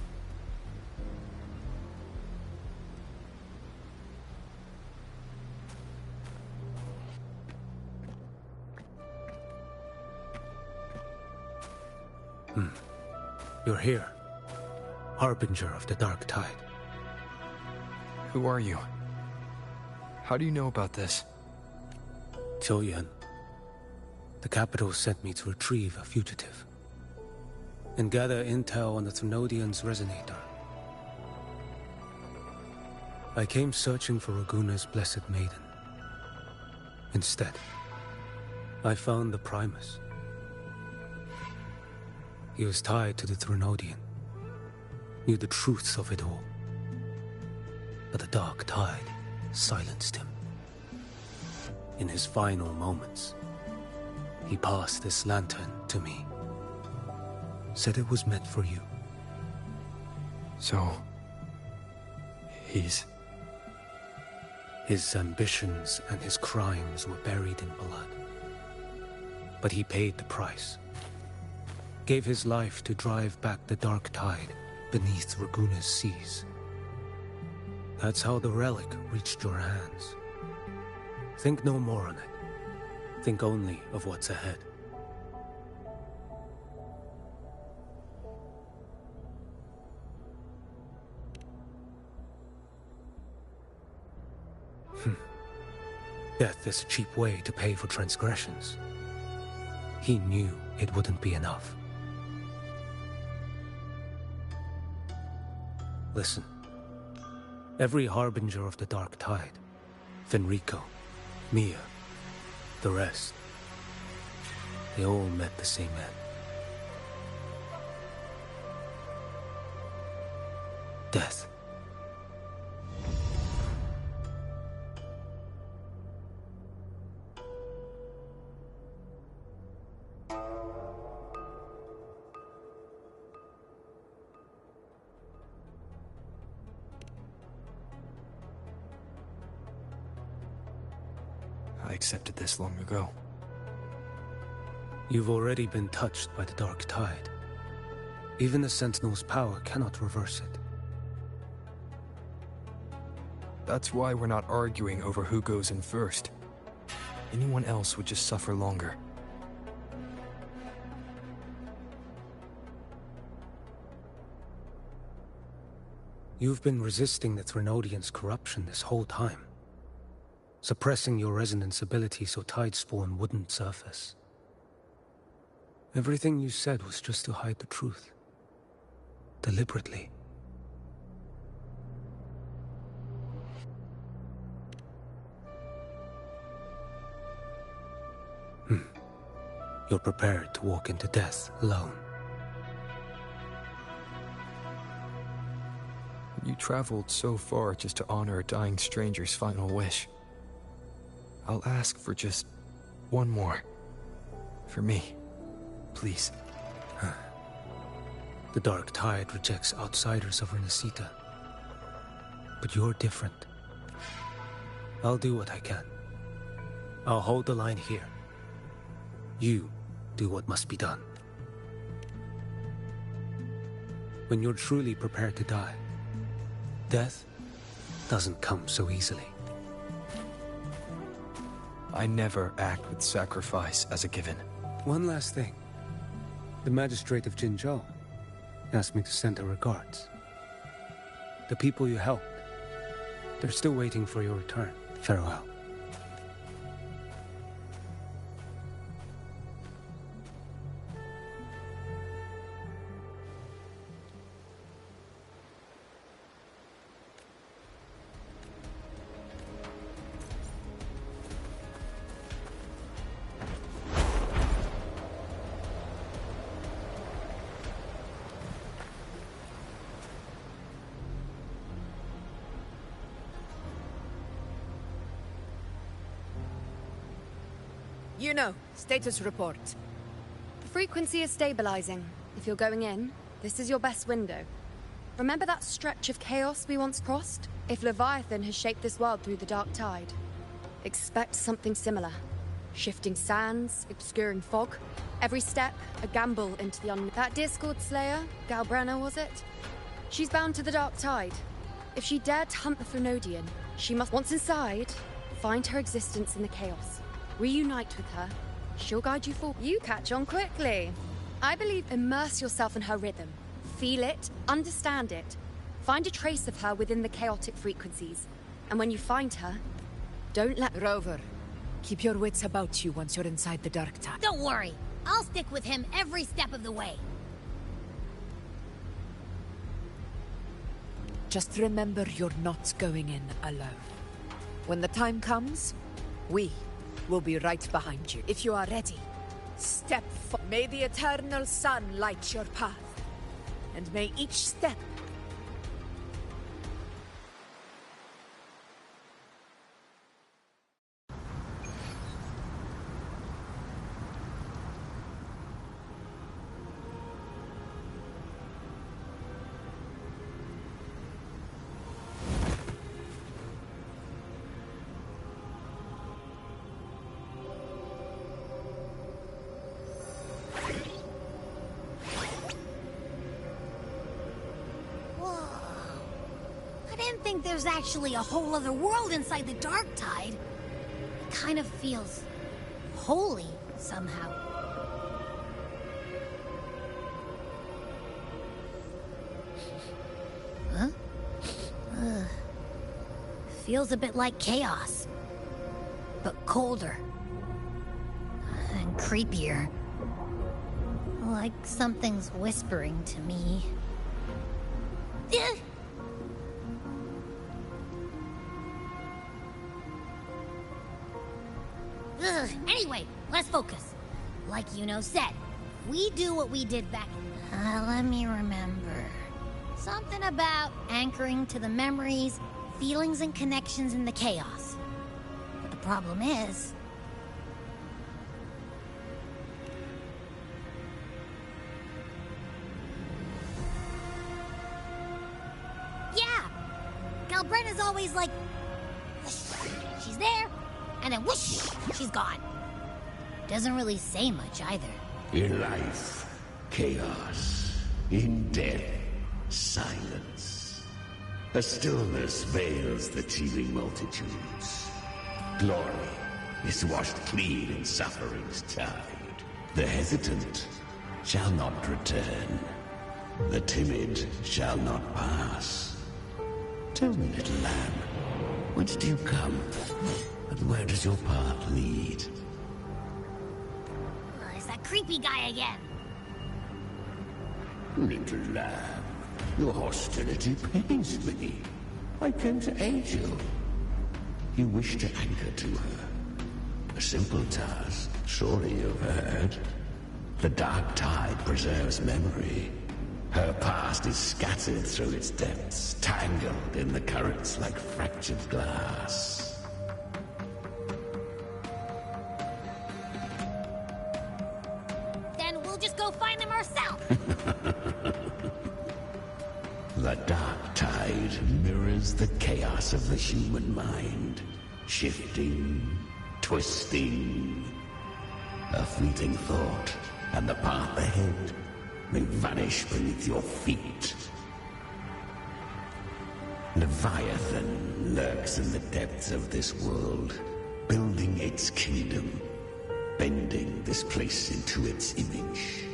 You're here, Harbinger of the Dark Tide. Who are you? How do you know about this? Choyan. The capital sent me to retrieve a fugitive and gather intel on the Thenodian's resonator. I came searching for Raguna's blessed maiden. Instead, I found the Primus. He was tied to the Threnodian, knew the truths of it all. But the dark tide silenced him. In his final moments, he passed this lantern to me. Said it was meant for you. So... His ambitions and his crimes were buried in blood. But he paid the price. Gave his life to drive back the dark tide beneath Raguna's seas. That's how the relic reached your hands. Think no more on it. Think only of what's ahead. Death is a cheap way to pay for transgressions. He knew it wouldn't be enough. Listen. Every harbinger of the dark tide, Fenrico, Mia, the rest, they all met the same end. Death. I accepted this long ago. You've already been touched by the dark tide. Even the Sentinel's power cannot reverse it. That's why we're not arguing over who goes in first. Anyone else would just suffer longer. You've been resisting the Threnodian's corruption this whole time. Suppressing your resonance ability so Tidespawn wouldn't surface. Everything you said was just to hide the truth. Deliberately. You're prepared to walk into death alone. You traveled so far just to honor a dying stranger's final wish. I'll ask for just one more. For me. Please. The dark tide rejects outsiders of Renacita. But you're different. I'll do what I can. I'll hold the line here. You do what must be done. When you're truly prepared to die, death doesn't come so easily. I never act with sacrifice as a given. One last thing. The magistrate of Jinzhou asked me to send her regards. The people you helped, they're still waiting for your return. Farewell. You know, status report. The frequency is stabilizing. If you're going in, this is your best window. Remember that stretch of chaos we once crossed? If Leviathan has shaped this world through the dark tide, expect something similar. Shifting sands, obscuring fog. Every step, a gamble into the unknown. That Discord Slayer, Galbrenna was it? She's bound to the dark tide. If she dared to hunt the Threnodian, she must, once inside, find her existence in the chaos. Reunite with her. She'll guide you forward. You catch on quickly. I believe immerse yourself in her rhythm. Feel it, understand it. Find a trace of her within the chaotic frequencies. And when you find her, don't let... Rover, keep your wits about you once you're inside the dark tide. Don't worry. I'll stick with him every step of the way. Just remember you're not going in alone. When the time comes, we will be right behind you. If you are ready, step forward. May the eternal sun light your path, and may each step there's actually a whole other world inside the Dark Tide. It kind of feels holy somehow. Huh? Feels a bit like chaos, but colder and creepier. Like something's whispering to me. Anyway, let's focus. Like Yuno said, we do what we did back... let me remember. Something about anchoring to the memories, feelings, and connections in the chaos. But the problem is... yeah! Galbrena's always like... whoosh, she's there, and then whoosh, she's gone. Doesn't really say much either. In life, chaos. In death, silence. A stillness veils the teeming multitudes. Glory is washed clean in suffering's tide. The hesitant shall not return. The timid shall not pass. Tell me, little lamb, whence do you come? And where does your path lead? It's that creepy guy again. Little lamb, your hostility pains me. I came to aid you. You wish to anchor to her. A simple task, surely you've heard. The Dark Tide preserves memory. Her past is scattered through its depths, tangled in the currents like fractured glass. Then we'll just go find them ourselves. The Dark Tide mirrors the chaos of the human mind. Shifting, twisting. A fleeting thought, and the path ahead may vanish beneath your feet. Leviathan lurks in the depths of this world, building its kingdom, bending this place into its image.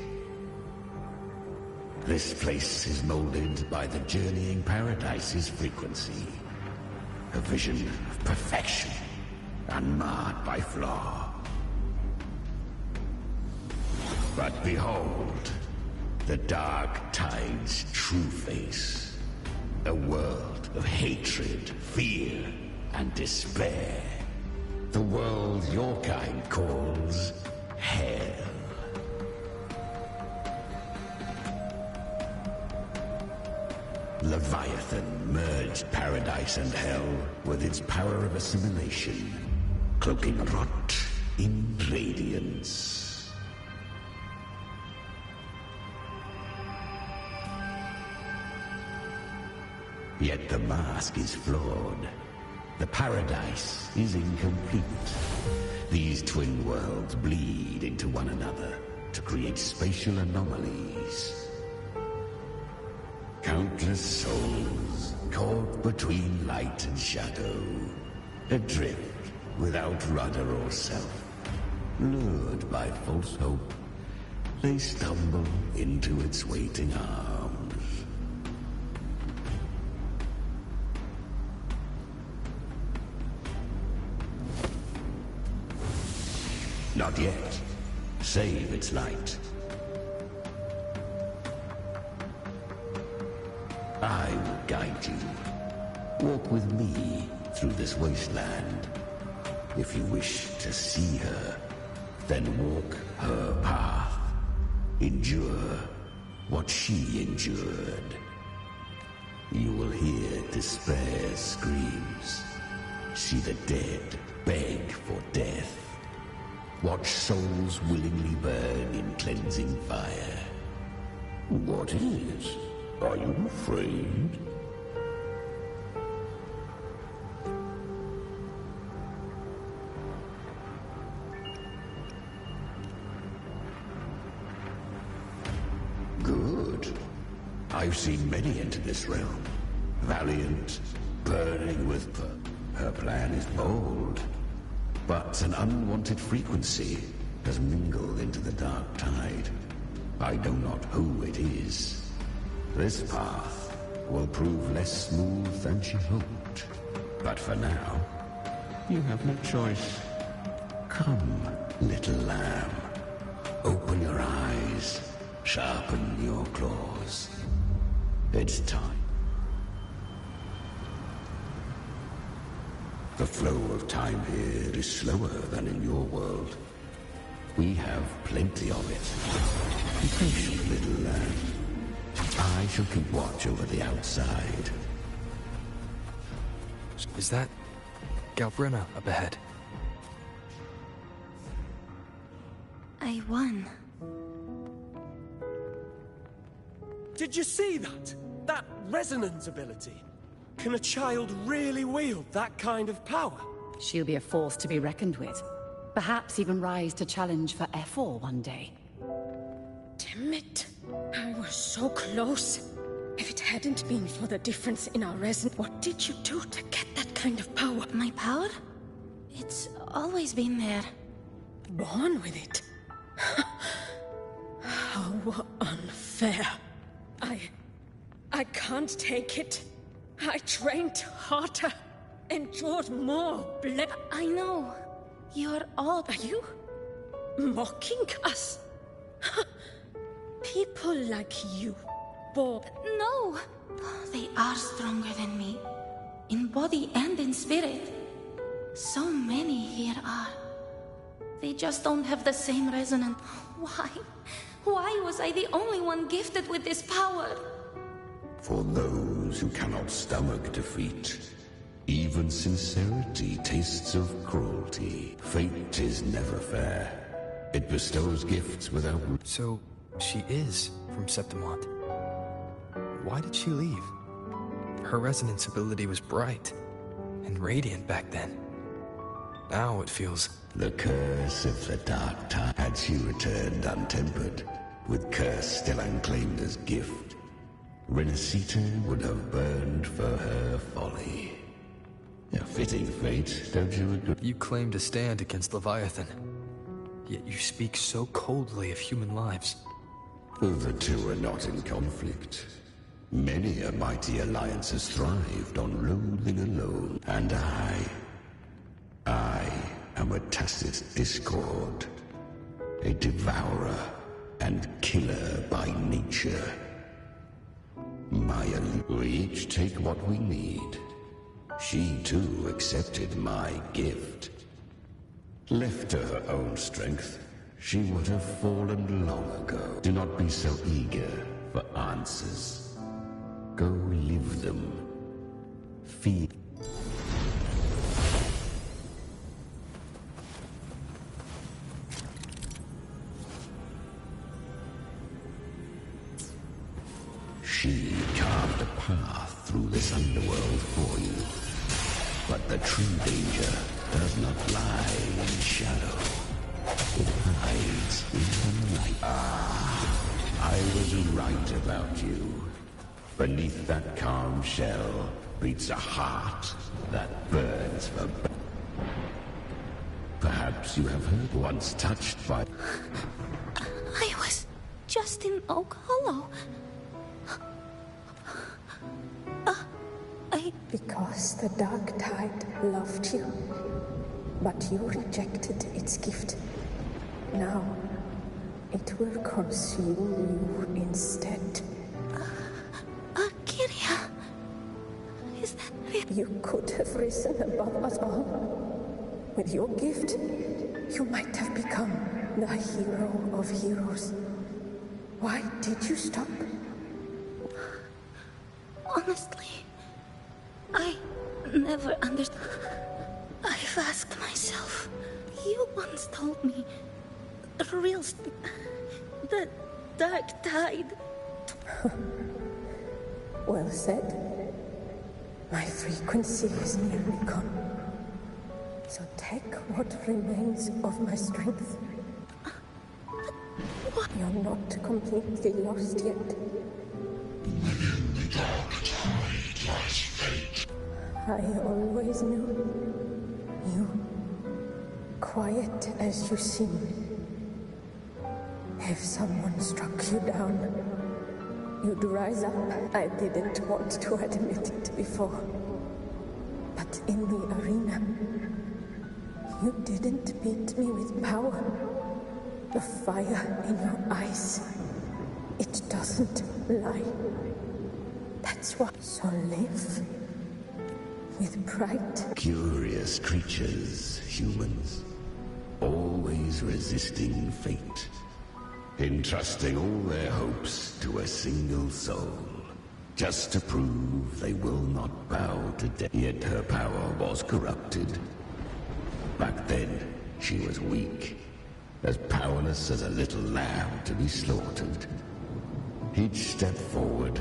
This place is molded by the journeying paradise's frequency. A vision of perfection, unmarred by flaw. But behold, the Dark Tide's true face. A world of hatred, fear, and despair. The world your kind calls Hell. Leviathan merged paradise and hell with its power of assimilation, cloaking rot in radiance. Yet the mask is flawed. The paradise is incomplete. These twin worlds bleed into one another to create spatial anomalies. Countless souls caught between light and shadow, adrift without rudder or self. Lured by false hope, they stumble into its waiting arms. Not yet. Save its light. I will guide you. Walk with me through this wasteland. If you wish to see her, then walk her path. Endure what she endured. You will hear despair's screams. See the dead beg for death. Watch souls willingly burn in cleansing fire. What is? Are you afraid? Good. I've seen many enter this realm. Valiant, burning with purpose. Her plan is bold, but an unwanted frequency has mingled into the dark tide. I know not who it is. This path will prove less smooth than she hoped. But for now, you have no choice. Come, little lamb. Open your eyes. Sharpen your claws. It's time. The flow of time here is slower than in your world. We have plenty of it. Be patient, little lamb. I shall keep watch over the outside. Is that Galbrina up ahead? I won. Did you see that? That resonance ability? Can a child really wield that kind of power? She'll be a force to be reckoned with. Perhaps even rise to challenge for F4 one day. Damn it. I was so close. If it hadn't been for the difference in our resonance, what did you do to get that kind of power? My power? It's always been there. Born with it? How unfair. I can't take it. I trained harder, endured more blood. I know. You're all... Are you mocking us? People like you, Bob. No! They are stronger than me. In body and in spirit. So many here are. They just don't have the same resonance. Why? Why was I the only one gifted with this power? For those who cannot stomach defeat, even sincerity tastes of cruelty. Fate is never fair. It bestows gifts without... So, she is from Septimont. Why did she leave? Her resonance ability was bright and radiant back then. Now it feels... The curse of the Dark Tide. Had she returned untempered, with curse still unclaimed as gift, Renacita would have burned for her folly. A fitting fate, don't you agree? You claim to stand against Leviathan, yet you speak so coldly of human lives. The two are not in conflict. Many a mighty alliance has thrived on loathing alone, and I am a tacit discord, a devourer and killer by nature. We each take what we need. She too accepted my gift. Left to her own strength, she would have fallen long ago. Do not be so eager for answers. Go live them. Feed. She carved a path through this underworld for you. But the true danger does not lie in shadow. It hides in the night. I was right about you. Beneath that calm shell beats a heart that burns for... Perhaps you have heard once touched by... I was just in Oak Hollow. Because the Dark Tide loved you, but you rejected its gift. Now, it will consume you instead. Kiria. You could have risen above us all. With your gift, you might have become the hero of heroes. Why did you stop? Honestly, I never understood. I've asked myself. You once told me the real the dark tide. Well said. My frequency is nearly gone. So take what remains of my strength. You're not completely lost yet. Within the dark tide lies fate. I always knew. You, quiet as you seem. If someone struck you down, you'd rise up. I didn't want to admit it before. But in the arena, you didn't beat me with power. The fire in your eyes, it doesn't lie. That's why. So live with pride. Curious creatures, humans, always resisting fate, entrusting all their hopes to a single soul, just to prove they will not bow to death. Yet her power was corrupted. Back then, she was weak, as powerless as a little lamb to be slaughtered. Each step forward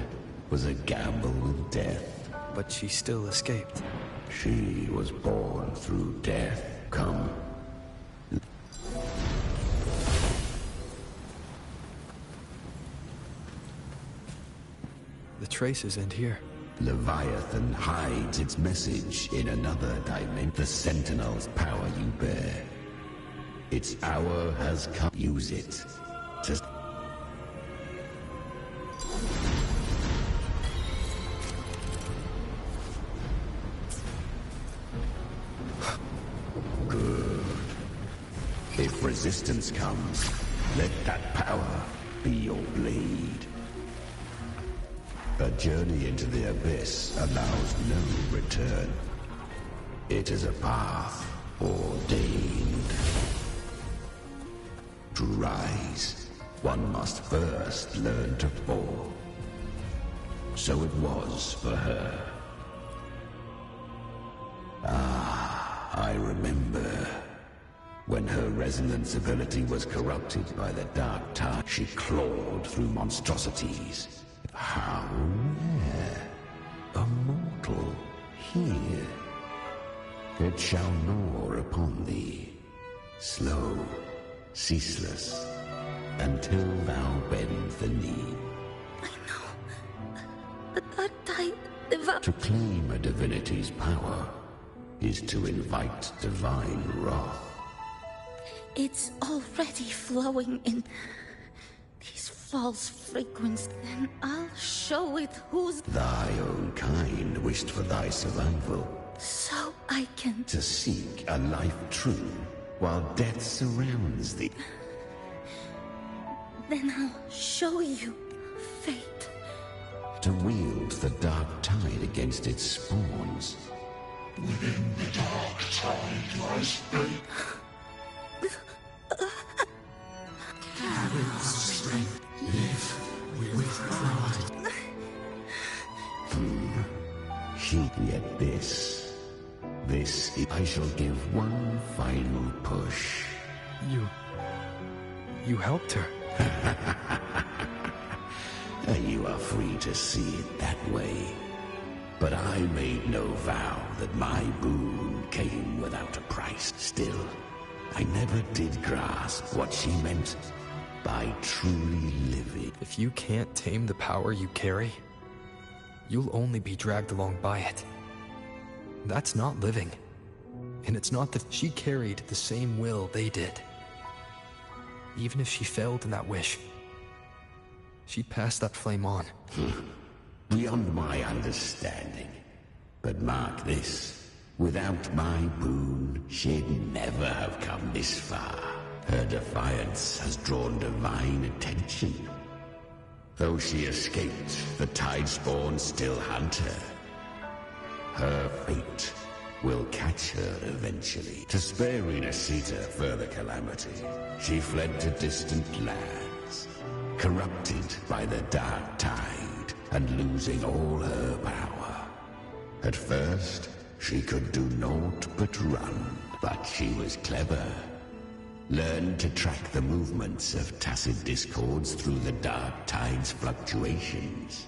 was a gamble with death. But she still escaped. She was born through death. Come. The traces end here. Leviathan hides its message in another dimension. The Sentinel's power you bear. Its hour has come. Use it to... Good. If resistance comes, let that power be your blade. A journey into the abyss allows no return. It is a path ordained. To rise, one must first learn to fall. So it was for her. Ah, I remember. When her resonance ability was corrupted by the dark tide, she clawed through monstrosities. How rare. A mortal here. It shall gnaw upon thee. Slow, ceaseless, until thou bend the knee. The dark tide devour. To claim a divinity's power is to invite divine wrath. It's already flowing in these false frequencies. Then I'll show it who's... Thy own kind wished for thy survival. So I can... To seek a life true, while death surrounds thee. Then I'll show you fate. To wield the dark tide against its spawns. Within the dark tide lies fate. Carry the strength, live with pride. Yet this I shall give one final push. You helped her. You are free to see it that way. But I made no vow that my boon came without a price. Still, I never did grasp what she meant by truly living. If you can't tame the power you carry, you'll only be dragged along by it. That's not living. And it's not that she carried the same will they did. Even if she failed in that wish, she'd pass that flame on. Beyond my understanding. But mark this, without my boon, she'd never have come this far. Her defiance has drawn divine attention. Though she escaped, the Tidespawn still hunt her. Her fate will catch her eventually. To spare Renacita further calamity, she fled to distant lands, corrupted by the dark tide and losing all her power. At first, she could do naught but run, but she was clever. Learned to track the movements of tacit discords through the dark tide's fluctuations.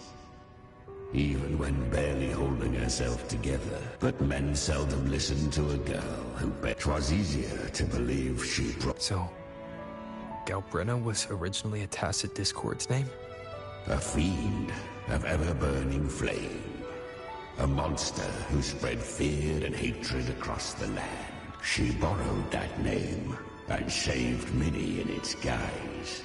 Even when barely holding herself together. But men seldom listen to a girl who bet 'twas easier to believe she brought. So, Galbrenna was originally a tacit discord's name? A fiend of ever-burning flame. A monster who spread fear and hatred across the land. She borrowed that name and saved many in its guise.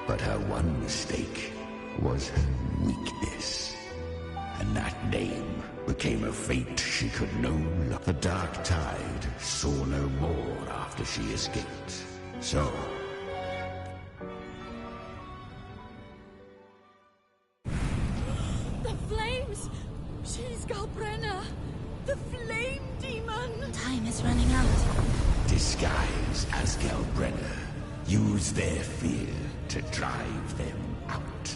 But her one mistake was her weakness. And that name became a fate she could no longer. The dark tide saw no more after she escaped. So... The flames! She's Galbrenna! The flame demon! Time is running out. Disguised as Galbrenna, use their fear to drive them out.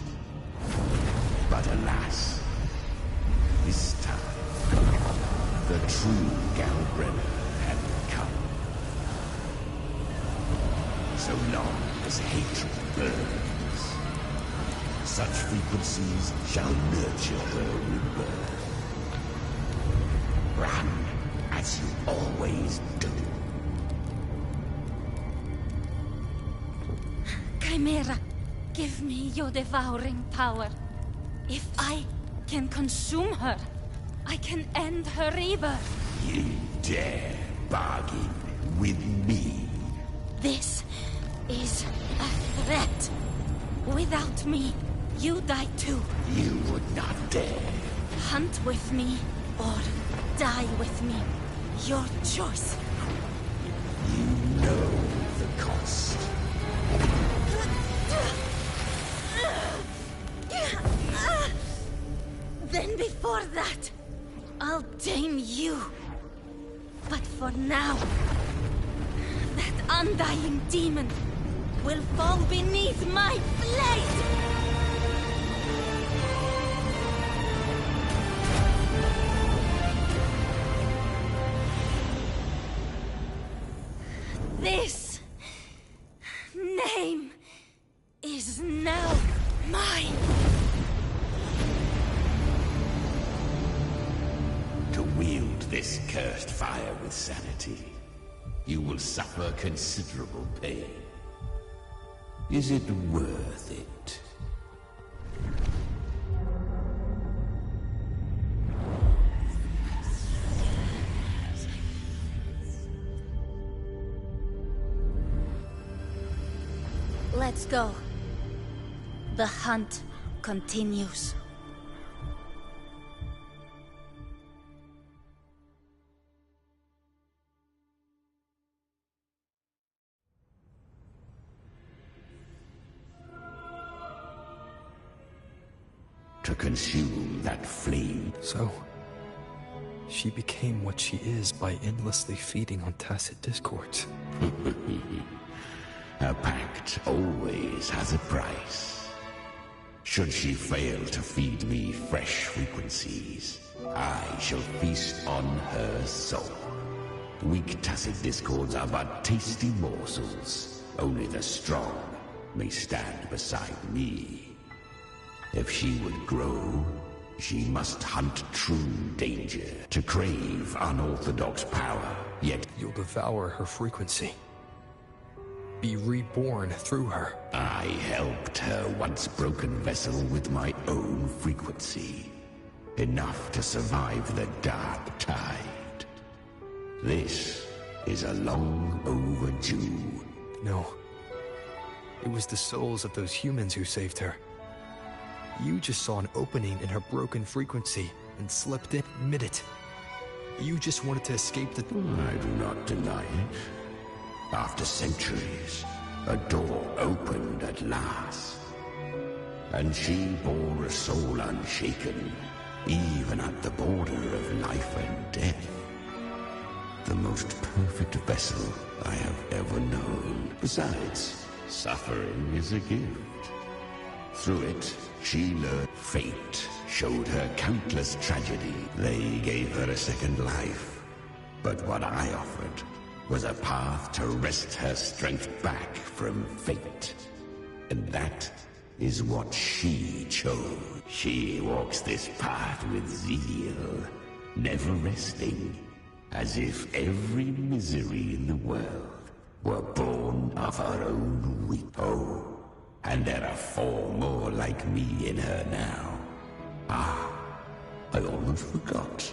But alas, this time, the true Galbrenna had come. So long as hatred burns, such frequencies shall nurture her rebirth. Run as you always do. Chimera, give me your devouring power. If I can consume her, I can end her rebirth. You dare bargain with me? This is a threat. Without me, you die too. You would not dare. Hunt with me, or die with me. Your choice. You know the cost. Then before that, I'll tame you. But for now, that undying demon will fall beneath my blade! This name is now mine. To wield this cursed fire with sanity, you will suffer considerable pain. Is it worth it? Let's go. The hunt continues. To consume that flame. So, she became what she is by endlessly feeding on tacit discords. A pact always has a price. Should she fail to feed me fresh frequencies, I shall feast on her soul. Weak tacit discords are but tasty morsels. Only the strong may stand beside me. If she would grow, she must hunt true danger. To crave unorthodox power, yet you'll devour her frequency. Be reborn through her. I helped her once broken vessel with my own frequency. Enough to survive the dark tide. This is a long overdue. No. It was the souls of those humans who saved her. You just saw an opening in her broken frequency and slipped in mid-it. You just wanted to escape the... I do not deny it. After centuries, a door opened at last. And she bore a soul unshaken, even at the border of life and death. The most perfect vessel I have ever known. Besides, suffering is a gift. Through it, she learned fate, showed her countless tragedy. They gave her a second life. But what I offered was a path to wrest her strength back from fate. And that is what she chose. She walks this path with zeal, never resting, as if every misery in the world were born of her own wit. Oh, and there are 4 more like me in her now. Ah, I almost forgot.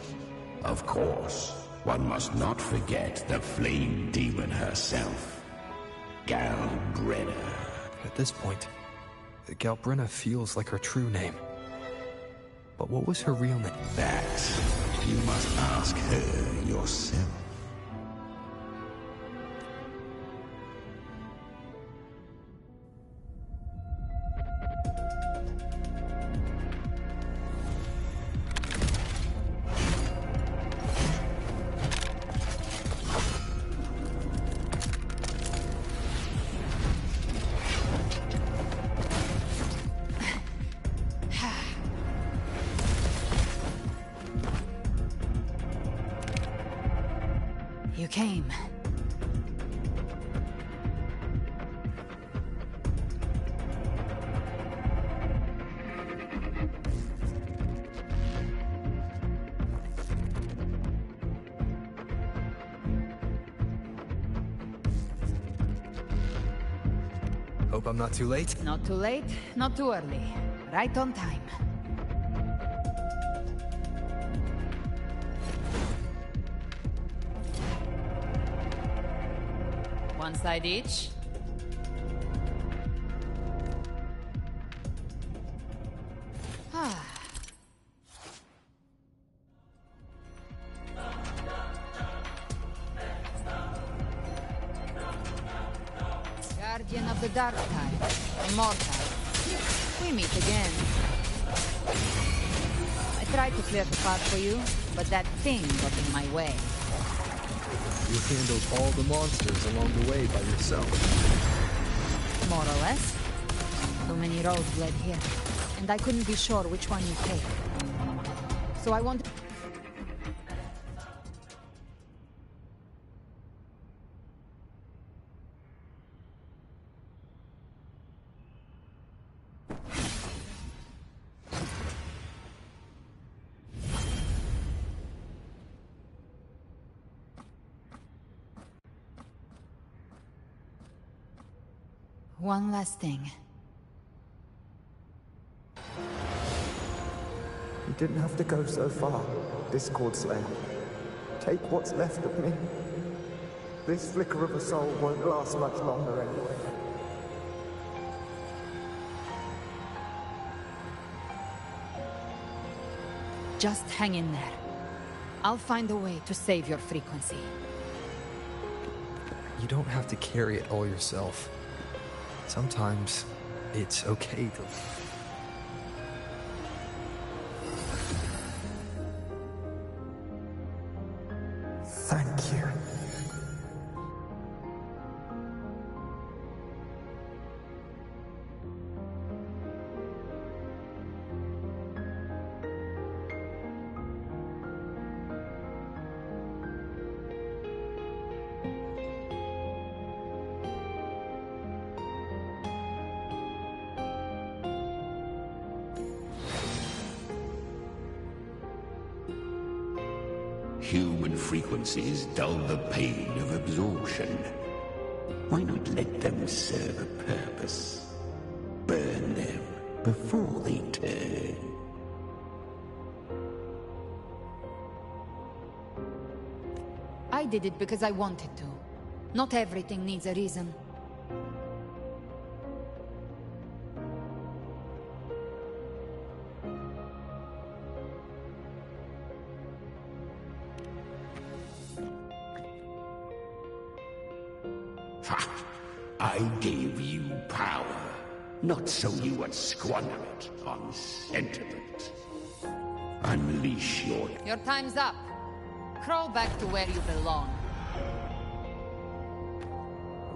Of course, one must not forget the flame demon herself, Galbrenna. At this point, Galbrenna feels like her true name. But what was her real name? That you must ask her yourself. You came. Hope I'm not too late? Not too late, not too early. Right on time. One side each. Ah. Guardian of the Dark Tide, Immortal. We meet again. I tried to clear the path for you, but that thing got in my way. You handled all the monsters along the way by yourself. More or less. So many roads led here, and I couldn't be sure which one you take. So I wanted... One last thing. You didn't have to go so far, Discord Slayer. Take what's left of me. This flicker of a soul won't last much longer anyway. Just hang in there. I'll find a way to save your frequency. You don't have to carry it all yourself. Sometimes it's okay to... Thank you. Human frequencies dull the pain of absorption. Why not let them serve a purpose? Burn them before they turn. I did it because I wanted to. Not everything needs a reason. I gave you power, not so you would squander it on sentiment. Unleash your... Your time's up. Crawl back to where you belong.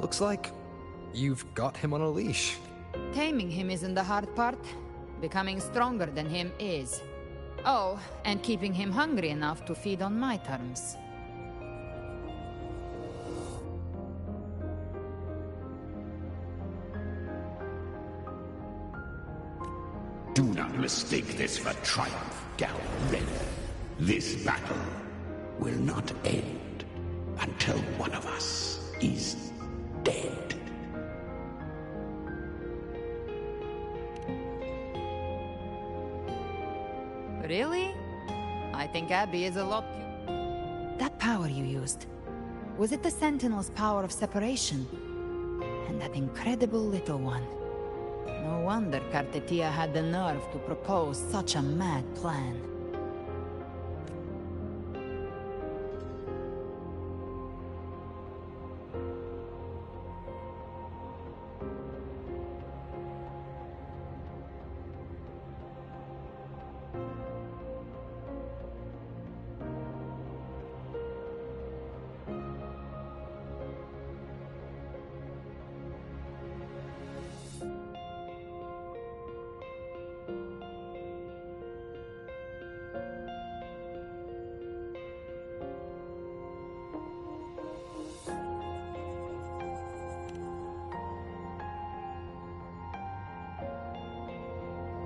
Looks like you've got him on a leash. Taming him isn't the hard part. Becoming stronger than him is. Oh, and keeping him hungry enough to feed on my terms. Do not mistake this for triumph, Gal Red. This battle will not end until one of us is dead. Really? I think Abby is a lot... That power you used, was it the Sentinel's power of separation? And that incredible little one. No wonder Cartetia had the nerve to propose such a mad plan.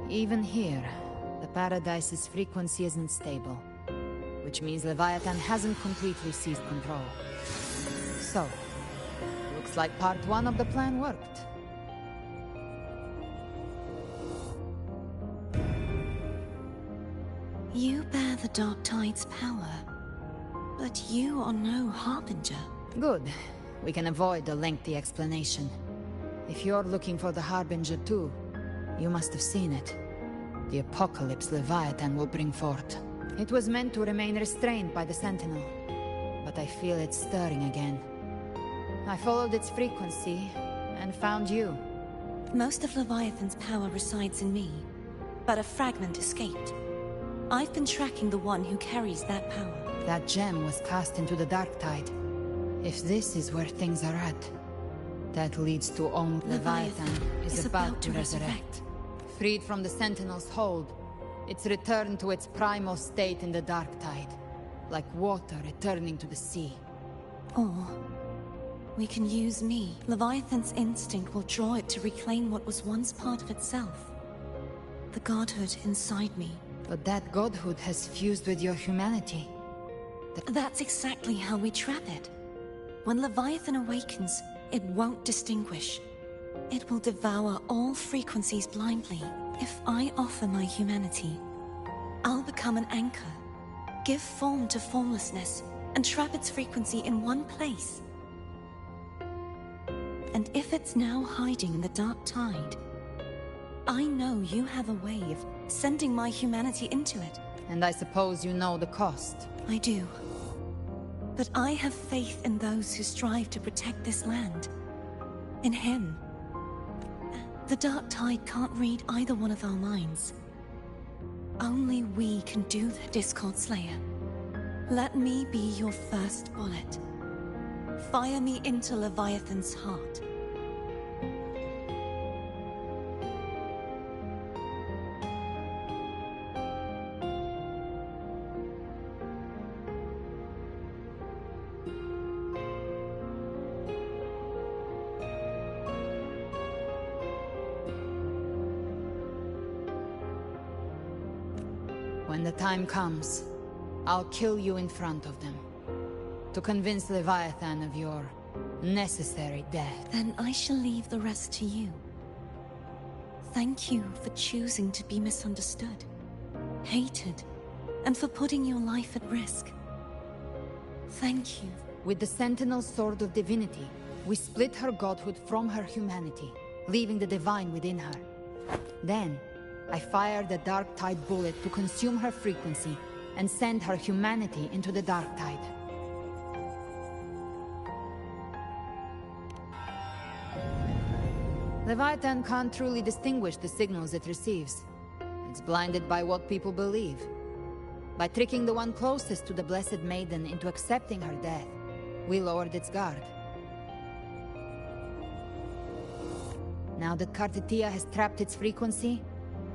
Even here, the Paradise's frequency isn't stable, which means Leviathan hasn't completely seized control. So, looks like part 1 of the plan worked. You bear the Dark Tide's power, but you are no Harbinger. Good. We can avoid a lengthy explanation. If you're looking for the Harbinger too, you must have seen it. The apocalypse Leviathan will bring forth. It was meant to remain restrained by the Sentinel, but I feel it stirring again. I followed its frequency, and found you. Most of Leviathan's power resides in me, but a fragment escaped. I've been tracking the one who carries that power. That gem was cast into the Dark Tide. If this is where things are at, that leads to only Leviathan is about to resurrect. Freed from the Sentinel's hold, it's returned to its primal state in the Dark Tide, like water returning to the sea. Or we can use me. Leviathan's instinct will draw it to reclaim what was once part of itself. The godhood inside me. But that godhood has fused with your humanity. That's exactly how we trap it. When Leviathan awakens, it won't distinguish. It will devour all frequencies blindly. If I offer my humanity, I'll become an anchor, give form to formlessness, and trap its frequency in one place. And if it's now hiding in the Dark Tide, I know you have a way of sending my humanity into it. And I suppose you know the cost. I do. But I have faith in those who strive to protect this land. In him. The Dark Tide can't read either one of our minds. Only we can do the Discord Slayer. Let me be your first bullet. Fire me into Leviathan's heart. When the time comes, I'll kill you in front of them. To convince Leviathan of your necessary death. Then I shall leave the rest to you. Thank you for choosing to be misunderstood, hated, and for putting your life at risk. Thank you. With the Sentinel's Sword of Divinity, we split her godhood from her humanity, leaving the divine within her. Then, I fired the Dark Tide bullet to consume her frequency and send her humanity into the Dark Tide. Leviathan can't truly distinguish the signals it receives. It's blinded by what people believe. By tricking the one closest to the Blessed Maiden into accepting her death, we lowered its guard. Now that Kartetia has trapped its frequency,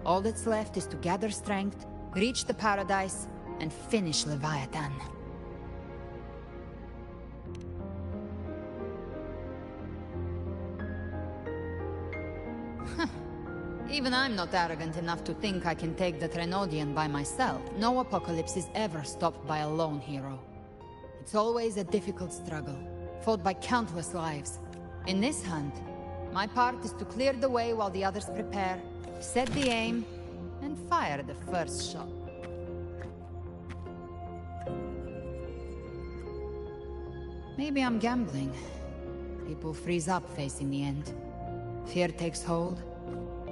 all that's left is to gather strength, reach the paradise, and finish Leviathan. Even I'm not arrogant enough to think I can take the Threnodian by myself. No apocalypse is ever stopped by a lone hero. It's always a difficult struggle, fought by countless lives. In this hunt, my part is to clear the way while the others prepare, set the aim, and fire the first shot. Maybe I'm gambling. People freeze up facing the end. Fear takes hold.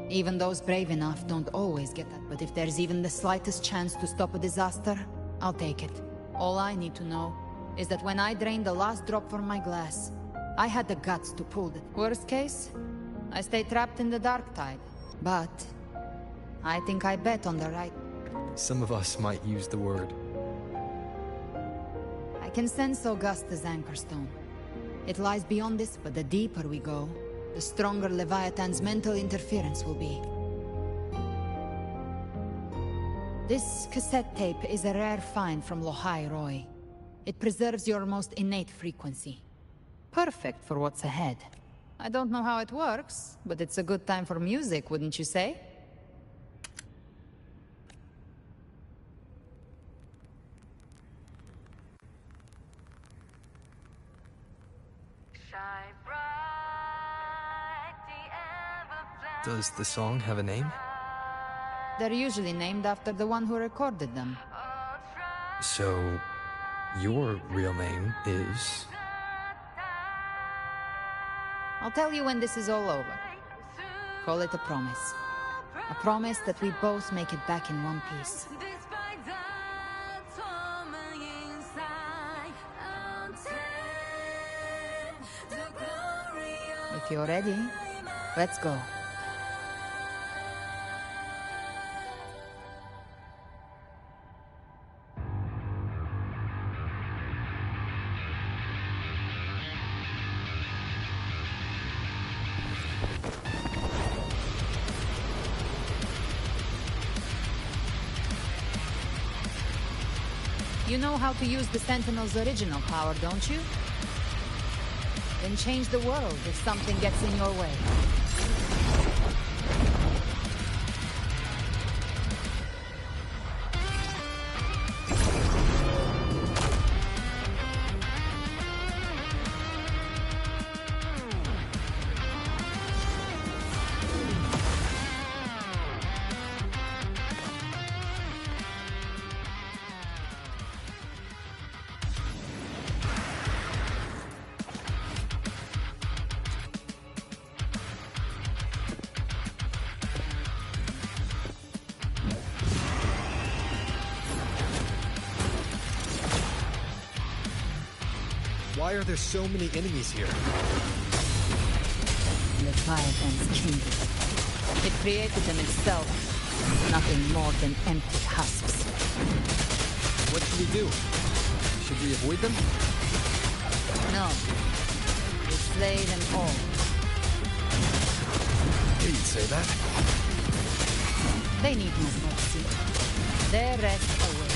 Even those brave enough don't always get that, but if there's even the slightest chance to stop a disaster, I'll take it. All I need to know is that when I drained the last drop from my glass, I had the guts to pull it. Worst case, I stay trapped in the dark tide. But I think I bet on the right. Some of us might use the word. I can sense Augusta's anchorstone. It lies beyond this, but the deeper we go, the stronger Leviathan's mental interference will be. This cassette tape is a rare find from Lohai Roy. It preserves your most innate frequency. Perfect for what's ahead. I don't know how it works, but it's a good time for music, wouldn't you say? Does the song have a name? They're usually named after the one who recorded them. So, your real name is... I'll tell you when this is all over. Call it a promise. A promise that we both make it back in one piece. If you're ready, let's go. You know how to use the Sentinel's original power, don't you? Then change the world if something gets in your way. Why are there so many enemies here? Leviathan's kingdom. It created them itself. Nothing more than empty husks. What should we do? Should we avoid them? No. We slay them all. You'd say that. They need no mercy. Their rest awaits.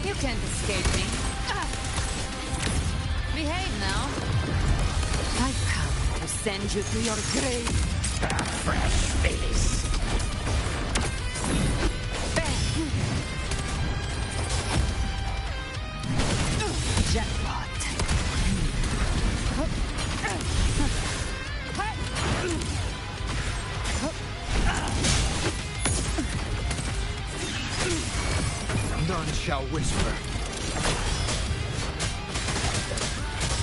You can't escape me. Behave now. I've come to send you to your grave. A fresh face. Jackpot. None shall whisper.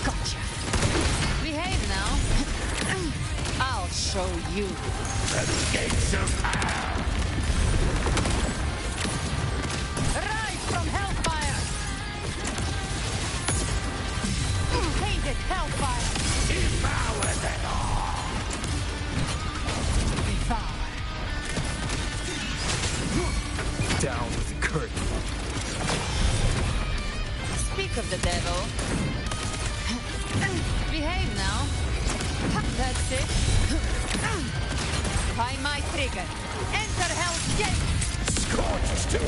Gotcha. Behave now. I'll show you. The gates of hell. Rise from hellfire. Tainted hellfire. Devour them all. Behave now. That's it. By my trigger. Enter Hell's Gate! Scorched to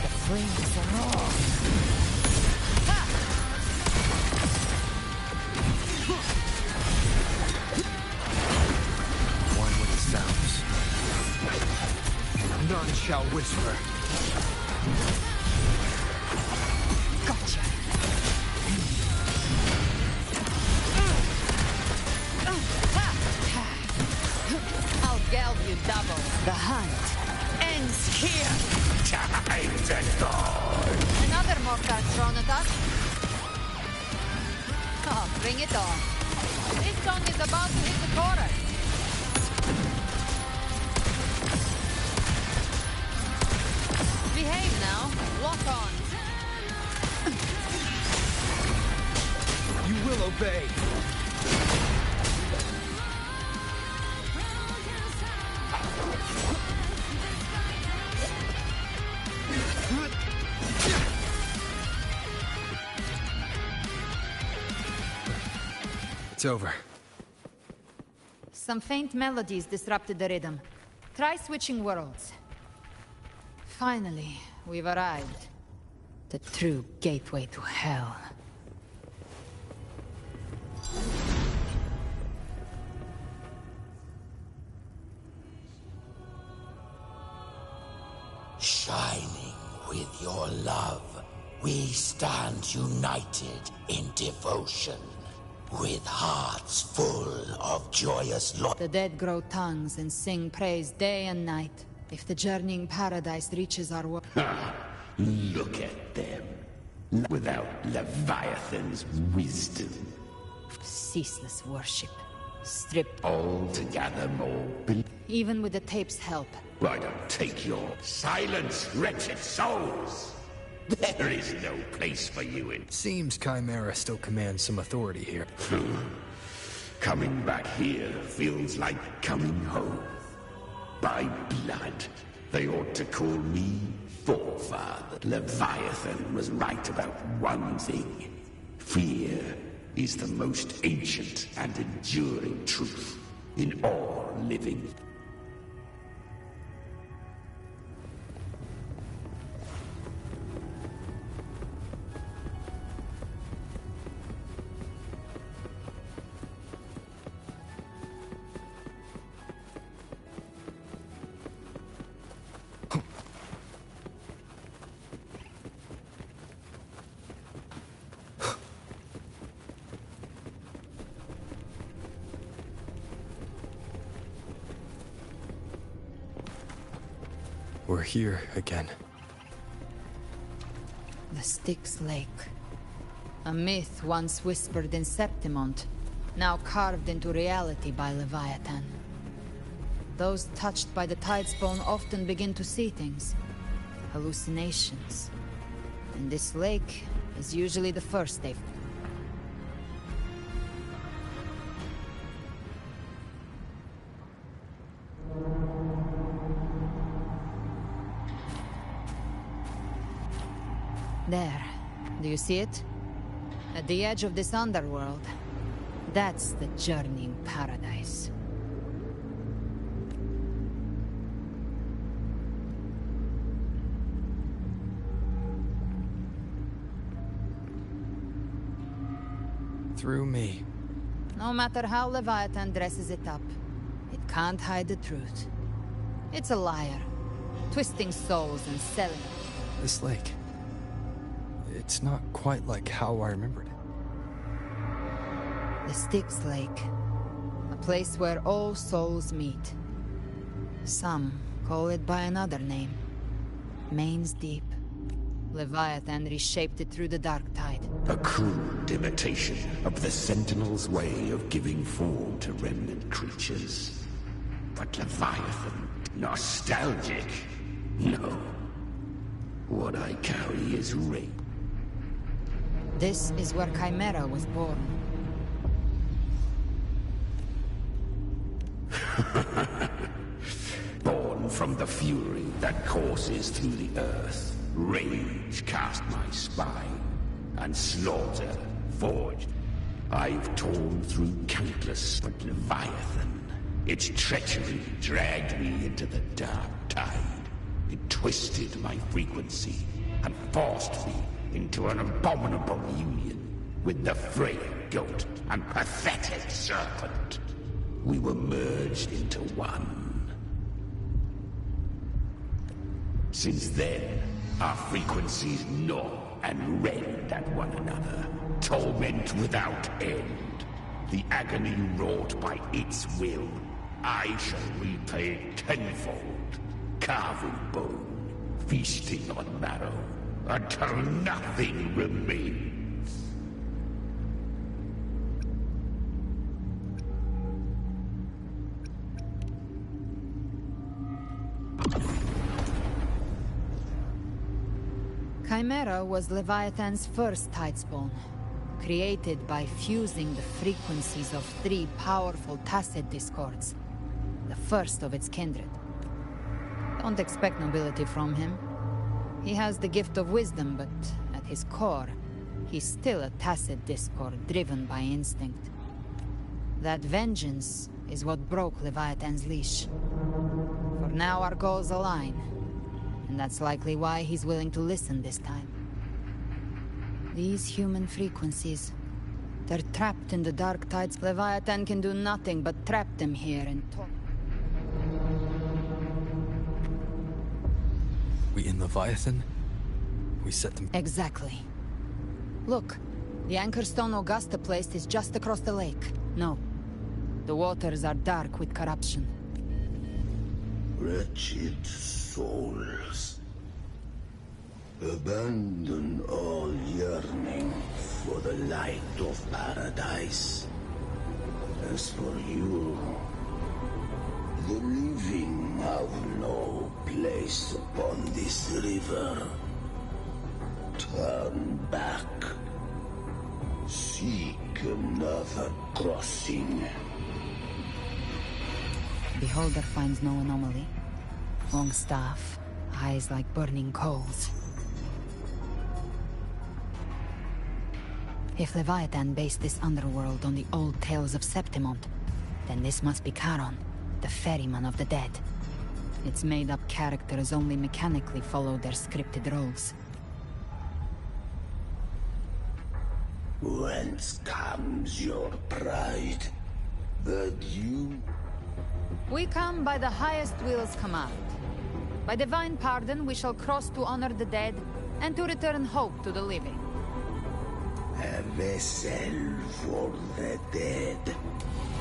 The flames are raw. One with the sounds. None shall whisper. Gotcha. I'll geld you double. The hunt ends here. time to go. Another mortar thrown at us. Oh, bring it on. This song is about to hit the chorus. Behave now. Lock on. You will obey. It's over. Some faint melodies disrupted the rhythm. Try switching worlds. Finally, we've arrived. The true gateway to hell. Shining with your love, we stand united in devotion. With hearts full of joyous love. The dead grow tongues and sing praise day and night. If the journeying paradise reaches our world. Look at them. Without Leviathan's wisdom. Ceaseless worship. Stripped. Altogether more. Even with the tape's help. Why don't take your silence, wretched souls? There is no place for you in... Seems Chimera still commands some authority here. Coming back here feels like coming home. By blood, they ought to call me forefather. Leviathan was right about one thing. Fear is the most ancient and enduring truth in all living. We're here again. The Styx Lake. A myth once whispered in Septimont, now carved into reality by Leviathan. Those touched by the Tidespawn often begin to see things. Hallucinations. And this lake is usually the first they... There. Do you see it? At the edge of this underworld. That's the journeying paradise. Through me. No matter how Leviathan dresses it up, it can't hide the truth. It's a liar, twisting souls and selling. This lake. It's not quite like how I remembered it. The Styx Lake. A place where all souls meet. Some call it by another name. Main's Deep. Leviathan reshaped it through the dark tide. A crude imitation of the Sentinel's way of giving form to remnant creatures. But Leviathan, nostalgic? No. What I carry is rape. This is where Chimera was born. Born from the fury that courses through the earth. Rage cast my spine, and slaughter forged. I've torn through countless, but Leviathan, its treachery dragged me into the dark tide. It twisted my frequency and forced me into an abominable union with the frail goat and pathetic serpent. We were merged into one. Since then, our frequencies gnaw and rend at one another. Torment without end. The agony wrought by its will, I shall repay tenfold. Carving bone, feasting on marrow, until nothing remains. Chimera was Leviathan's first tidespawn, created by fusing the frequencies of 3 powerful tacit discords, the first of its kindred. Don't expect nobility from him. He has the gift of wisdom, but at his core, he's still a tacit discord driven by instinct. That vengeance is what broke Leviathan's leash. For now our goals align, and that's likely why he's willing to listen this time. These human frequencies, they're trapped in the dark tides. Leviathan can do nothing but trap them here and talk. We in Leviathan? We set them... Exactly. Look, the anchor stone Augusta placed is just across the lake. No. The waters are dark with corruption. Wretched souls. Abandon all yearning for the light of paradise. As for you, the living have no place upon this river. Turn back. Seek another crossing. Beholder finds no anomaly. Long staff, eyes like burning coals. If Leviathan based this underworld on the old tales of Septimont, then this must be Charon, the ferryman of the dead. Its made-up characters only mechanically follow their scripted roles. Whence comes your pride? That you... We come by the highest will's command. By divine pardon, we shall cross to honor the dead, and to return hope to the living. A vessel for the dead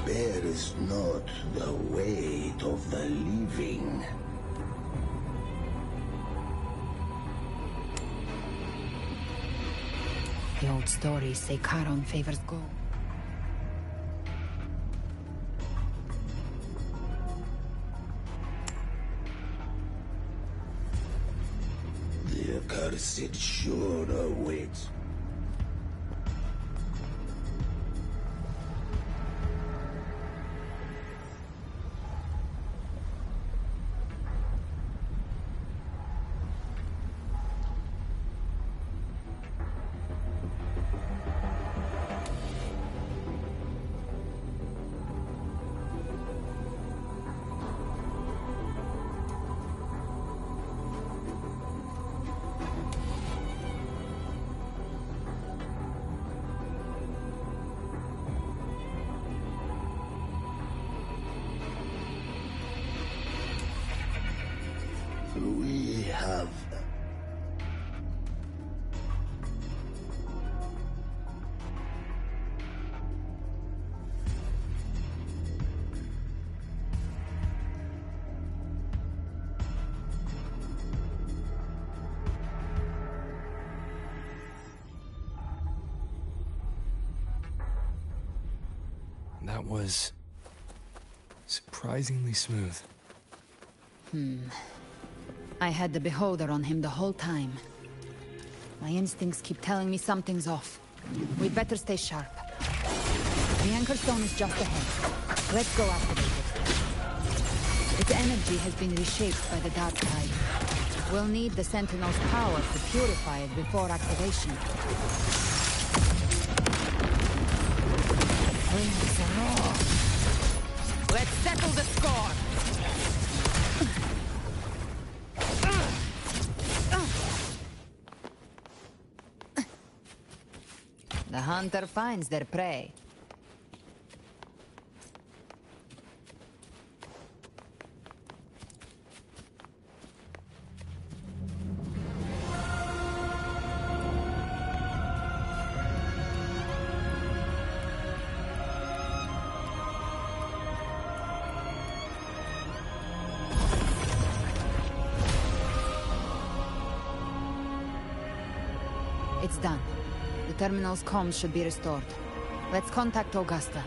bears not the weight of the living. The old stories say Charon favors gold. The accursed sure awaits. We have... That was... surprisingly smooth. I had the Beholder on him the whole time. My instincts keep telling me something's off. We'd better stay sharp. The anchor stone is just ahead. Let's go activate it. Its energy has been reshaped by the dark tide. We'll need the Sentinel's power to purify it before activation. hunter finds their prey. It's done. The terminal's comms should be restored. Let's contact Augusta.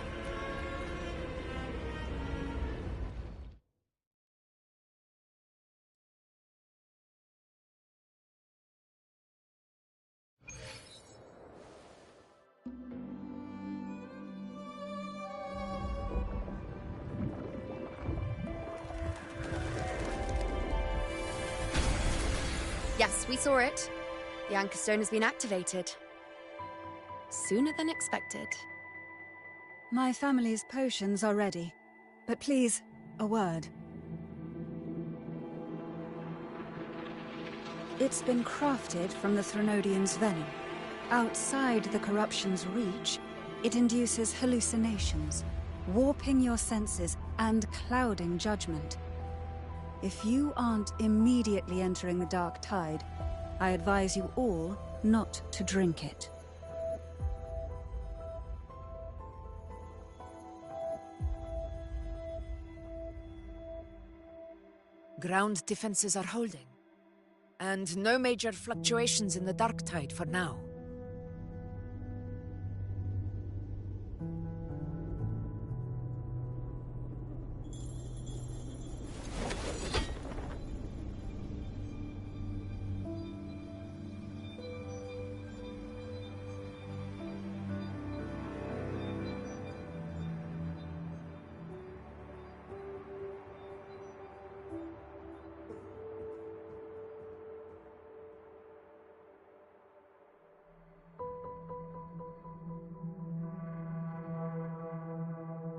Yes, we saw it. The Anchor Stone has been activated. Sooner than expected. My family's potions are ready. But please, a word. It's been crafted from the Threnodium's venom. Outside the corruption's reach, it induces hallucinations, warping your senses and clouding judgment. If you aren't immediately entering the dark tide, I advise you all not to drink it. Ground defenses are holding. And no major fluctuations in the dark tide for now.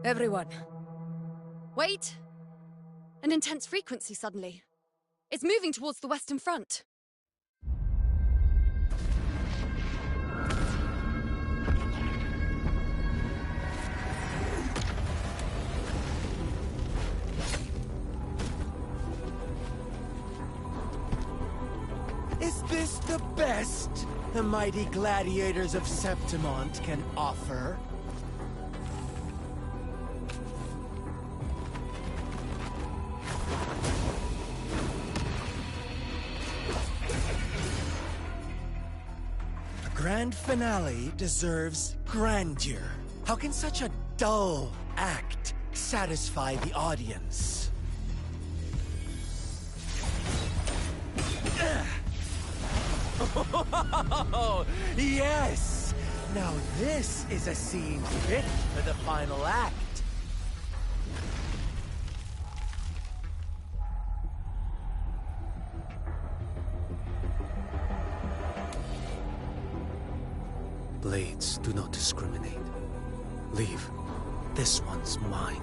Everyone. Wait! An intense frequency suddenly. It's moving towards the Western Front. Is this the best the mighty gladiators of Septimont can offer? Grand finale deserves grandeur. How can such a dull act satisfy the audience? Oh, yes! Now this is a scene fit for the final act. Blades do not discriminate. Leave. This one's mine.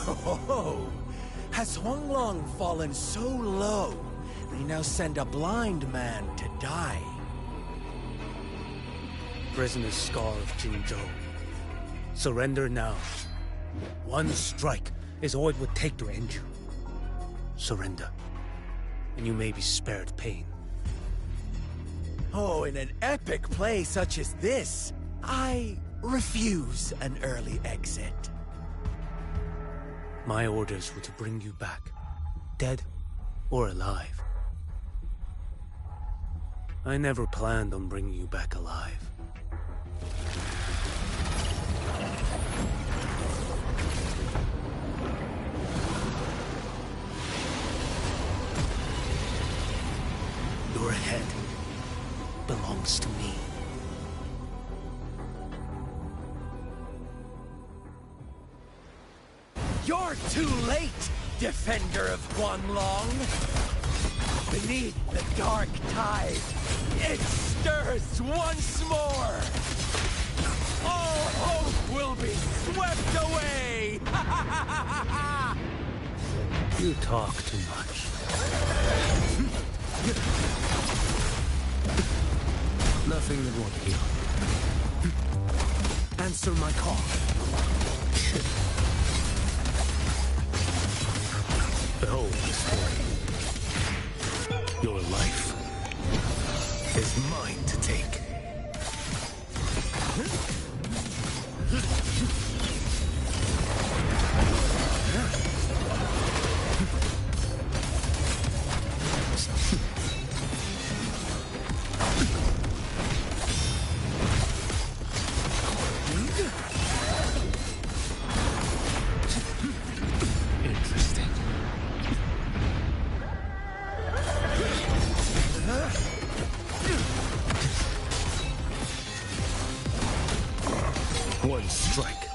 Oh, has Huanglong fallen so low, they now send a blind man to die? Prisoner Scar of Jingzhou. Surrender now. One strike is all it would take to end you. Surrender, and you may be spared pain. Oh, in an epic play such as this, I refuse an early exit. My orders were to bring you back, dead or alive. I never planned on bringing you back alive. Your head belongs to me. You're too late, defender of Huanglong! Beneath the dark tide, it stirs once more! All hope will be swept away! You talk too much. nothing that won't heal. Answer my call. Behold the story. Your life is mine to take. One strike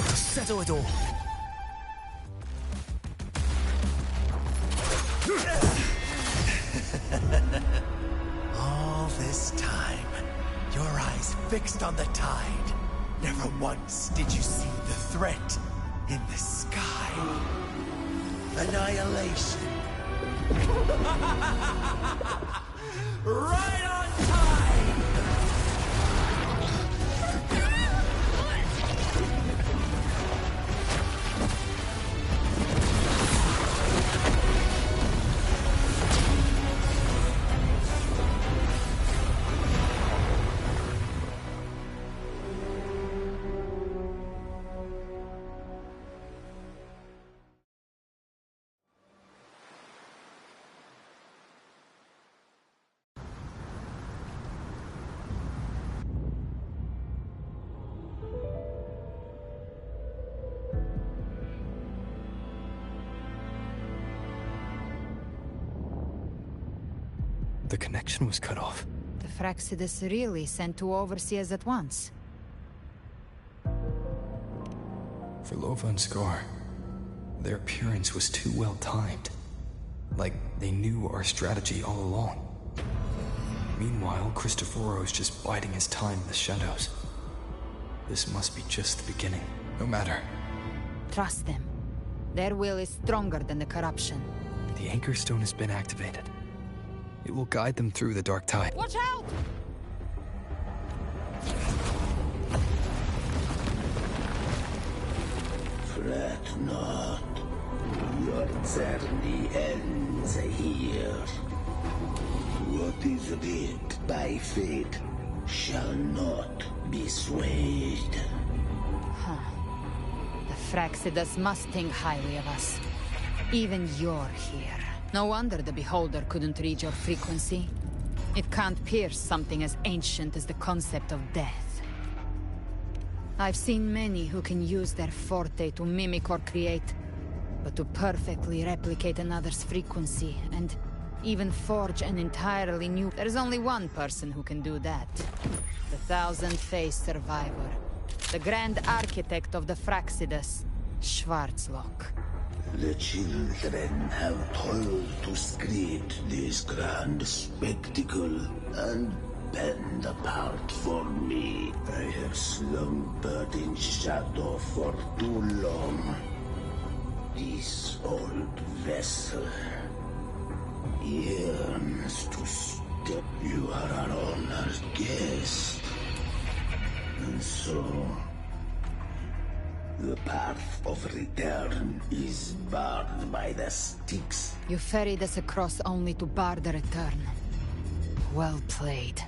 to settle it all. All this time, your eyes fixed on the tide. Never once did you see the threat in the sky. Annihilation. Right on time! The connection was cut off. The Fraxidus really sent two overseers at once. For Lova and Scar, their appearance was too well timed. Like they knew our strategy all along. Meanwhile, Cristoforo's just biding his time in the shadows. This must be just the beginning. No matter. Trust them. Their will is stronger than the corruption. The Anchor Stone has been activated. It will guide them through the dark tide. Watch out! Fret not. Your journey ends here. What is writ by fate shall not be swayed. Huh. The Fraxidus must think highly of us. Even you're here. No wonder the Beholder couldn't read your frequency. It can't pierce something as ancient as the concept of death. I've seen many who can use their forte to mimic or create, but to perfectly replicate another's frequency, and even forge an entirely new... There's only one person who can do that. The thousand-faced survivor. The grand architect of the Fraxidus, Schwarzlock. The children have toiled to script this grand spectacle and bend apart for me. I have slumbered in shadow for too long. This old vessel yearns to step. You are our honored guest. And so... the path of return is barred by the Styx. You ferried us across only to bar the return. Well played.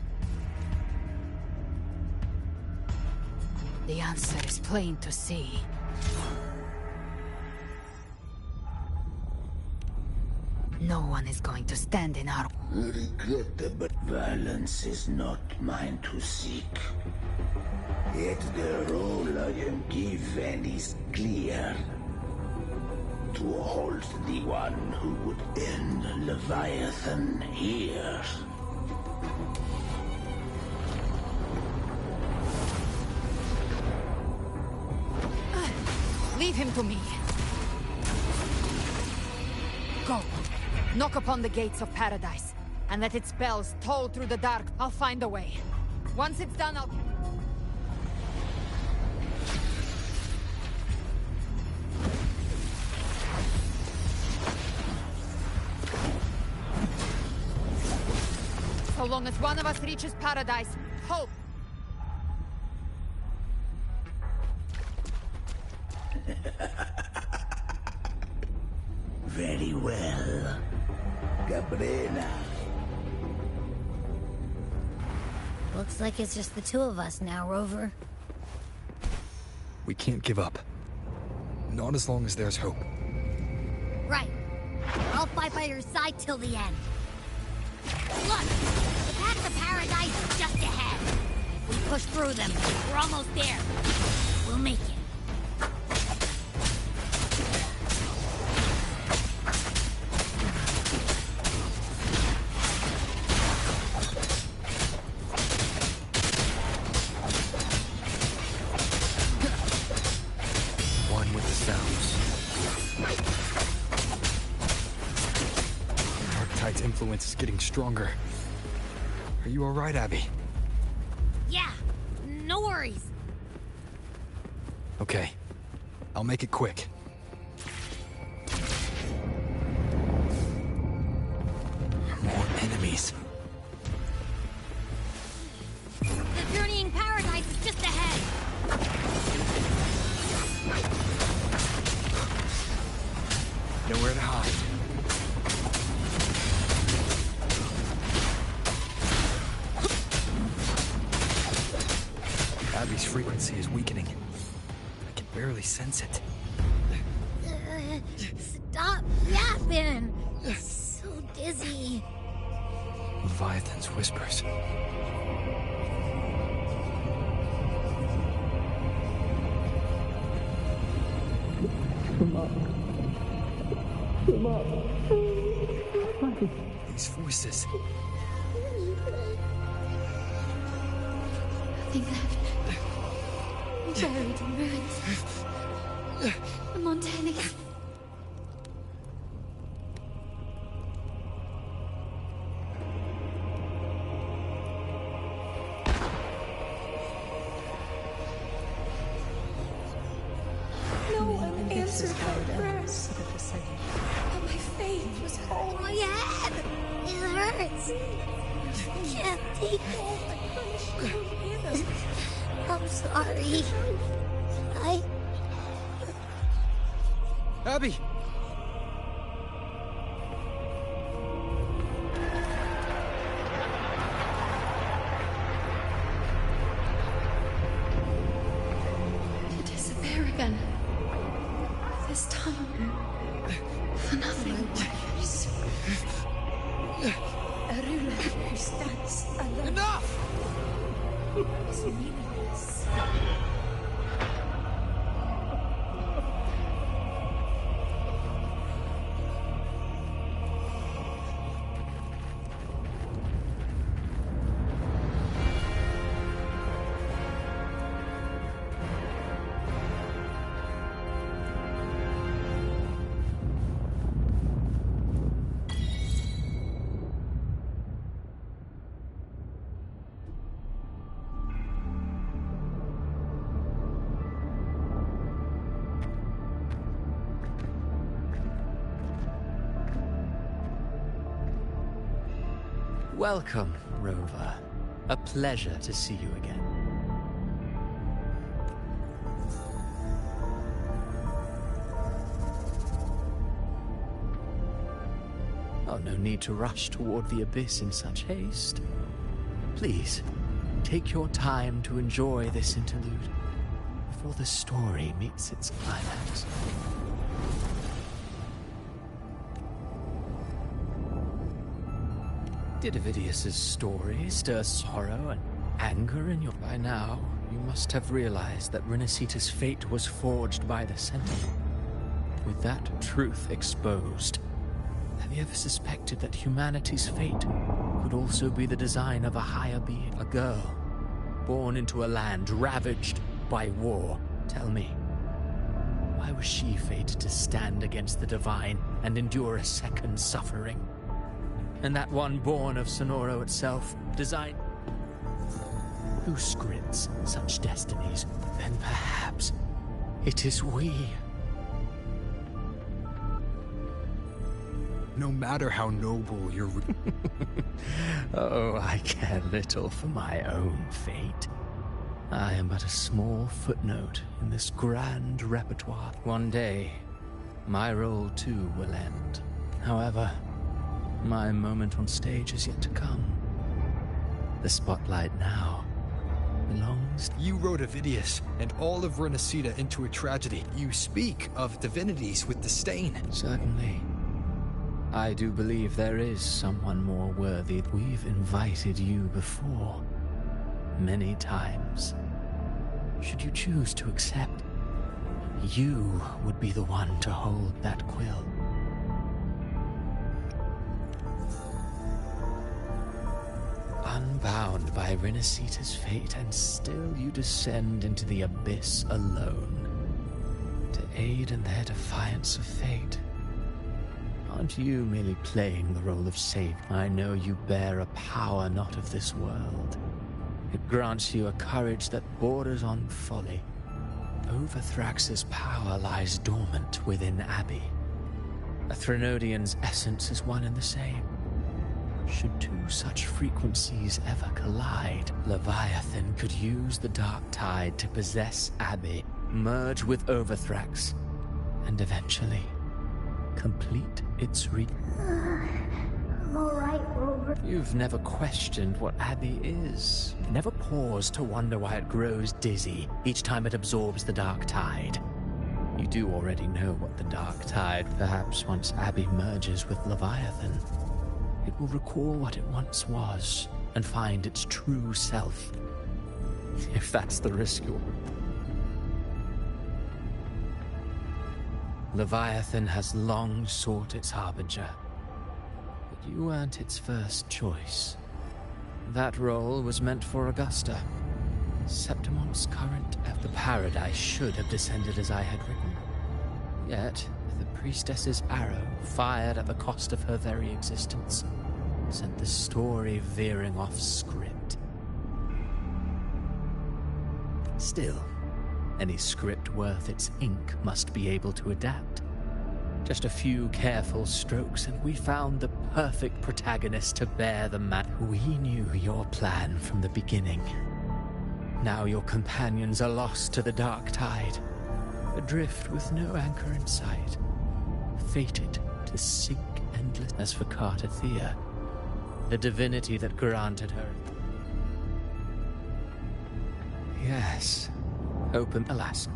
The answer is plain to see. No one is going to stand in our... Regrettable violence is not mine to seek. Yet the role I am given is clear. To hold the one who would end Leviathan here. Leave him to me. Go. Knock upon the gates of paradise, and let its bells toll through the dark. I'll find a way. Once it's done, I'll... So So long as one of us reaches paradise, hope! Very well. Gabriela. Looks like it's just the two of us now, Rover. We can't give up. Not as long as there's hope. Right. I'll fight by your side till the end. Look! The path to paradise is just ahead. If we push through them, we're almost there. We'll make it. One with the sounds. Archetype's influence is getting stronger. Are you alright, Abby? Yeah, no worries. Okay. I'll make it quick. More enemies. The journeying paradise is just ahead. Nowhere to hide. Abby's frequency is weakening. I can barely sense it. Stop yapping. It's so dizzy. Leviathan's whispers. These voices. Nothing left. Buried in ruins. The Montanics. No one answered my prayers. But my faith was whole. My head! It hurts. I can't take it. I'm sorry. Abby! To disappear again. This time. For nothing. A ruler who stands alone. Enough! Is meaningless. Welcome, Rover. A pleasure to see you again. Oh, no need to rush toward the abyss in such haste. Please, take your time to enjoy this interlude before the story meets its climax. Did Avidius's story stir sorrow and anger in your... By now, you must have realized that Renacita's fate was forged by the Sentinel. With that truth exposed, have you ever suspected that humanity's fate could also be the design of a higher being? A girl, born into a land ravaged by war. Tell me, why was she fated to stand against the divine and endure a second suffering? And that one born of Sonoro itself, designed... Who scripts such destinies? Then perhaps it is we. No matter how noble your... Oh, I care little for my own fate. I am but a small footnote in this grand repertoire. One day, my role too will end. However, my moment on stage is yet to come. The spotlight now belongs... You wrote Avidius and all of Renacida into a tragedy. You speak of divinities with disdain. Certainly. I do believe there is someone more worthy. We've invited you before, many times. Should you choose to accept, you would be the one to hold that quill. Unbound by Renacita's fate, and still you descend into the abyss alone, to aid in their defiance of fate. Aren't you merely playing the role of savior? I know you bear a power not of this world. It grants you a courage that borders on folly. Overthrax's power lies dormant within Abbey. A Threnodian's essence is one and the same. Should two such frequencies ever collide, Leviathan could use the dark tide to possess Abbey, merge with Overthrax, and eventually complete its I'm alright, Rover. You've never questioned what Abbey is. Never paused to wonder why it grows dizzy each time it absorbs the dark tide. You do already know what the dark tide. Perhaps once Abbey merges with Leviathan, it will recall what it once was and find its true self. If that's the risk you're... Leviathan has long sought its harbinger, but you weren't its first choice. That role was meant for Augusta, Septimon's current at the paradise should have descended as I had written. Yet, the priestess's arrow, fired at the cost of her very existence, sent the story veering off script. Still, any script worth its ink must be able to adapt. Just a few careful strokes and we found the perfect protagonist to bear the We knew your plan from the beginning. Now your companions are lost to the dark tide, adrift with no anchor in sight, fated to sink endless. As for Cartathea, the divinity that granted her... Yes, open, alas.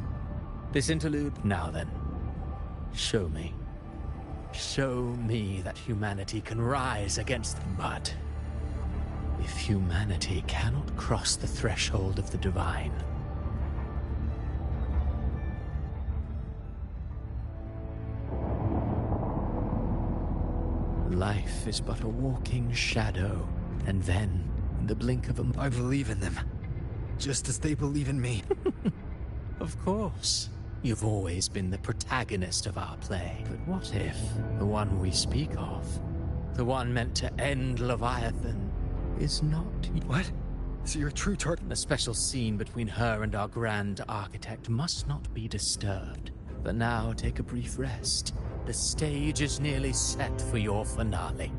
This interlude... Now then, show me. Show me that humanity can rise against the mud. If humanity cannot cross the threshold of the divine... Life is but a walking shadow, and then, in the blink of a... I believe in them, just as they believe in me. Of course. You've always been the protagonist of our play. But what if the one we speak of, the one meant to end Leviathan, is not... What? So you're a true target? The special scene between her and our grand architect must not be disturbed. But now take a brief rest. The stage is nearly set for your finale.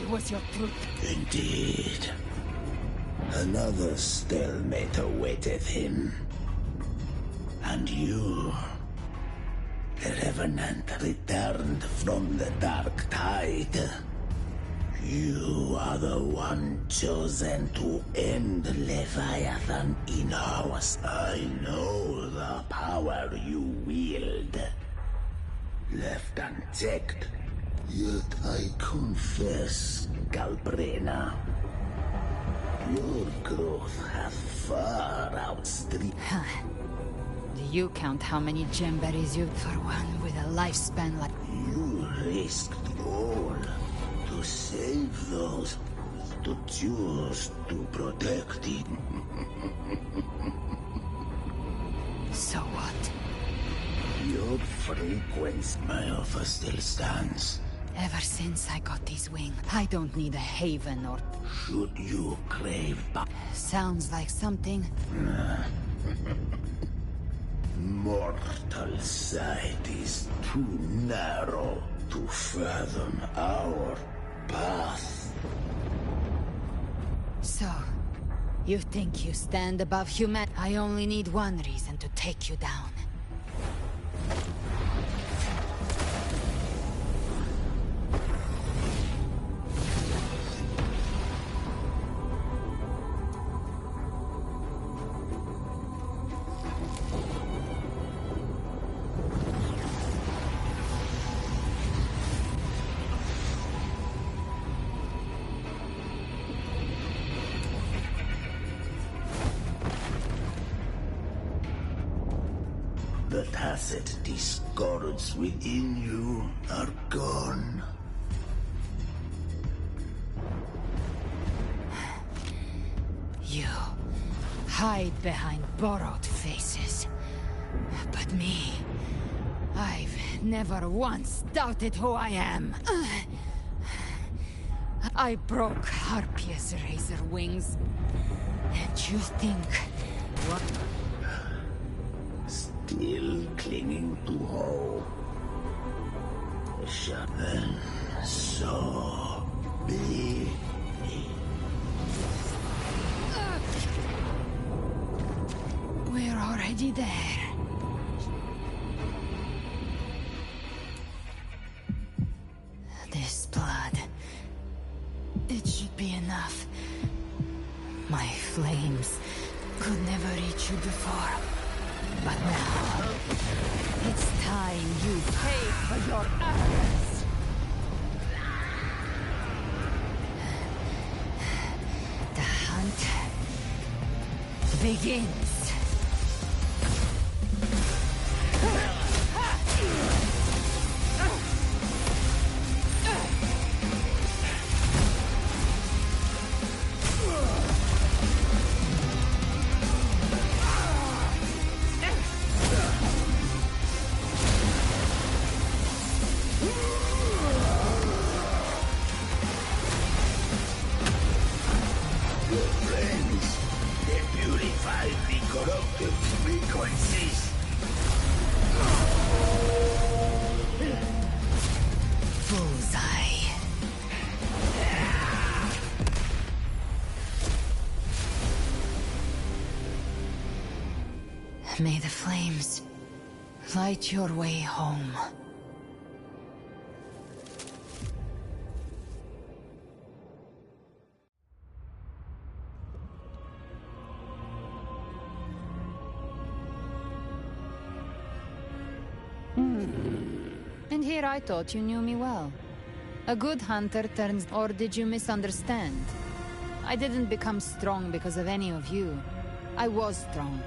Was your truth. Indeed. Another stalemate awaiteth him. And you, the Revenant, returned from the dark tide. You are the one chosen to end Leviathan in-house. I know the power you wield. Left unchecked, yet I confess, Galbrena, your growth hath far outstripped. Do you count how many gemberries you've for one with a lifespan like... You risked all to save those, to choose to protect him. So what? Your frequency, my offer still stands. Ever since I got these wings, I don't need a haven or... Should you crave back? Sounds like something... Mortal sight is too narrow to fathom our path. So, you think you stand above human? I only need one reason to take you down. The tacit discords within you are gone. You hide behind borrowed faces. But me, I've never once doubted who I am. I broke Harpia's razor wings. And you think... what? Still clinging to hope. Then so be it. We're already there. This blood... it should be enough. My flames could never reach you before. But now, it's time you pay for your errors. The hunt begins. May the flames light your way home. And here I thought you knew me well. A good hunter turns... Or did you misunderstand? I didn't become strong because of any of you. I was strong.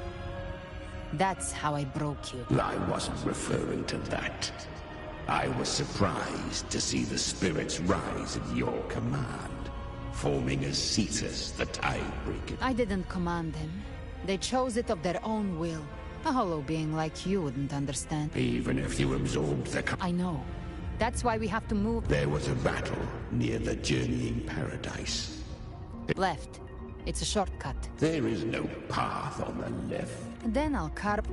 That's how I broke you. I wasn't referring to that. I was surprised to see the spirits rise at your command, forming as Cetus, the Tidebreaker. I didn't command them. They chose it of their own will. A hollow being like you wouldn't understand. Even if you absorbed the... I know. That's why we have to move... There was a battle near the Journeying Paradise. Left. It's a shortcut. There is no path on the left. Then I'll carve...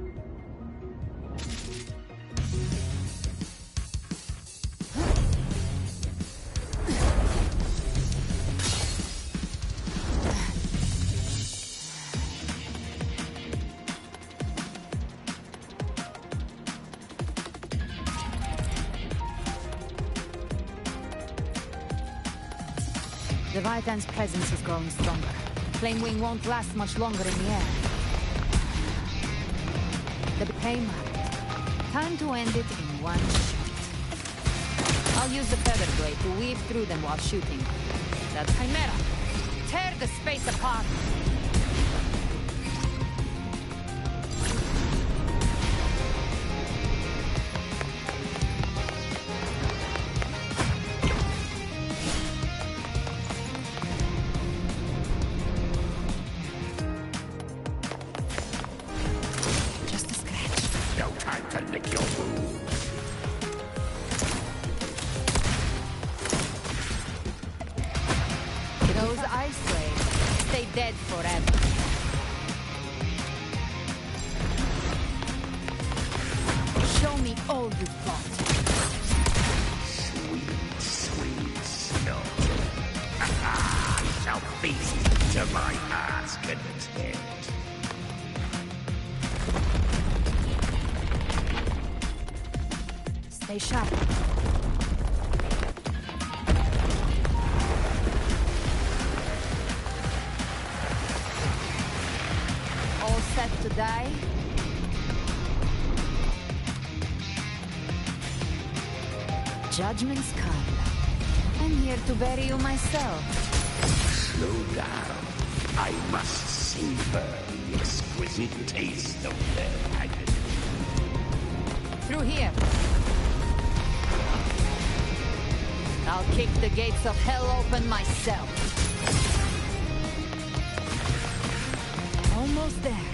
Leviathan's presence is growing stronger. Flamewing won't last much longer in the air. The payment. Time to end it in one shot. I'll use the feather blade to weave through them while shooting. The Chimera! Tear the space apart! Dead forever. Show me all you've got. Sweet, sweet snow. I shall feast to my heart's content. Stay sharp. Set to die? Judgment's come. I'm here to bury you myself. Slow down. I must savor the exquisite taste of their agony. Through here. I'll kick the gates of hell open myself. Almost there.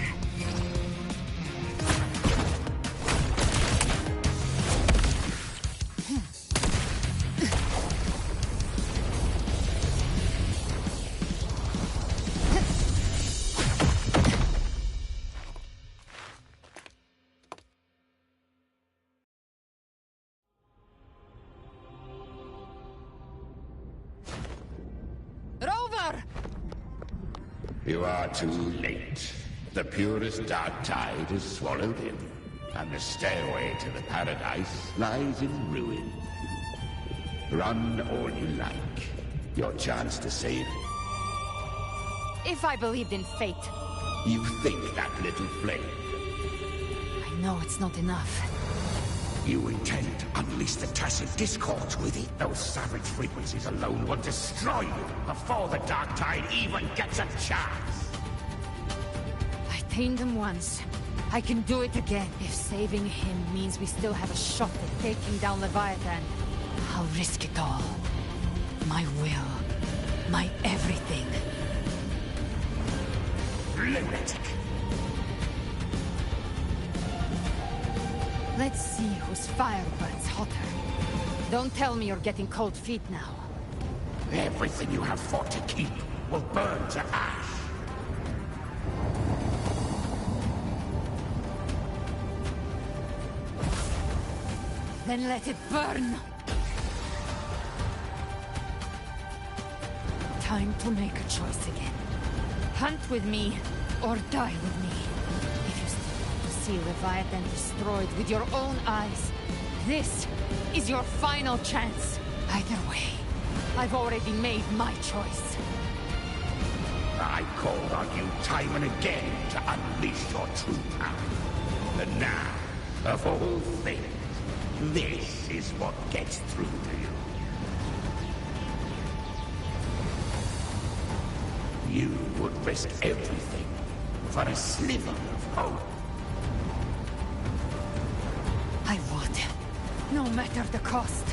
You are too late. The purest dark tide is swallowed in, and the stairway to the paradise lies in ruin. Run all you like. Your chance to save it. If I believed in fate. You think that little flame? I know it's not enough. You intend to unleash the tacit discords with it? Those savage frequencies alone will destroy you before the dark tide even gets a chance. I tamed him once. I can do it again. If saving him means we still have a shot at taking down Leviathan, I'll risk it all. My will. My everything. Lunatic! Let's see whose fire burns hotter. Don't tell me you're getting cold feet now. Everything you have fought to keep will burn to ash. Then let it burn! Time to make a choice again. Hunt with me, or die with me. If you still want to see Leviathan destroyed with your own eyes, this is your final chance. Either way, I've already made my choice. I called on you time and again to unleash your true power. And now, of all things, this is what gets through to you. You would risk everything for a sliver of hope. I would, no matter the cost.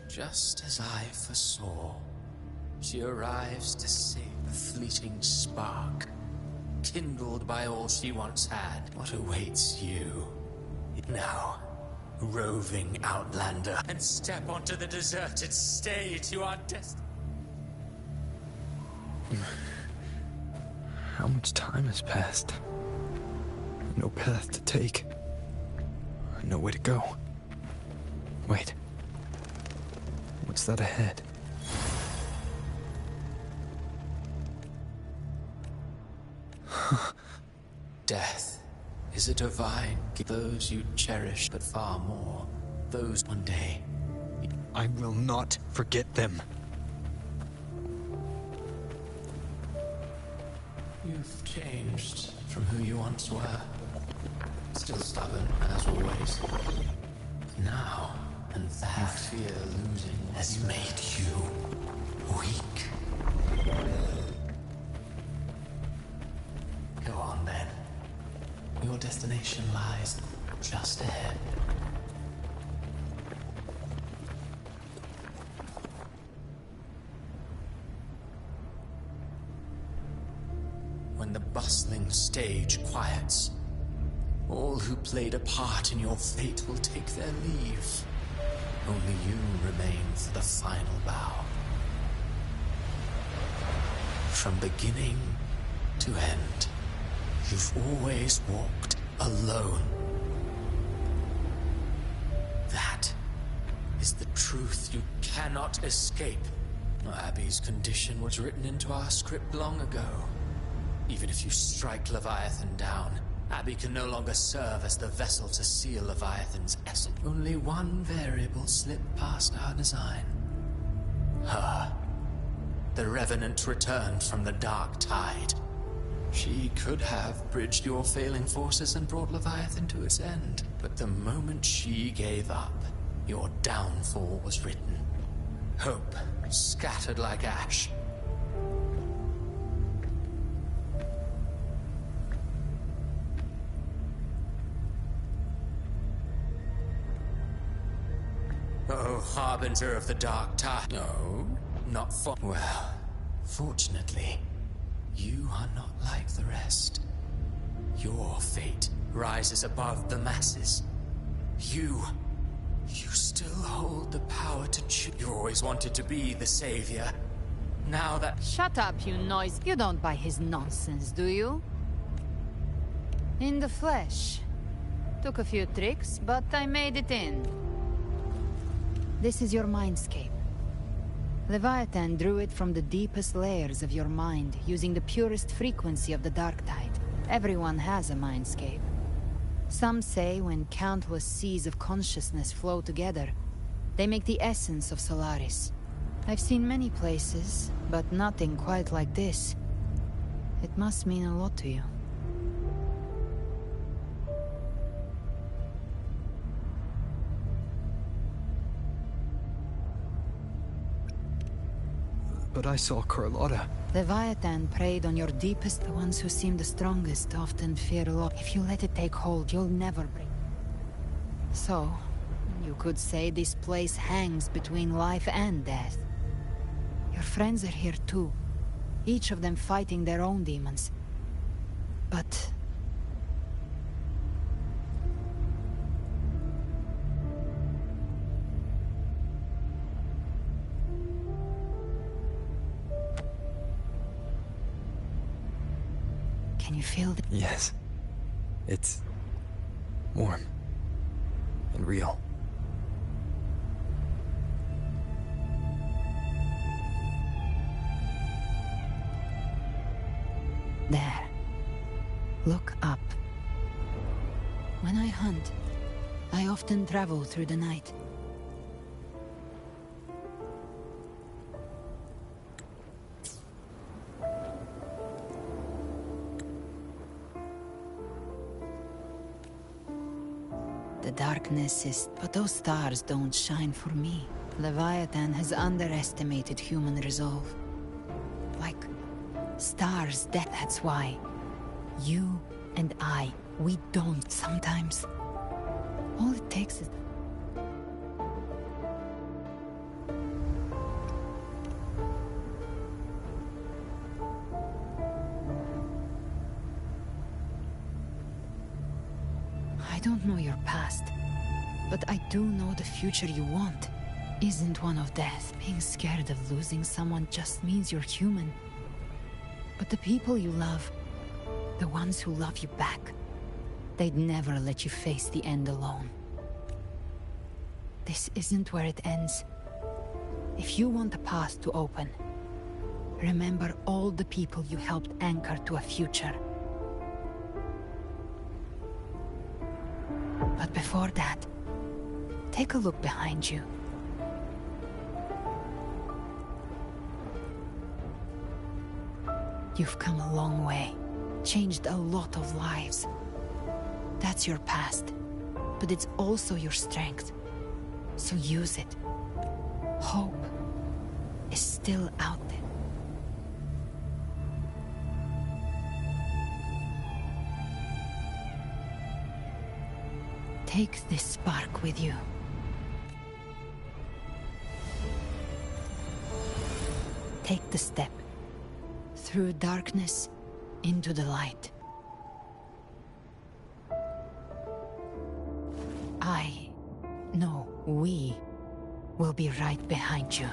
Just as I foresaw, she arrives to save the fleeting spark, kindled by all she once had. What awaits you now, roving outlander? And step onto the deserted stage you are destined. How much time has passed? No path to take. Nowhere to go. Wait. What's that ahead? Death is a divine gift. Those you cherish, but far more, those one day. I will not forget them. You've changed from who you once were. Still stubborn, as always. Now, and that fear losing has made you weak. Go on then. Your destination lies just ahead. When the bustling stage quiets, all who played a part in your fate will take their leave. Only you remain for the final bow. From beginning to end, you've always walked alone. That is the truth you cannot escape. Abby's condition was written into our script long ago. Even if you strike Leviathan down, Abby can no longer serve as the vessel to seal Leviathan's essence. Only one variable slipped past our design. Her. The Revenant returned from the Dark Tide. She could have bridged your failing forces and brought Leviathan to its end. But the moment she gave up, your downfall was written. Hope scattered like ash. Oh, harbinger of the Dark Tide. No, not for... Well, fortunately, you are not like the rest. Your fate rises above the masses. You still hold the power to choose. You always wanted to be the savior. Now that... Shut up, you noise. You don't buy his nonsense, do you? In the flesh. Took a few tricks, but I made it in. This is your mindscape. Leviathan drew it from the deepest layers of your mind, using the purest frequency of the Dark Tide. Everyone has a mindscape. Some say when countless seas of consciousness flow together, they make the essence of Solaris. I've seen many places, but nothing quite like this. It must mean a lot to you. But I saw Carlotta. Leviathan preyed on your deepest. The ones who seem the strongest often fear a lot. If you let it take hold, you'll never break. So, you could say this place hangs between life and death. Your friends are here too, each of them fighting their own demons. But... Can you feel the... Yes. It's... warm. And real. There. Look up. When I hunt, I often travel through the night. The darkness is... But those stars don't shine for me. Leviathan has underestimated human resolve. Like... stars, that's why. You and I, we don't sometimes. All it takes is... I don't know your past, but I do know the future you want isn't one of death. Being scared of losing someone just means you're human. But the people you love, the ones who love you back, they'd never let you face the end alone. This isn't where it ends. If you want the path to open, remember all the people you helped anchor to a future. But before that, take a look behind you. You've come a long way, changed a lot of lives. That's your past, but it's also your strength. So use it. Hope is still out there. Take this spark with you. Take the step. Through darkness, into the light. We will be right behind you.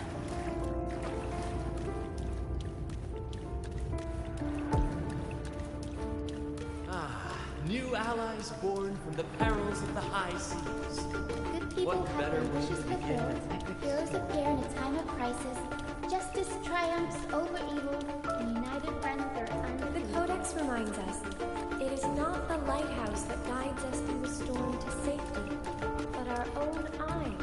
New allies born from the perils of the high seas. Good people What have better their way wishes to begin? fulfilled. Heroes appear in a time of crisis. Justice triumphs over evil, and united friends are undefeated. The Codex reminds us, it is not the lighthouse that guides us through the storm to safety, but our own eye.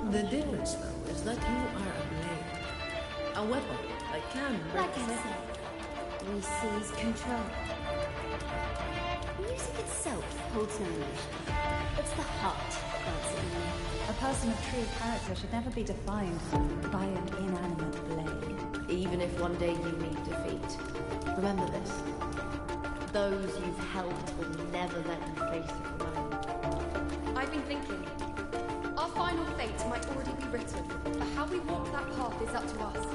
The difference, though, is that you are a blade. A weapon that can break Like I said, we seize control. Music itself holds no emotion. It's the heart that's in me. A person of true character should never be defined by an inanimate blade. Even if one day you meet defeat, remember this. Those you've helped will never let you face it alone. I've been thinking. Our final fate might already be written, but how we walk that path is up to us.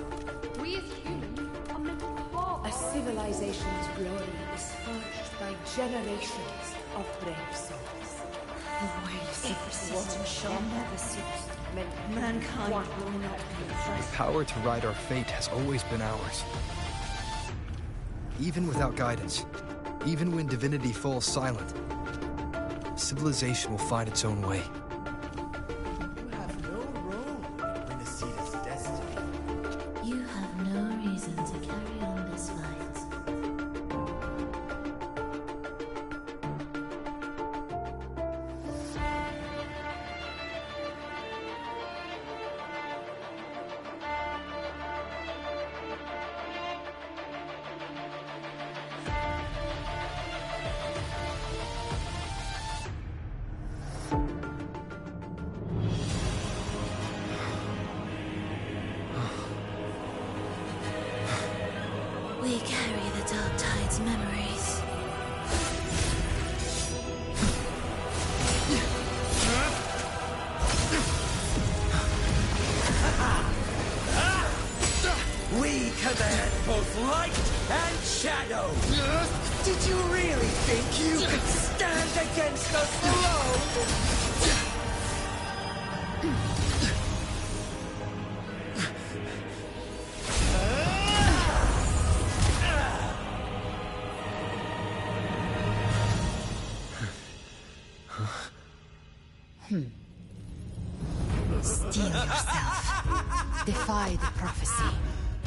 We as humans are meant to carve A civilization's glory is forged by generations of brave souls. If what shall never cease, mankind will not be The oppressed. power to ride our fate has always been ours. Even without guidance, even when divinity falls silent, civilization will find its own way. You have no role in Renacita's destiny. You have no reason to carry on this fight. We carry the Dark Tide's memories. We command both light and shadow! Did you really think you could stand against us alone? Steel yourself. Defy the prophecy.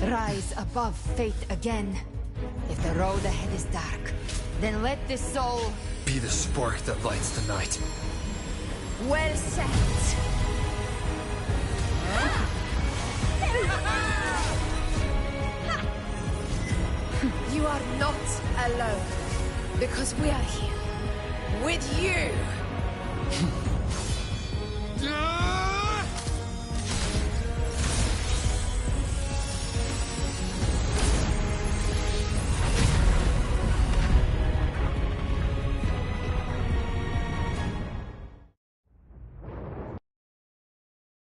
Rise above fate again. If the road ahead is dark, then let this soul... Be the spark that lights the night. Well said. You are not alone, because we are here with you.